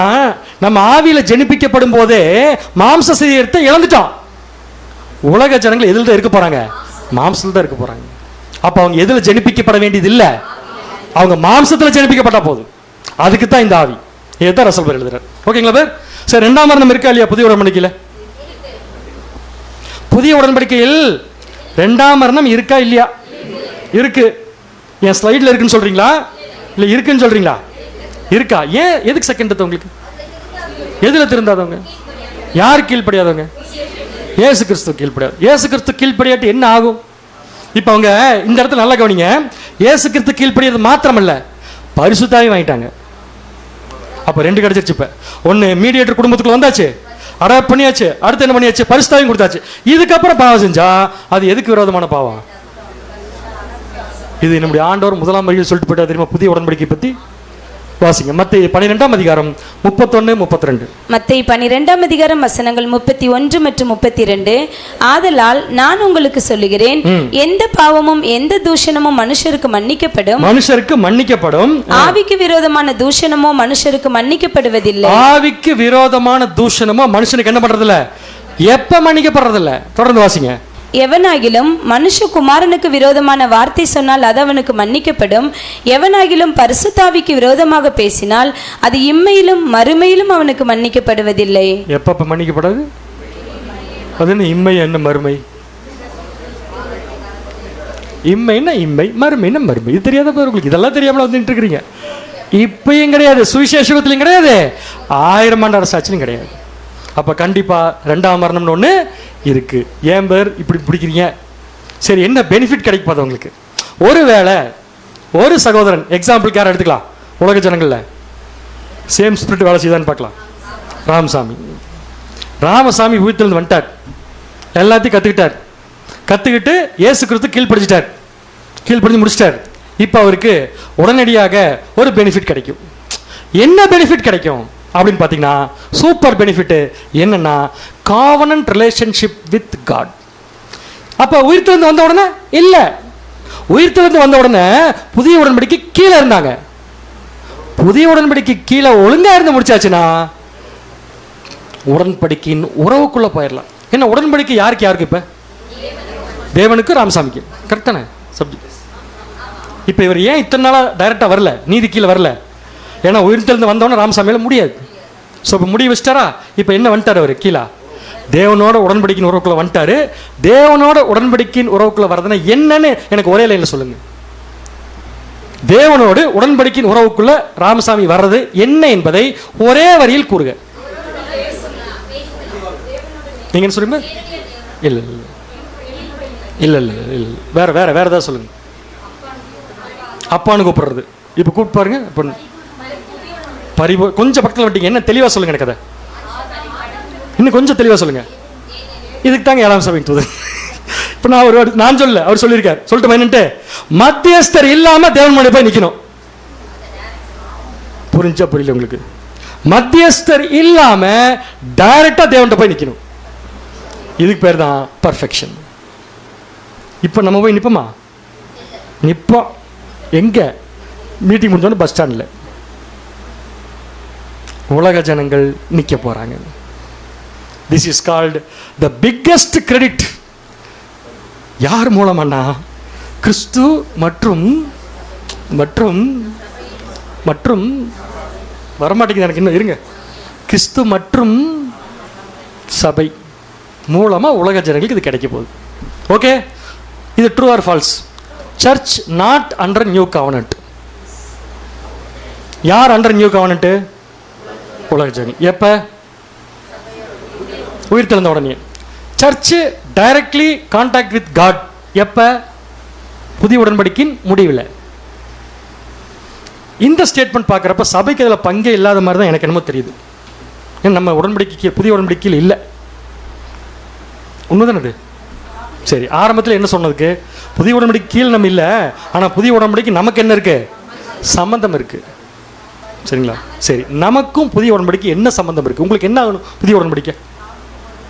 நம்ம ஆவியில் ஜெனிப்பிக்கப்படும் போதே மாம்ச சரீரத்தை இழந்துட்டோம். உலக ஜனங்கள் எதில் தான் இருக்க போறாங்க? மாம்சத்தில் தான் இருக்க போறாங்க. அப்போ அவங்க எதில் ஜெனிப்பிக்கப்பட வேண்டியது இல்லை, அவங்க மாம்சத்தில் ஜெனிப்பிக்கப்பட்டா போதும். அதுக்கு தான் இந்த ஆவி. இதுதான் ரசல் பேர் எழுதுறார். ஓகேங்களா பேர்? சரி, 2ஆம் மரணம் இருக்கா இல்லையா புதிய உடன்படிக்கையில்? புதிய உடன்படிக்கையில் 2ஆம் மரணம் இருக்கா இல்லையா? இருக்கு. என் ஸ்லைடில் இருக்குன்னு சொல்றீங்களா இல்லை இருக்குன்னு சொல்றீங்களா? இருக்கா? ஏன், எதுக்கு செகண்ட் டெத் உங்களுக்கு? எதுல திருந்தாதவங்க? யார் கீழ்ப்படியாதவங்க? இயேசு கிறிஸ்து கீழ்ப்படியாது. இயேசு கிறிஸ்து கீழ்ப்படியாட்டி என்ன ஆகும்? இப்போ அவங்க இந்த இடத்துல நல்லா கவனிங்க. இயேசு கிறிஸ்து கீழ்ப்படியாது மாத்திரமல்ல, பரிசுத்தாவே வாங்கிட்டாங்க. அப்போ 2 கிடைச்சிருச்சு. இப்போ ஒன்று மீடியேட்டர் குடும்பத்துக்குள்ள வந்தாச்சு, அடாப்ட் பண்ணியாச்சு. அடுத்து என்ன பண்ணியாச்சு? பரிசுத்தாவையும் கொடுத்தாச்சு. இதுக்கப்புறம் பாவம் செஞ்சா அது எதுக்கு விரோதமான பாவம்? இது நம்முடைய ஆண்டவர் 1ஆம் வரியில் சொல்லிட்டு போயிட்டா தெரியுமா புதிய உடன்படிக்கை பற்றி? வாசிங்க மத்தேயு 12ஆம் அதிகாரம் 31, 32. மத்தேயு 12ஆம் அதிகாரம் வசனங்கள் 31 மற்றும் 32. ஆதலால் நான் உங்களுக்கு சொல்லுகிறேன், எந்த பாவமும் எந்த தூஷணமும் மனுஷருக்கு மன்னிக்கப்படும், ஆவிக்கு விரோதமான தூஷணமோ மனுஷருக்கு மன்னிக்கப்படுவதில்லை. ஆவிக்கு விரோதமான தூஷணமோ மனுஷனுக்கு என்ன பண்றதில்ல, எப்ப மன்னிக்கப்படுறதில்ல. தொடர்ந்து வாசிங்க. எவனாகிலும் மனுஷகுமாரனுக்கு விரோதமான வார்த்தை சொன்னால் அது அவனுக்கு மன்னிக்கப்படும். எவனாகிலும் பரிசுத்தாவிக்கு விரோதமாக பேசினால் அது இம்மையிலும் மறுமையிலும் அவனுக்கு மன்னிக்கப்படுவதில்லை. எப்ப மன்னிக்கப்படாது? அது என்ன இம்மை, என்ன மறுமை? இம்மைன்னா இம்மை, மறுமைன்னா மறுமை. இது தெரியாத பேர் உங்களுக்கு? இதெல்லாம் தெரியாமல வந்துட்டு இருக்கிறீங்க. இப்பயும் கிடையாது, சுவிசேஷத்திலையும் கிடையாது, 1000 ஆண்டு அரசாட்சியும் கிடையாது. அப்போ கண்டிப்பாக 2ஆம் மரணம்னு ஒன்று இருக்கு. ஏன் பேர் இப்படி பிடிக்கிறீங்க? சரி, என்ன பெனிஃபிட் கிடைக்காது உங்களுக்கு? ஒருவேளை ஒரு சகோதரன், எக்ஸாம்பிளுக்கு யாரை எடுத்துக்கலாம், உலக ஜனங்களில் சேம் ஸ்பிரிட் வேலை செய்தான்னு பார்க்கலாம். ராமசாமி வீட்டிலிருந்து வந்துட்டார், எல்லாத்தையும் கற்றுக்கிட்டு இயேசு கிறிஸ்து கீழ்ப்படிஞ்சு முடிச்சிட்டார். இப்போ அவருக்கு உடனடியாக ஒரு பெனிஃபிட் கிடைக்கும். என்ன பெனிஃபிட் கிடைக்கும் அப்படின்னு பார்த்தீங்கன்னா, சூப்பர் பெனிஃபிட் என்னன்னா, காவனன்ட் ரிலேஷன்ஷிப் வித் காட். அப்போ உயிர்த்தெழுந்து வந்த உடனே இல்லை, உயிர்த்தெழுந்து வந்த உடனே புதிய உடன்படிக்கை கீழே இருந்தாங்க. புதிய உடன்படிக்கை கீழே ஒழுங்கா இருந்து முடிச்சாச்சுன்னா உடன்படிக்கையின் உறவுக்குள்ள போயிடலாம். என்ன உடன்படிக்கை யாருக்கு? இப்போ தேவனுக்கு ராமசாமிக்கு. கரெக்டான சப்ஜெக்ட். இப்போ இவர் ஏன் இத்தனை நாளாக டைரக்டாக வரல, நீதி கீழே வரல? ஏன்னா உயிர்த்தெழுந்து வந்தோடனே ராமசாமியால் முடியாது. ஸோ இப்போ முடிவு வச்சிட்டாரா? இப்போ என்ன வந்துட்டார் அவர் கீழே? தேவனோட உடன்படிக்கையின் உறவுக்குள்ள வந்துட்டாரு. தேவனோட உடன்படிக்கையின் உறவுக்குள்ள வரதுன்னா என்னன்னு எனக்கு ஒரே லைன்ல சொல்லுங்க. தேவனோடு உடன்படிக்கையின் உறவுக்குள்ள ராமசாமி வர்றது என்ன என்பதை ஒரே வரியில் கூறுக. நீங்க என்ன சொல்லுங்க? இல்ல இல்ல இல்ல இல்ல வேற வேற வேற ஏதாவது சொல்லுங்க. அப்பான்னு கூப்பிடுறது. இப்போ கூப்பிட்டு பாருங்க. கொஞ்சம் பக்கத்தில் வட்டீங்க. என்ன தெளிவாக சொல்லுங்க எனக்கு. அதை இன்னும் கொஞ்சம் தெளிவாக சொல்லுங்க. இதுக்கு தாங்க 7ஆம் சபை தூது. இப்போ நான் சொல்ல, அவர் சொல்லியிருக்கார். சொல்லிட்டு என்னன்ட்டு, மத்தியஸ்தர் இல்லாம தேவன் முன்னாடி போய் நிற்கணும். புரிஞ்சா புரியல உங்களுக்கு? மத்தியஸ்தர் இல்லாம டைரக்டா தேவன்கிட்ட போய் நிற்கணும். இதுக்கு பேர் தான் பர்ஃபெக்ஷன். இப்போ நம்ம போய் நிற்போமா? நிற்போம். எங்க? மீட்டிங் முடிஞ்சோன்னு பஸ் ஸ்டாண்டில். உலக ஜனங்கள் நிற்க போறாங்க. This is called the biggest credit. யார் மூலமானா, கிறிஸ்து மற்றும் மற்றும் மற்றும் வரமாட்டேங்குது எனக்கு இன்னும், இருங்க. கிறிஸ்து மற்றும் சபை மூலமா உலக ஜனங்களுக்கு இது கிடைக்க போகுது. ஓகே, இது true or false? Church not under new covenant. யார் அண்டர் நியூ கவர்னன்ட்? உலக ஜனங்கள். எப்ப? உயிர்த்தெழுந்த உடனே. Church directly contact with God எப்ப? புதிய உடன்படிக்கையின் முடிவில். இந்த ஸ்டேட்மெண்ட் பார்க்குறப்ப சபைக்கு அதில் பங்கே இல்லாத மாதிரி தான் எனக்கு என்னமோ தெரியுது. ஏன்னா நம்ம உடன்படிக்கைக்கு புதிய உடன்படிக்கையில் இல்லை. உண்மைதானே அது? சரி, ஆரம்பத்தில் என்ன சொன்னதுக்கு புதிய உடன்படிக்கை கீழ் நம்ம இல்லை, ஆனால் புதிய உடன்படிக்கை நமக்கு என்ன இருக்கு? சம்பந்தம் இருக்கு. சரிங்களா? சரி, நமக்கும் புதிய உடன்படிக்கை என்ன சம்பந்தம் இருக்கு? உங்களுக்கு என்ன ஆகணும் புதிய உடன்படிக்கை?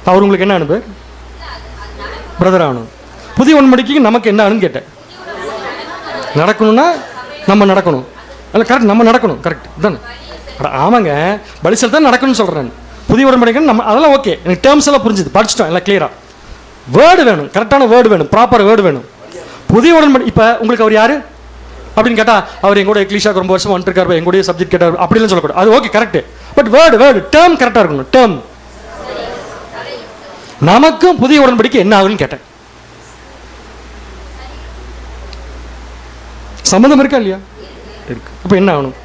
அவர் உங்களுக்கு என்ன அனுப்பு பிரதர் ஆகணும். புதிய உடன்படிக்கைக்கு நமக்கு என்ன ஆகணும்னு கேட்டேன். நடக்கணும்னா நம்ம நடக்கணும். அல்ல கரெக்ட், நம்ம நடக்கணும். கரெக்ட் தானே? ஆமாங்க, பலிசல் தான் நடக்கணும்னு சொல்கிறேன். புதிய உடன்படிக்கை நம்ம அதெல்லாம் ஓகே, எனக்கு டேர்ம்ஸ் எல்லாம் புரிஞ்சுது, படிச்சிட்டோம் எல்லாம் கிளியராக. வேர்டு வேணும், கரெக்டான வேர்டு வேணும், ப்ராப்பர் வேர்டு வேணும். புதிய உடன்படி இப்போ உங்களுக்கு அவர் யார் அப்படின்னு கேட்டால் அவர் எங்கூட எக்லிஷாக்கு ரொம்ப வருஷம் வந்துருக்காரு, எங்களுடைய சப்ஜெக்ட் கேட்டார் அப்படிலாம் சொல்லக்கூடாது. அது okay correct. But word term கரெக்டாக இருக்கணும். டேர்ம் நமக்கும் புதிய உடன்படிக்கை என்ன ஆகுன்னு கேட்டேன். சம்மந்தம் இருக்கா இல்லையா? இருக்கு. அப்போ என்ன ஆகணும்?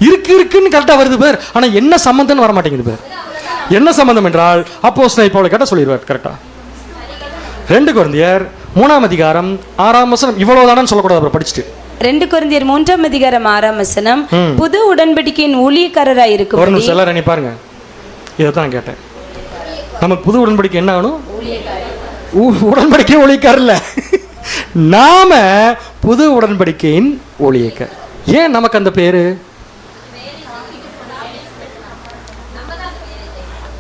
இருக்குன்னு கரெக்டாக வருது பேர், ஆனால் என்ன சம்மந்தம்னு வர மாட்டேங்குது பேர். என்ன சம்பந்தம் என்றால் அப்போஸ்தலன் பவுல் கேட்டால் சொல்லிடுவார் கரெக்டாக. 2 கொரிந்தியர் 3ஆம் அதிகாரம் 6ஆம் வசனம். இவ்வளவுதானு சொல்லக்கூடாது, அப்புறம் படிச்சுட்டு 2 கொரிந்தியர் 3ஆம் அதிகாரம் 6ஆம் வசனம். புது உடன்படிக்கையின் ஊழியக்காரராய் இருக்கும். ஒரு நிமிஷம் எல்லாரும் பாருங்க, இதை தான் கேட்டேன். நமக்கு புது உடன்படிக்கை என்ன ஆகணும்? உடன்படிக்கை ஊழியக்காரர் இல்ல, நாம புது உடன்படிக்கையின் ஊழியக்காரர். ஏன் நமக்கு அந்த பேரு?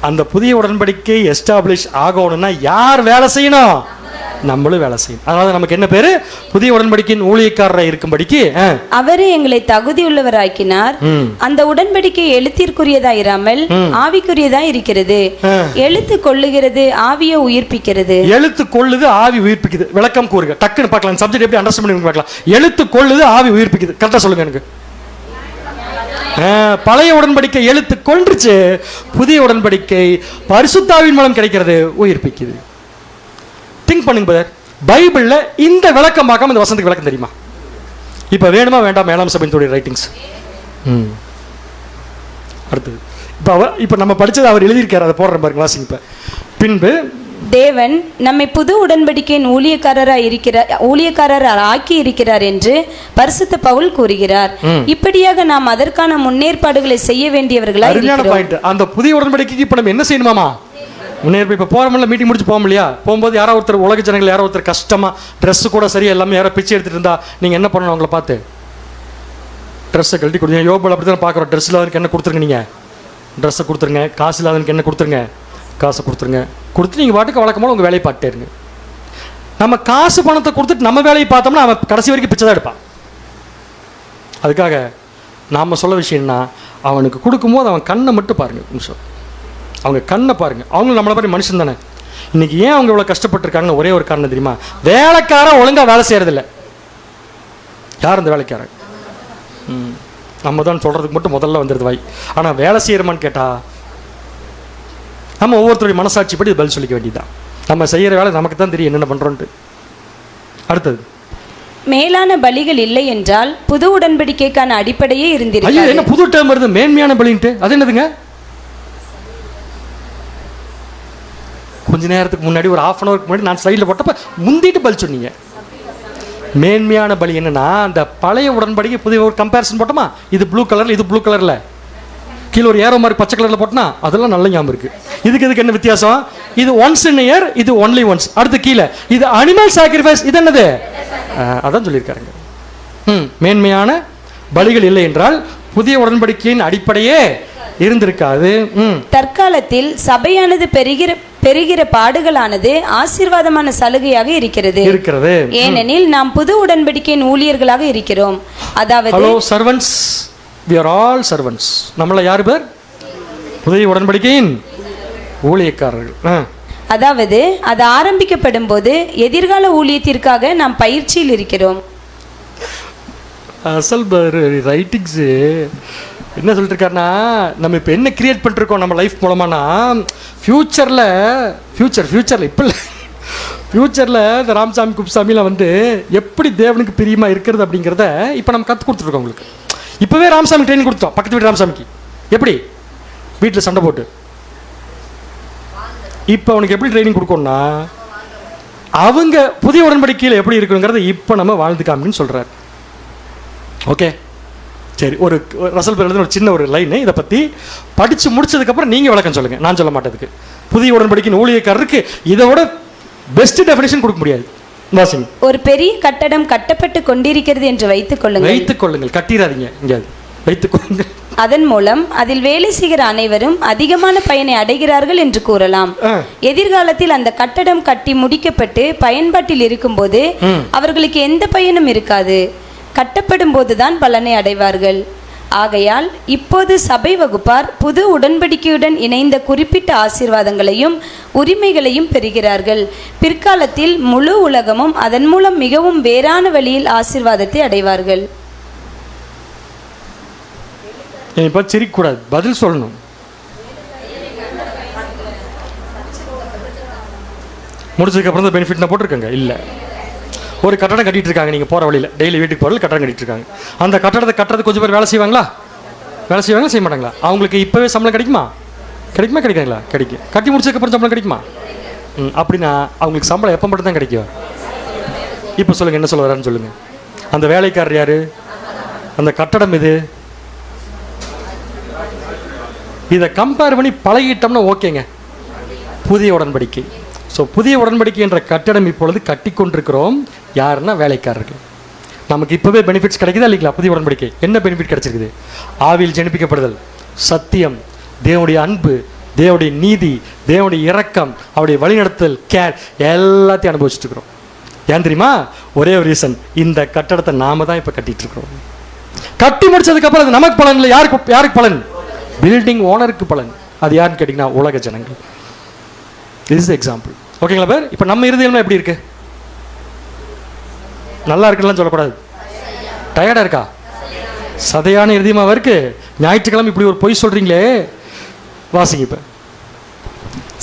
அந்த புதிய உடன்படிக்கை எஸ்டாப்ளிஷ் ஆகணும்னா யார் வேலை செய்யணும்? நம்மளும் வேலை செய்யணும். அதனால நமக்கு என்ன பேரு? புதிய உடன்படிக்கையின் ஊழியக்காரராக இருக்கும்படிக்கு அவரே எங்களை தகுதியுள்ளவராக்கினார். அந்த உடன்படிக்கை எழுத்திற்குரியதாயிராமல் ஆவிக்குரியதா இருக்கிறது. எழுத்து கொள்ளுகிறது, ஆவியை உயிர்ப்பிக்கிறது. எழுத்து கொள்ளுது, ஆவி உயிர்ப்பிக்குது. விளக்கம் கூறுங்க, டக்குன்னு பார்க்கலாம். சப்ஜெக்ட் எப்படி அண்டர்ஸ்டாண்ட் பண்ணி பார்க்கலாம். எழுத்து கொள்ளுது, ஆவி உயிர்ப்பிக்குது. கரெக்டா சொல்லுங்க எனக்கு. பழைய உடன்படிக்கை எழுத்து கொன்றுச்சு, புதிய உடன்படிக்கை பரிசுத்தாவின் மூலம் கிடைக்கிறது, உயிர்ப்பிக்குது. திங்க் பண்ணுங்க பிரதர், பைபிள்ல இந்த விளக்கம் பார்க்காம இந்த வசனத்துக்கு விளக்கம் தெரியுமா? இப்ப வேணுமா வேண்டாம்? 7ஆம் சபையினுடைய ரைட்டிங்ஸ். அடுத்தது இப்ப நம்ம படிச்சது அவர் எழுதியிருக்காரு, அதை போடுற பாருங்க, வாசிங்க. பின்பு தேவன் நம்மை புது உடன்படிக்கையின் ஊழியக்காரர் ஆக்கி இருக்கிறார் என்று பரிசுத்த பவுல் கூறுகிறார். இப்படியாக நாம் அதற்கான முன்னேற்பாடுகளை செய்ய வேண்டியவர்களா இருக்கிறோம். அந்த புதிய உடன்படிக்கைக்கு இப்ப நம்ம என்ன செய்யணுமாமா? முன்னேற்ப இப்போ போகிறோம்ல, மீட்டிங் முடிச்சு போக இல்லையா? போகும்போது யாரோ ஒருத்தர், உலக ஜனங்கள் யாரோ ஒருத்தர் கஷ்டமாக ட்ரெஸ்ஸு கூட சரியா எல்லாமே யாரோ பிச்சை எடுத்துகிட்டு இருந்தா நீங்கள் என்ன பண்ணணும்? அவங்கள பார்த்து ட்ரெஸ்ஸை கழட்டி கொடுங்க. யோபில் அப்படி தான் பார்க்குறோம். ட்ரெஸ் இல்லாதவனுக்கு என்ன கொடுத்துருங்க? நீங்கள் ட்ரெஸ்ஸை கொடுத்துருங்க. காசு இல்லாதவனுக்கு என்ன கொடுத்துருங்க? காசை கொடுத்துருங்க. கொடுத்து நீங்கள் பாட்டுக்கு வழக்கமாக உங்கள் வேலையை பார்த்துட்டே இருங்க. நம்ம காசு பணத்தை கொடுத்துட்டு நம்ம வேலையை பார்த்தோம்னா அவன் கடைசி வரைக்கும் பிச்சை தான் எடுப்பான். அதுக்காக நாம் சொல்ல விஷயம்னா, அவனுக்கு கொடுக்கும்போது அவன் கண்ணை மட்டும் பாருங்கள் நிமிஷம். அவங்க கண்ணை பாருங்க. அவங்களும் நம்மளை மாதிரி மனுஷன் தானே. இன்னைக்கு ஏன் அவங்க இவ்வளோ கஷ்டப்பட்டுருக்காங்கன்னு ஒரே ஒரு காரணம் தெரியுமா? வேலைக்காரன் ஒழுங்காக வேலை செய்யறதில்ல. யார் அந்த வேலைக்காரன்? நம்ம தான் சொல்றதுக்கு மட்டும் முதல்ல வந்துடுது வாய். ஆனால் வேலை செய்யறமான்னு கேட்டா நம்ம ஒவ்வொருத்தருடைய மனசாட்சிப்படி பதில் சொல்லிக்க வேண்டியதுதான். நம்ம செய்யற வேலை நமக்கு தான் தெரியும் என்னென்ன பண்றோன்ட்டு. அடுத்தது, மேலான பலிகள் இல்லை என்றால் புது உடன்படிக்கைக்கான அடிப்படையே இருந்திருக்கு. என்ன புது டேர்ம் வருது, மேன்மையான பலின்ட்டு? அது என்னதுங்க? கொஞ்ச நேரத்துக்கு முன்னாடி ஒரு ½ அன் அவருக்கு முன்னாடி நான் சைடில் போட்டப்ப முந்திட்டு பலி சொன்னீங்க. மேன்மையான பலி என்னன்னா, அந்த பழைய உடன்படிக்கை புதிய ஒரு கம்பேரிசன் போட்டோமா, இது ப்ளூ கலர்ல, இது ப்ளூ கலர்ல, கீழே ஒரு ஏரோ மார்க் பச்சை கலர்ல போட்டோம்னா அதெல்லாம் நல்ல ஞாபகம் இருக்கு. இதுக்கு என்ன வித்தியாசம்? இது ஒன்ஸ் இன் இயர், இது ஒன்லி ஒன்ஸ். அடுத்து கீழே இது அனிமல் சாக்ரிஃபைஸ், இது என்னது? அதான் சொல்லியிருக்காருங்க. மேன்மையான பலிகள் இல்லை என்றால் புதிய உடன்படிக்கையின் அடிப்படையே இருந்திருக்காது. தற்காலத்தில் சபையானது பெறுகிற பாடுகளானது ஆசீர்வாதமான சலுகையாக இருக்கிறது. ஏனெனில் நாம் புது உடன்படிக்கையின் ஊழியர்களாக இருக்கிறோம். அதாவது hello servants, we are all servants. நம்மள யார் பேர்? புதிய உடன்படிக்கையின் ஊழியக்காரர்கள். அதாவது அது ஆரம்பிக்கப்படும் போது எதிர்கால ஊழியத்திற்காக நாம் பயிற்சியில் இருக்கிறோம். அசல் ரைட்டிங்ஸ் என்ன சொல்லிட்டு இருக்காருன்னா, நம்ம இப்போ என்ன கிரியேட் பண்ணிருக்கோம் நம்ம லைஃப் மூலமானா, ஃபியூச்சரில் இப்போ இல்லை, ஃபியூச்சரில் இந்த ராமசாமி குப்சாமியில் வந்து எப்படி தேவனுக்கு பிரியமாக இருக்கிறது அப்படிங்கிறத இப்போ நம்ம கற்றுக் கொடுத்துருக்கோம் உங்களுக்கு. இப்போவே ராமசாமி ட்ரைனிங் கொடுத்தோம், பக்கத்து வீட்டு ராமசாமிக்கு. எப்படி வீட்டில் சண்டை போட்டு இப்போ அவனுக்கு எப்படி ட்ரைனிங் கொடுக்கணும்னா, அவங்க புதிய உடன்படிக்கையில் எப்படி இருக்கணுங்கிறத இப்போ நம்ம வாழ்ந்து காமின்னு சொல்கிறார். ஓகே, சரி, ஒரு ரசல் பேர் எழுதின ஒரு சின்ன ஒரு லைனு, இதை பற்றி படித்து முடிச்சதுக்கப்புறம் நீங்கள் விளக்கம் சொல்லுங்கள், நான் சொல்ல மாட்டேதுக்கு. புதிய உடன்படிக்கையின் ஊழியக்காரருக்கு இதை விட பெஸ்ட் டெஃபினேஷன் கொடுக்க முடியாது. வாசிங்க. ஒரு பெரிய கட்டடம் கட்டப்பட்டு கொண்டிருக்கிறது என்று வைத்துக் கொள்ளுங்கள். கட்டிடாதீங்க, எங்கேயாவது வைத்துக் கொள்ளுங்கள். அதன் மூலம் அதில் வேலை செய்கிற அனைவரும் அதிகமான பயனை அடைகிறார்கள் என்று கூறலாம். எதிர்காலத்தில் அந்த கட்டடம் கட்டி முடிக்கப்பட்டு பயன்பாட்டில் இருக்கும்போது அவர்களுக்கு எந்த பயனும் இருக்காது. கட்டப்படும் போதுதான் பலனை அடைவார்கள். ஆகையால் இப்போது சபை வகுப்பார் புது உடன்படிக்கையுடன் இணைந்த குறிப்பிட்ட ஆசீர்வாதங்களையும் உரிமைகளையும் பெறுகிறார்கள். பிற்காலத்தில் முழு உலகமும் அதன் மூலம் மிகவும் வேறான வழியில் ஆசீர்வாதத்தை அடைவார்கள். இப்போ சிரிக்கக்கூடாது, பதில் சொல்லணும். முடிச்சதுக்கப்புறம் தான் பெனிஃபிட் நான் போட்டிருக்கேங்க. இல்லை, ஒரு கட்டடம் கட்டிட்டு இருக்காங்க, நீங்கள் போகிற வழியில் டெய்லி வீட்டுக்கு போகிற கட்டடம் கட்டிட்டு இருக்காங்க. அந்த கட்டடத்தை கட்டுறது கொஞ்சம் பேர் வேலை செய்வாங்களா? செய்ய மாட்டாங்களா? அவங்களுக்கு இப்போவே சம்பளம் கிடைக்குமா? கிடைக்காங்களா? கிடைக்கும். கட்டி முடிச்சதுக்கப்புறம் சம்பளம் கிடைக்குமா? அப்படின்னா அவங்களுக்கு சம்பளம் எப்போ மட்டும் தான் கிடைக்கும்? இப்போ சொல்லுங்கள், என்ன சொல்ல வரான்னு சொல்லுங்கள். அந்த வேலைக்காரர் யார்? அந்த கட்டடம் இது. இதை கம்பேர் பண்ணி பழகிட்டோம்னா ஓகேங்க. புதிய உடன்படிக்கை. ஸோ புதிய உடன்படிக்கை என்ற கட்டடம் இப்பொழுது கட்டி கொண்டிருக்கிறோம். யாருன்னா வேலைக்காரர்கள். நமக்கு இப்போவே பெனிஃபிட்ஸ் கிடைக்குதா இல்லைங்களா? புதிய உடன்படிக்கை என்ன பெனிஃபிட் கிடைச்சிருக்குது? ஆவியில் ஜெனிப்பிக்கப்படுதல், சத்தியம், தேவனுடைய அன்பு, தேவனுடைய நீதி, தேவனுடைய இரக்கம், அவருடைய வழிநடத்தல், கேர், எல்லாத்தையும் அனுபவிச்சுட்டு இருக்கிறோம். ஏன் தெரியுமா? ஒரே ஒரு ரீசன், இந்த கட்டடத்தை நாம தான் இப்போ கட்டிட்டு இருக்கிறோம். கட்டி முடிச்சதுக்கப்புறம் அது நமக்கு பலன் இல்லை. யாருக்கு பலன்? பில்டிங் ஓனருக்கு பலன். அது யாருன்னு கேட்டிங்கன்னா உலக ஜனங்கள். This is example. ஓகேங்களா பேர்? இப்போ நம்ம இருதயம் எப்படி இருக்கு? நல்லா இருக்குன்னு சொல்லக்கூடாது. டயர்டாக இருக்கா? சதையான இருதயமாக இருக்கு. ஞாயிற்றுக்கிழமை இப்படி ஒரு பொய் சொல்றீங்களே. வாசிங்க. இப்போ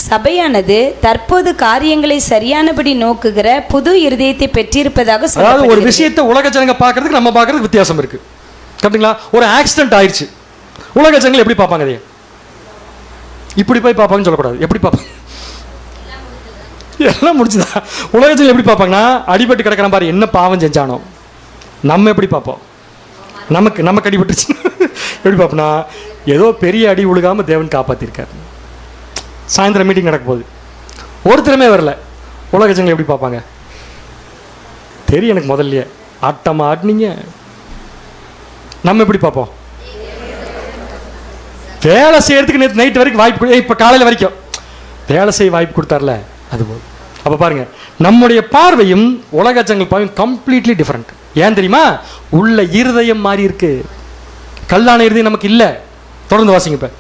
சபையானது தற்போது காரியங்களை சரியானபடி நோக்குகிற புது இருதயத்தை பெற்றிருப்பதாக சொல்ல. அதாவது ஒரு விஷயத்தை உலக ஜனங்க பார்க்கறதுக்கு நம்ம பார்க்கறதுக்கு வித்தியாசம் இருக்கு. கரெக்டுங்களா? ஒரு ஆக்சிடென்ட் ஆயிடுச்சு, உலக ஜனங்கள் எப்படி பார்ப்பாங்க? அதையே இப்படி போய் பார்ப்பாங்கன்னு சொல்லக்கூடாது. எப்படி பார்ப்பாங்க? எல்லாம் முடிச்சுதா? உலக ஜனங்கள் எப்படி பார்ப்பாங்கன்னா, அடிபட்டு கிடக்கிற பாரு, என்ன பாவம் செஞ்சானோ. நம்ம எப்படி பார்ப்போம்? நமக்கு அடிபட்டுச்சு எப்படி பார்ப்போம்னா, ஏதோ பெரிய அடி விழுகாமல் தேவன் காப்பாற்றிருக்காரு. சாயந்தரம் மீட்டிங் நடக்க போகுது, ஒருத்தருமே வரல. உலக ஜனங்கள் எப்படி பார்ப்பாங்க தெரியும் எனக்கு. முதல்லையே ஆட்டமாக ஆட்டினீங்க. நம்ம எப்படி பார்ப்போம்? வேலை செய்யறதுக்கு நேற்று நைட் வரைக்கும் வாய்ப்பு, இப்போ காலையில் வரைக்கும் வேலை செய்ய வாய்ப்பு கொடுத்தார்ல, அதுபோல். அப்போ பாருங்க, நம்முடைய பார்வையும் உலக ஜனங்கள் பார்வையும் கம்ப்ளீட்லி டிஃப்ரெண்ட். ஏன் தெரியுமா? உள்ள இருதயம் மாறி இருக்கு. கல்லான இருதயம் நமக்கு இல்லை. தொடர்ந்து வாசிங்க. இப்போ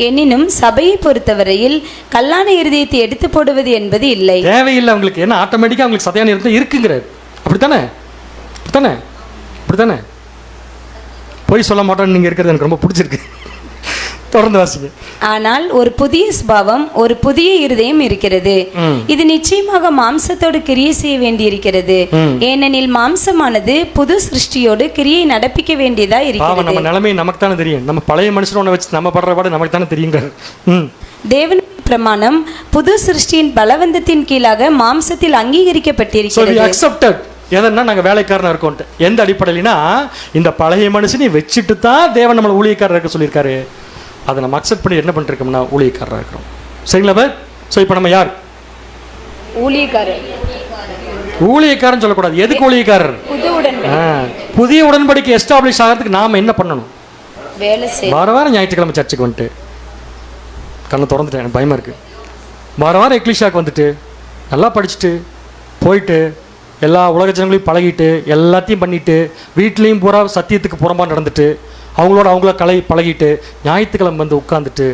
எனினும் சபையை பொறுத்தவரையில் கல்லான இருதயத்தை எடுத்து போடுவது என்பது இல்லை, தேவையில்லை அவங்களுக்கு. ஏன்னா ஆட்டோமேட்டிக்காக அவங்களுக்கு சதையான இருதயம் இருக்குங்கிறார். அப்படித்தானே? அப்படித்தானே? போய் சொல்ல மாட்டோன்னு நீங்கள் இருக்கிறது எனக்கு ரொம்ப பிடிச்சிருக்கு. தொடர்ந்து வாசிங்க. ஆனால் ஒரு புதிய சுபாவம், ஒரு புதிய இருதயம் இருக்கிறது. இது நிச்சயமாக மாம்சத்தோடு கிரியை செய்ய வேண்டியிருக்கிறது. ஏனெனில் மாம்சமானது புது சிருஷ்டியோடு கிரியை நடப்பிக்க வேண்டியதா இருக்கிறது. நம்ம நிலைமை நமக்கு தானே தெரியும். நம்ம பழைய மனுஷனை வச்சு நம்ம படுற பாடு நமக்கு தானே தெரியுங்கிறார். தேவன் பிரமாணம் புது சிருஷ்டியின் பலவந்தத்தின் கீழாக மாம்சத்தில் அங்கீகரிக்கப்பட்டிருக்கிறது. எதனா நாங்கள் வேலைக்காரனா இருக்கோம். எந்த அடிப்படையிலனா, இந்த பழைய மனுஷனை வச்சுட்டு தான் தேவன் நம்மளை ஊழியக்காரர் இருக்க சொல்லியிருக்காரு. அதை நம்ம அக்செப்ட் பண்ணி என்ன பண்ணிருக்கோம்னா ஊழியக்காரராக இருக்கிறோம். சரிங்களா பார்? ஸோ இப்போ நம்ம யார்? ஊழியக்காரன் சொல்லக்கூடாது. எதுக்கு ஊழியக்காரர்? புதிய உடன்படிக்கை எஸ்டாப்ளிஷ் ஆகிறதுக்கு நாம் என்ன பண்ணணும்? வாரம் ஞாயிற்றுக்கிழமை சர்ச்சுக்கு வந்துட்டு, கண்ணை திறந்துட்டேன், எனக்கு பயமாக இருக்குது. வாரம் எக்லிஷாக்கு வந்துட்டு நல்லா படிச்சுட்டு போயிட்டு எல்லா உலக ஜனங்களையும் பழகிட்டு எல்லாத்தையும் பண்ணிட்டு வீட்லேயும் பூரா சத்தியத்துக்கு புறம்பாக நடந்துட்டு அவங்கள பழகிட்டு ஞாயிற்றுக்கிழமை வந்து உட்காந்துட்டு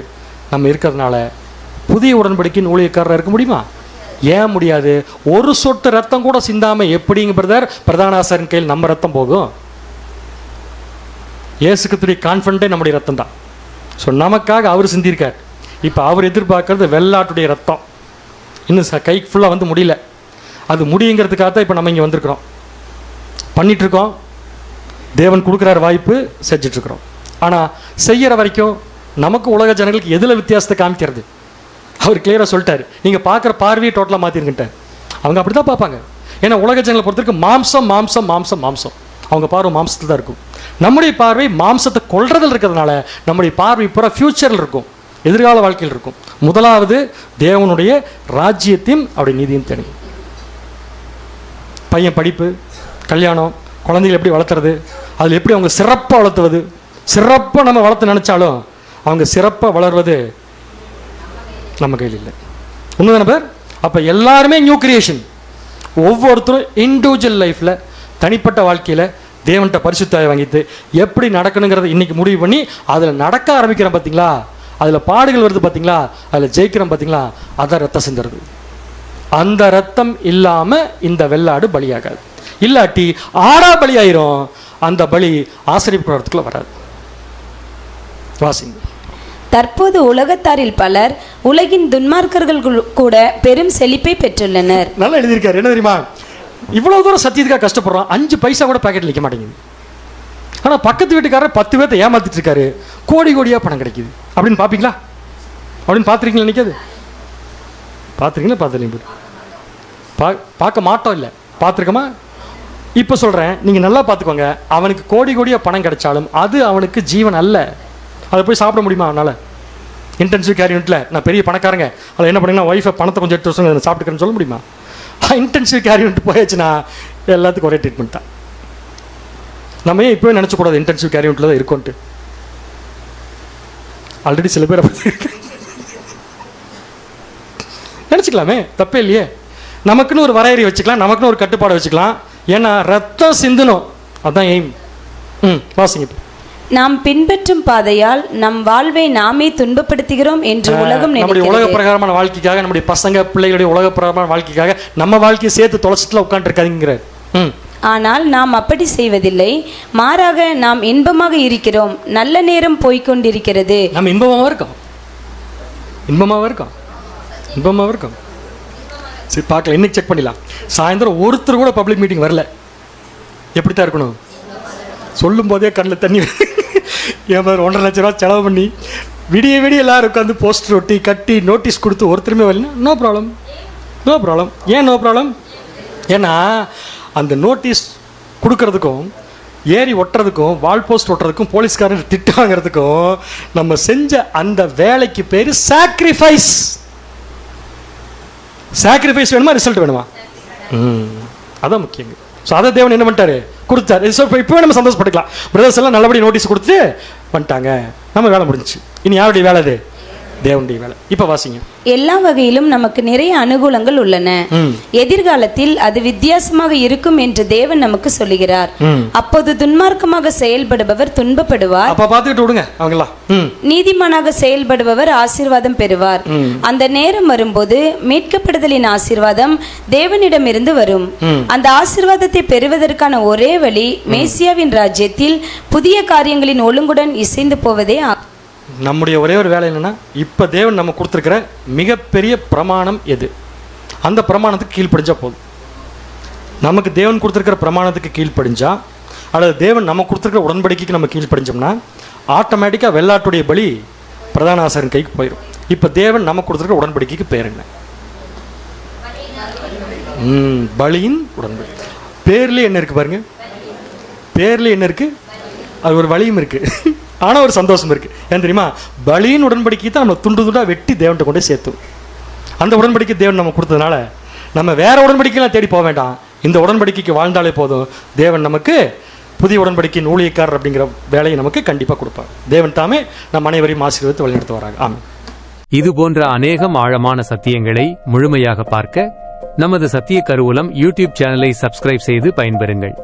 நம்ம இருக்கிறதுனால புதிய உடன்படிக்கையின் ஊழியக்காரராக இருக்க முடியுமா? ஏன் முடியாது? ஒரு சொட்டு ரத்தம் கூட சிந்தாமல் எப்படிங்க பிரதர் பிரதான ஆசாரின் கையில் நம்ம ரத்தம் போகும்? இயேசுக்குரிய கான்ஃபிடென்ட்டே நம்முடைய ரத்தம் தான். ஸோ நமக்காக அவர் சிந்திருக்கார். இப்போ அவர் எதிர்பார்க்கறது வெள்ளாட்டுடைய ரத்தம். இன்னும் கைக்கு ஃபுல்லாக வந்து முடியல. அது முடியுங்கிறதுக்காக தான் இப்போ நம்ம இங்கே வந்திருக்கிறோம், பண்ணிகிட்ருக்கோம். தேவன் கொடுக்குறார் வாய்ப்பு, செஞ்சிட்ருக்குறோம். ஆனால் செய்கிற வரைக்கும் நமக்கு உலக ஜனங்களுக்கு எதில் வித்தியாசத்தை காமிக்கிறது? அவர் கிளியராக சொல்லிட்டார், நீங்கள் பார்க்குற பார்வையை டோட்டலாக மாற்றிருக்கிட்டார். அவங்க அப்படி தான் பார்ப்பாங்க. ஏன்னா உலக ஜனங்களை பொறுத்தவரைக்கும் மாம்சம் மாம்சம் மாம்சம் மாம்சம். அவங்க பார்வை மாம்சத்தில் தான் இருக்கும். நம்முடைய பார்வை மாம்சத்தை கொல்றதில் இருக்கிறதுனால நம்முடைய பார்வை பூரா ஃபியூச்சரில் இருக்கும், எதிர்கால வாழ்க்கையில் இருக்கும். முதலாவது தேவனுடைய ராஜ்யத்தையும் அவருடைய நீதியும் தேடி. பையன் படிப்பு, கல்யாணம், குழந்தைகள் எப்படி வளர்த்துறது, அதில் எப்படி அவங்க சிறப்பாக வளர்த்துவது, சிறப்பாக நம்ம வளர்த்து நினச்சாலும் அவங்க சிறப்பாக வளர்வது நம்ம கையில் இல்லை. உண்மைதான பேர்? அப்போ எல்லாருமே நியூ கிரியேஷன். ஒவ்வொருத்தரும் இண்டிவிஜுவல் லைஃப்பில், தனிப்பட்ட வாழ்க்கையில் தேவன்கிட்ட பரிசுத்தாய் வாங்கிட்டு எப்படி நடக்கணுங்கிறத இன்றைக்கி முடிவு பண்ணி அதில் நடக்க ஆரம்பிக்கிறோம். பார்த்தீங்களா, அதில் பாடுகள் வருது பார்த்தீங்களா, அதில் ஜெயிக்கிறோம் பார்த்தீங்களா, அதான் ரத்தம் சிந்துறது. அந்த ரத்தம் இல்லாமல் இந்த வெள்ளாடு பலியாகாது. இல்லாட்டி ஆடா பலியாயிரும், அந்த பலி ஆசரிப்பு கூடாரத்துக்குள்ள வராது. வாசிங்க. தற்போது உலகத்தாரில் பலர் உலகின் துன்மார்க்கர்கள் கூட பெரும் செழிப்பை பெற்றுள்ளனர். நல்லா எழுதியிருக்காரு. என்ன தெரியுமா, இவ்வளவு தூரம் சத்தியத்துக்காக கஷ்டப்படுறோம், 5 பைசா கூட பாக்கெட் நிற்க மாட்டேங்குது. ஆனால் பக்கத்து வீட்டுக்காரர் 10 பேர்த்த ஏமாத்திட்டு இருக்காரு, கோடி கோடியாக பணம் கிடைக்குது. அப்படின்னு பார்ப்பீங்களா? அப்படின்னு பார்த்துருக்கீங்களா? நினைக்காது. பார்த்துருக்கீங்களா? பார்த்துருக்கீங்க? பார்க்க மாட்டோம், இல்லை பார்த்துருக்கோமா? இப்போ சொல்கிறேன், நீங்கள் நல்லா பார்த்துக்கோங்க. அவனுக்கு கோடி கோடியாக பணம் கிடைச்சாலும் அது அவனுக்கு ஜீவன் அல்ல. அதை போய் சாப்பிட முடியுமா அவனால்? இன்டென்சிவ் கேர் யூனிட்டில் நான் பெரிய பணக்காரங்க, அதில் என்ன பண்ணுங்கன்னா ஒய்ஃபை பணத்தை கொஞ்சம் 8 வருஷம் சாப்பிட்டுக்கிறேன்னு சொல்ல முடியுமா? இன்டென்சிவ் கேர் யூனிட் போயாச்சுன்னா எல்லாத்துக்கும் ஒரே ட்ரீட்மெண்ட் தான். நம்ம ஏன் இப்போவே நினச்சக்கூடாது இன்டென்சிவ் கேர் யூனிட்டில் தான் இருக்கோன்ட்டு? ஆல்ரெடி சில பேரை நினச்சிக்கலாமே, தப்பே இல்லையே. நமக்குன்னு ஒரு வரையறை வச்சுக்கலாம், நமக்குன்னு ஒரு கட்டுப்பாடு வச்சுக்கலாம். ஏன்னா ரத்தம் சிந்தணும், அதுதான் எய்ம். வாசிங்க. நாம் பின்பற்றும் பாதையால் நம் வாழ்வை நாமே துன்பப்படுத்துகிறோம் என்று உலகம் நம்முடைய உலக பிரகாரமான வாழ்க்கைக்காக, நம்முடைய பசங்க பிள்ளைகளுடைய உலக பிரகாரமான வாழ்க்கைக்காக நம்ம வாழ்க்கையை சேர்த்து தொலைச்சிட்டுல உட்காந்துருக்காதுங்கிறார். ஆனால் நாம் அப்படி செய்வதில்லை, மாறாக நாம் இன்பமாக இருக்கிறோம், நல்ல நேரம் போய்கொண்டிருக்கிறது. நம்ம இன்பமாக இருக்கோம், இன்பமாக இருக்கோம், இன்பமாக இருக்கோம். சரி பார்க்கலாம், இன்னைக்கு செக் பண்ணிடலாம். சாயந்தரம் ஒருத்தர் கூட பப்ளிக் மீட்டிங் வரல, எப்படித்தான் இருக்கணும்? சொல்லும் போதே கண்ணில் தண்ணி. என் மாதிரி 1.5 லட்ச ரூபா செலவு பண்ணி விடிய விடிய எல்லாரும் உட்காந்து போஸ்டர் ஒட்டி கட்டி நோட்டீஸ் கொடுத்து ஒருத்தருமே வரலன்னா நோ ப்ராப்ளம், நோ ப்ராப்ளம். ஏன் நோ ப்ராப்ளம்? ஏன்னா அந்த நோட்டீஸ் கொடுக்கறதுக்கும் ஏறி ஒட்டுறதுக்கும் வால் போஸ்ட் ஒட்டுறதுக்கும் போலீஸ்காரன் திட்டு வாங்கிறதுக்கும் நம்ம செஞ்ச அந்த வேலைக்கு பேர் சாக்ரிஃபைஸ். சாக்ரிஃபைஸ் வேணுமா, ரிசல்ட் வேணுமா? அதான் முக்கியங்க. ஸோ அதை தேவன் என்ன பண்ணிட்டாரு, கொடுத்தாரு. ஸோ இப்போ நம்ம சந்தோஷப்பட்டுக்கலாம். பிரதர்ஸ் எல்லாம் நல்லபடி நோட்டீஸ் கொடுத்து வந்துட்டாங்க, நம்ம வேலை முடிஞ்சிச்சு. இனி யாருடைய வேலை அது? தேவனுடைய வேலை. இப்போ வாசிங்க. எல்லா வகையிலும் நமக்கு நிறைய அனுகூலங்கள் உள்ளன. எதிர்காலத்தில் அது வித்தியாசமாக இருக்கும் என்று தேவன் நமக்கு சொல்லுகிறார். அப்போது துன்மார்க்கமாக செயல்படுபவர் துன்பப்படுவார், அப்ப பார்த்துக்கிட்டு விடுங்க அவங்கெல்லாம். நீதிமானாக செயல்படுபவர் ஆசீர்வாதம் பெறுவார். அந்த நேரம் வரும்போது மீட்கப்படுதலின் ஆசீர்வாதம் தேவனிடமிருந்து வரும். அந்த ஆசீர்வாதத்தை பெறுவதற்கான ஒரே வழி மேசியாவின் ராஜ்யத்தில் புதிய காரியங்களின் ஒழுங்குடன் இசைந்து போவதே. நம்முடைய ஒரே ஒரு வேலை என்னன்னா, இப்போ தேவன் நம்ம கொடுத்துருக்கிற மிகப்பெரிய பிரமாணம் எது, அந்த பிரமாணத்துக்கு கீழ்ப்படிஞ்சா போதும். நமக்கு தேவன் கொடுத்துருக்கிற பிரமாணத்துக்கு கீழ்ப்படிஞ்சா, அல்லது தேவன் நம்ம கொடுத்துருக்கிற உடன்படிக்கைக்கு நம்ம கீழ்ப்படிஞ்சோம்னா ஆட்டோமேட்டிக்காக வெள்ளாட்டுடைய பலி பிரதான ஆசாரியன் கைக்கு போயிடும். இப்போ தேவன் நம்ம கொடுத்துருக்கிற உடன்படிக்கைக்கு பேர் என்ன? பலியின் உடன்படிக்கை. பேர்லேயே என்ன இருக்குது பாருங்க, பேர்லேயே என்ன இருக்குது? அது ஒரு வலியும் இருக்குது, ஆனால் ஒரு சந்தோஷம் இருக்குது. ஏன் தெரியுமா? பலியின் உடன்படிக்கை தான் நம்ம துண்டு துண்டாக வெட்டி தேவன்கிட்ட கொண்டு சேர்த்தோம். அந்த உடன்படிக்கை தேவன் நம்ம கொடுத்ததுனால நம்ம வேற உடன்படிக்கைலாம் தேடி போக வேண்டாம். இந்த உடன்படிக்கைக்கு வாழ்ந்தாலே போதும், தேவன் நமக்கு புதிய உடன்படிக்கையின் ஊழியக்காரர் அப்படிங்கிற வேலையை நமக்கு கண்டிப்பாக கொடுப்பார். தேவன் தாமே நம் அனைவரையும் ஆசீர்வதித்து வழிநடத்த வராங்க. ஆமாம். இது போன்ற அநேகம் ஆழமான சத்தியங்களை முழுமையாக பார்க்க நமது சத்திய கருவூலம் யூடியூப் சேனலை சப்ஸ்கிரைப் செய்து பயன்பெறுங்கள்.